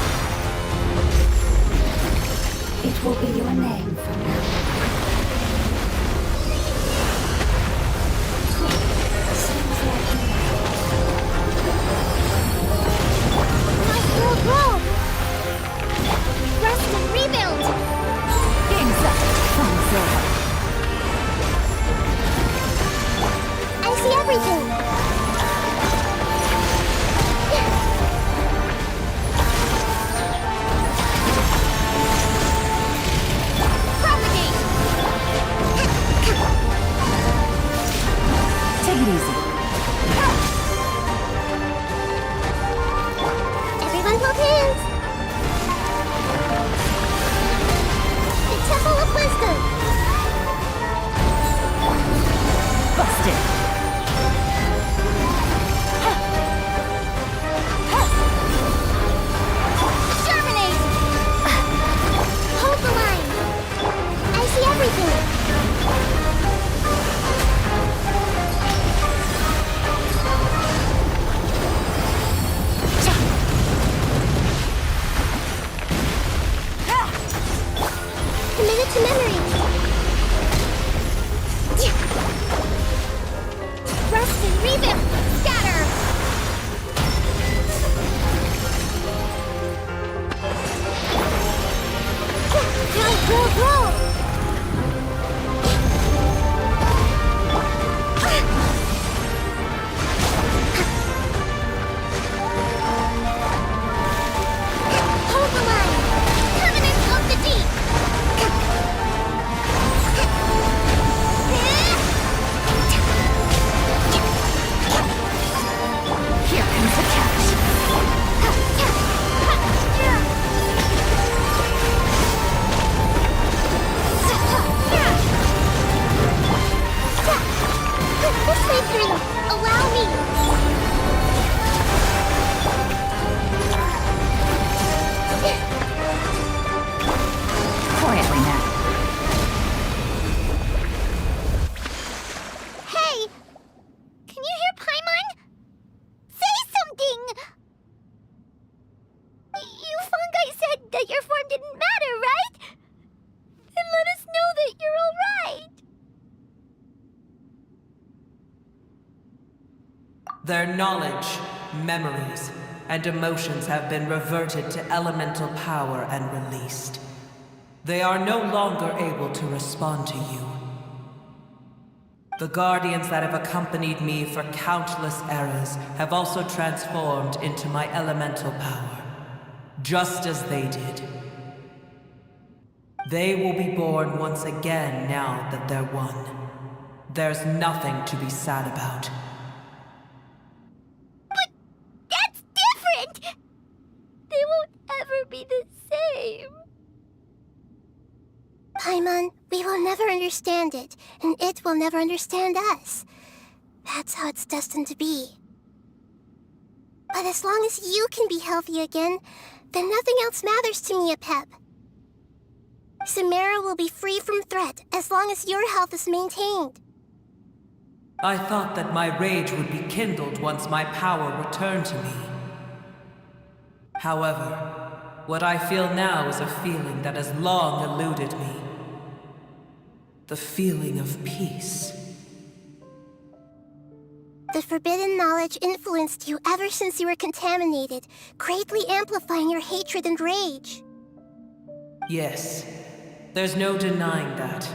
It will be your name from now on. Seems like Grow! Rest and rebuild! Game's up. Fun's over. I see everything! Propagate! Take it easy. Everyone hold hands! The Temple of Wisdom! Busted. Germinate! Hold the line! I see everything! Committed to memory! Rest and rebuild! Scatter! Grow! Hold the line! Covenant of the Deep! Here comes the catch. This way through! Allow me! Quietly now. Hey! Can you hear Paimon? Say something! You fungi said that your form didn't matter, right? Then let us know that you're alright! Their knowledge, memories, and emotions have been reverted to elemental power and released. They are no longer able to respond to you. The guardians that have accompanied me for countless eras have also transformed into my elemental power, just as they did. They will be born once again now that they're one. There's nothing to be sad about. But that's different! They won't ever be the same. Paimon, we will never understand it, and it will never understand us. That's how it's destined to be. But as long as you can be healthy again, then nothing else matters to me, Apep. Sumeru will be free from threat as long as your health is maintained. I thought that my rage would be kindled once my power returned to me. However, what I feel now is a feeling that has long eluded me. The feeling of peace. The forbidden knowledge influenced you ever since you were contaminated, greatly amplifying your hatred and rage. Yes, there's no denying that.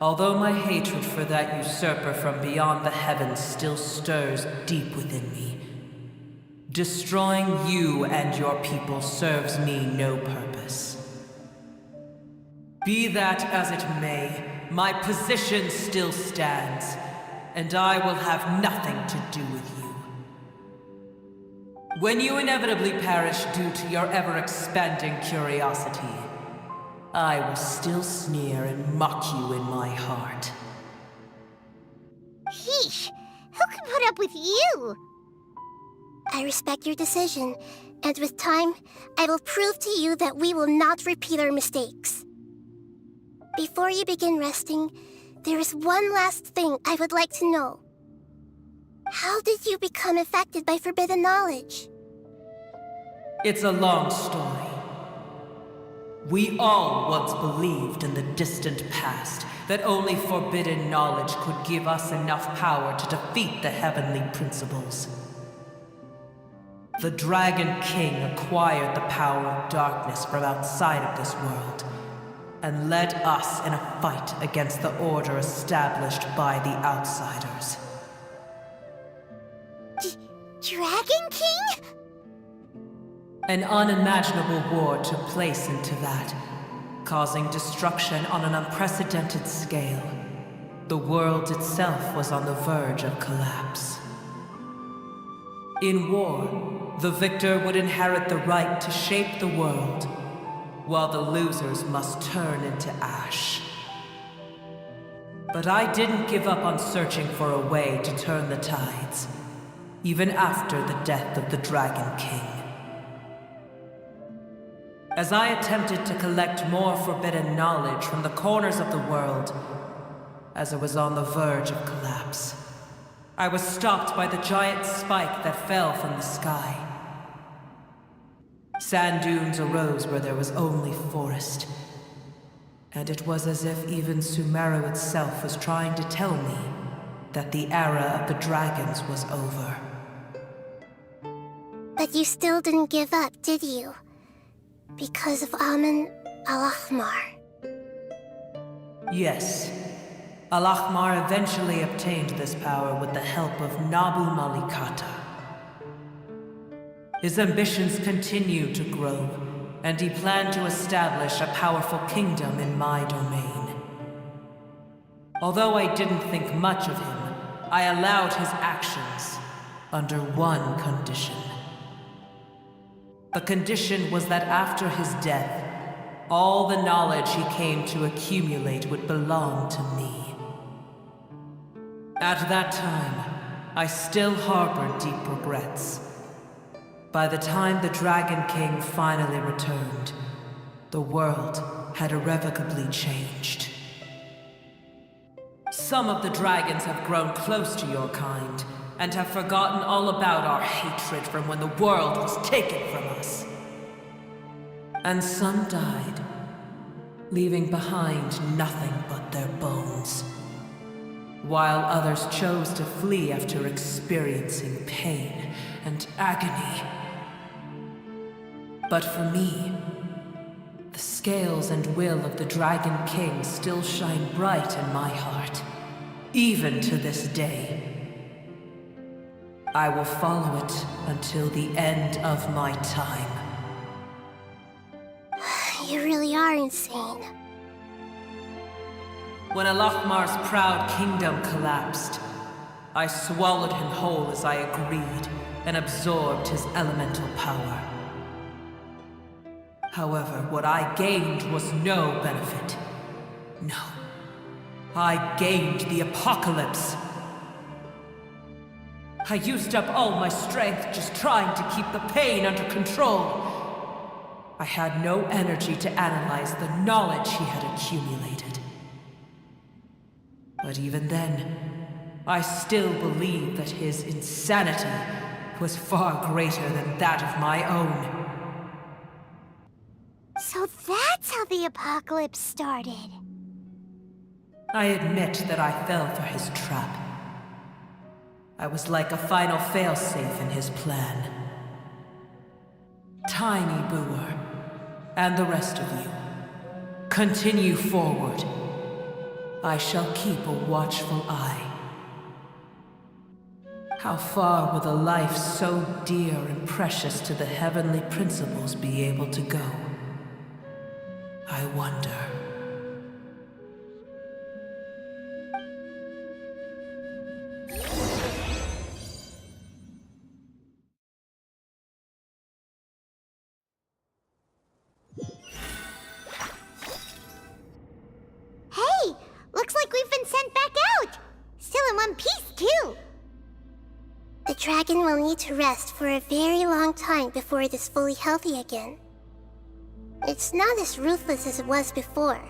Although my hatred for that usurper from beyond the heavens still stirs deep within me, destroying you and your people serves me no purpose. Be that as it may, my position still stands, and I will have nothing to do with you. When you inevitably perish due to your ever-expanding curiosity, I will still sneer and mock you in my heart. Heesh! Who can put up with you? I respect your decision, and with time, I will prove to you that we will not repeat our mistakes. Before you begin resting, there is one last thing I would like to know. How did you become affected by forbidden knowledge? It's a long story. We all once believed in the distant past that only forbidden knowledge could give us enough power to defeat the heavenly principles. The Dragon King acquired the power of darkness from outside of this world, and led us in a fight against the order established by the outsiders. Dragon King? An unimaginable war took place into that, causing destruction on an unprecedented scale. The world itself was on the verge of collapse. In war, the victor would inherit the right to shape the world, while the losers must turn into ash. But I didn't give up on searching for a way to turn the tides, even after the death of the Dragon King. As I attempted to collect more forbidden knowledge from the corners of the world, as it was on the verge of collapse, I was stopped by the giant spike that fell from the sky. Sand dunes arose where there was only forest, and it was as if even Sumeru itself was trying to tell me that the era of the dragons was over. But you still didn't give up, did you? Because of Amen Al-Ahmar. Yes. Al-Ahmar eventually obtained this power with the help of Nabu Malikata. His ambitions continued to grow, and he planned to establish a powerful kingdom in my domain. Although I didn't think much of him, I allowed his actions under one condition. The condition was that after his death, all the knowledge he came to accumulate would belong to me. At that time, I still harbored deep regrets. By the time the Dragon King finally returned, the world had irrevocably changed. Some of the dragons have grown close to your kind, and have forgotten all about our hatred from when the world was taken from us. And some died, leaving behind nothing but their bones, while others chose to flee after experiencing pain and agony But for me, the scales and will of the Dragon King still shine bright in my heart, even to this day. I will follow it until the end of my time. You really are insane. When Alachmar's proud kingdom collapsed, I swallowed him whole as I agreed and absorbed his elemental power. However, what I gained was no benefit. No. I gained the apocalypse. I used up all my strength just trying to keep the pain under control. I had no energy to analyze the knowledge he had accumulated. But even then, I still believed that his insanity was far greater than that of my own. So that's how the apocalypse started. I admit that I fell for his trap. I was like a final failsafe in his plan. Tiny Boer, and the rest of you, continue forward. I shall keep a watchful eye. How far will a life so dear and precious to the heavenly principles be able to go? I wonder. Hey! Looks like we've been sent back out! Still in one piece, too! The dragon will need to rest for a very long time before it is fully healthy again. It's not as ruthless as it was before.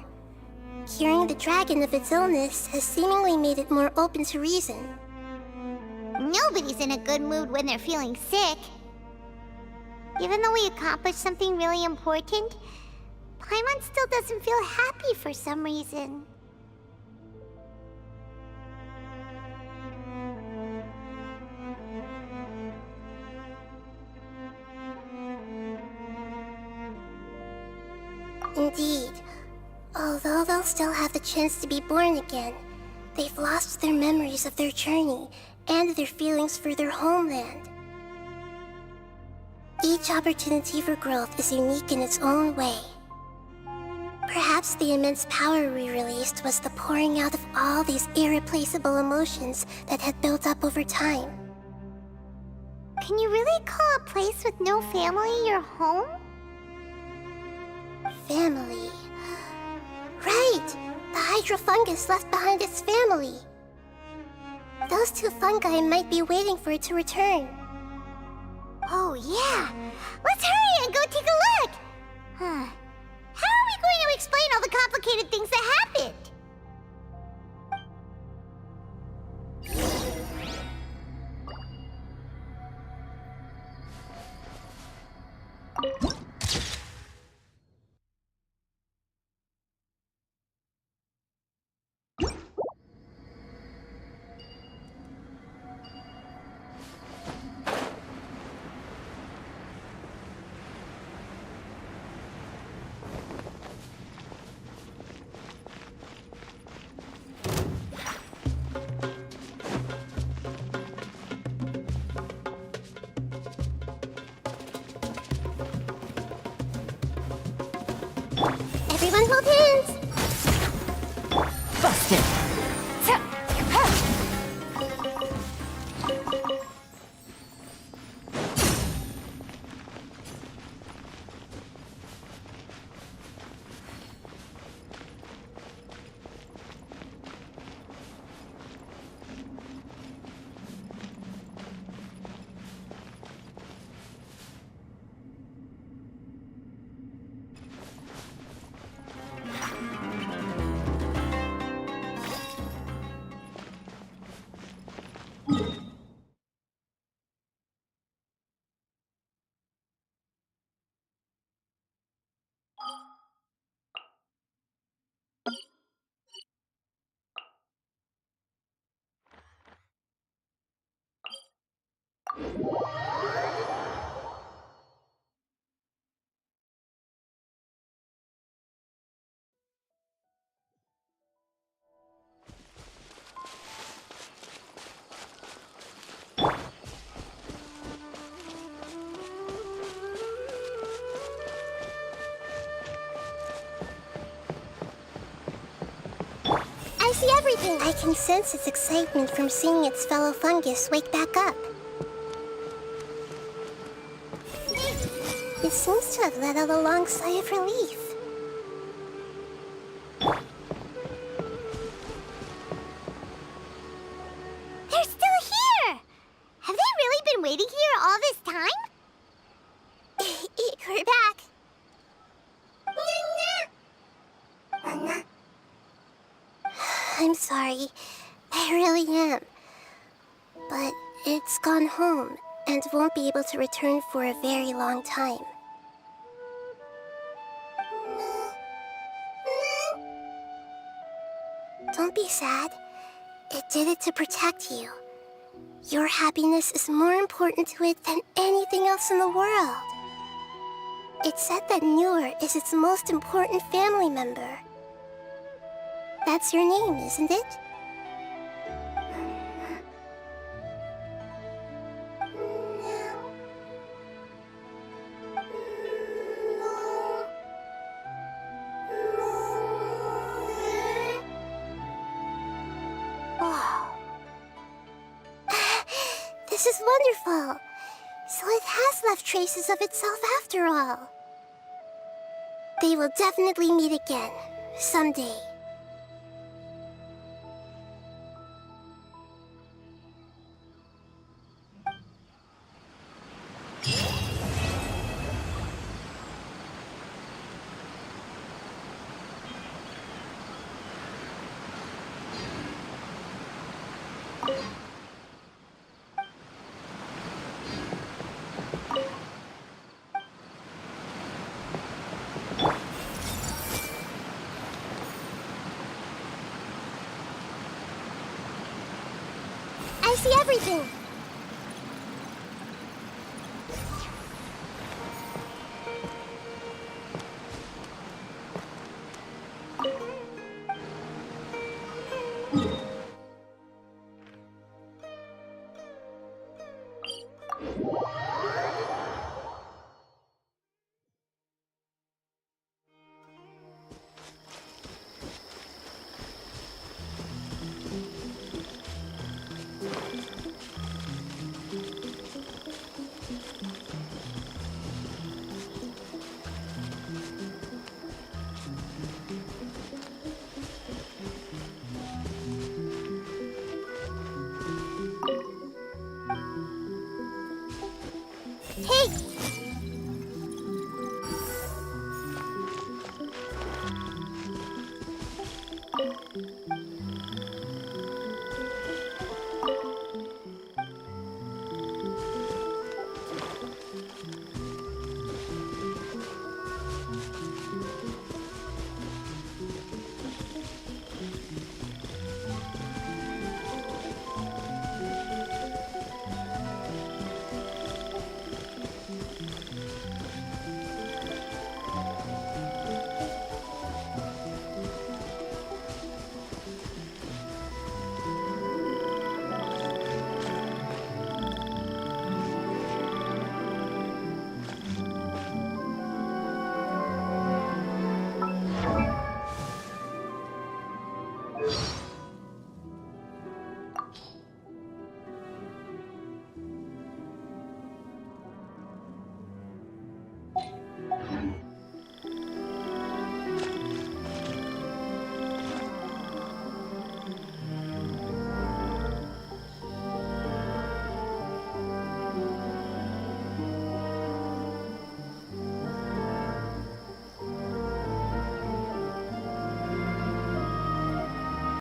Curing the dragon of its illness has seemingly made it more open to reason. Nobody's in a good mood when they're feeling sick. Even though we accomplished something really important, Paimon still doesn't feel happy for some reason. Indeed. Although they'll still have the chance to be born again, they've lost their memories of their journey and their feelings for their homeland. Each opportunity for growth is unique in its own way. Perhaps the immense power we released was the pouring out of all these irreplaceable emotions that had built up over time. Can you really call a place with no family your home? Family. Right! The Hydra fungus left behind its family. Those two fungi might be waiting for it to return. Oh yeah! Let's hurry and go take a look! Huh. How are we going to explain all the complicated things that happened? Everyone hold hands! Busted! I see everything! I can sense its excitement from seeing its fellow fungus wake back up. It seems to have let out a long sigh of relief. They're still here! Have they really been waiting here all this time? We're back. I'm sorry. I really am. But it's gone home and won't be able to return for a very long time. Don't be sad. It did it to protect you. Your happiness is more important to it than anything else in the world. It said that Noor is its most important family member. That's your name, isn't it? Wow. This is wonderful. So it has left traces of itself after all. They will definitely meet again, someday. I see everything!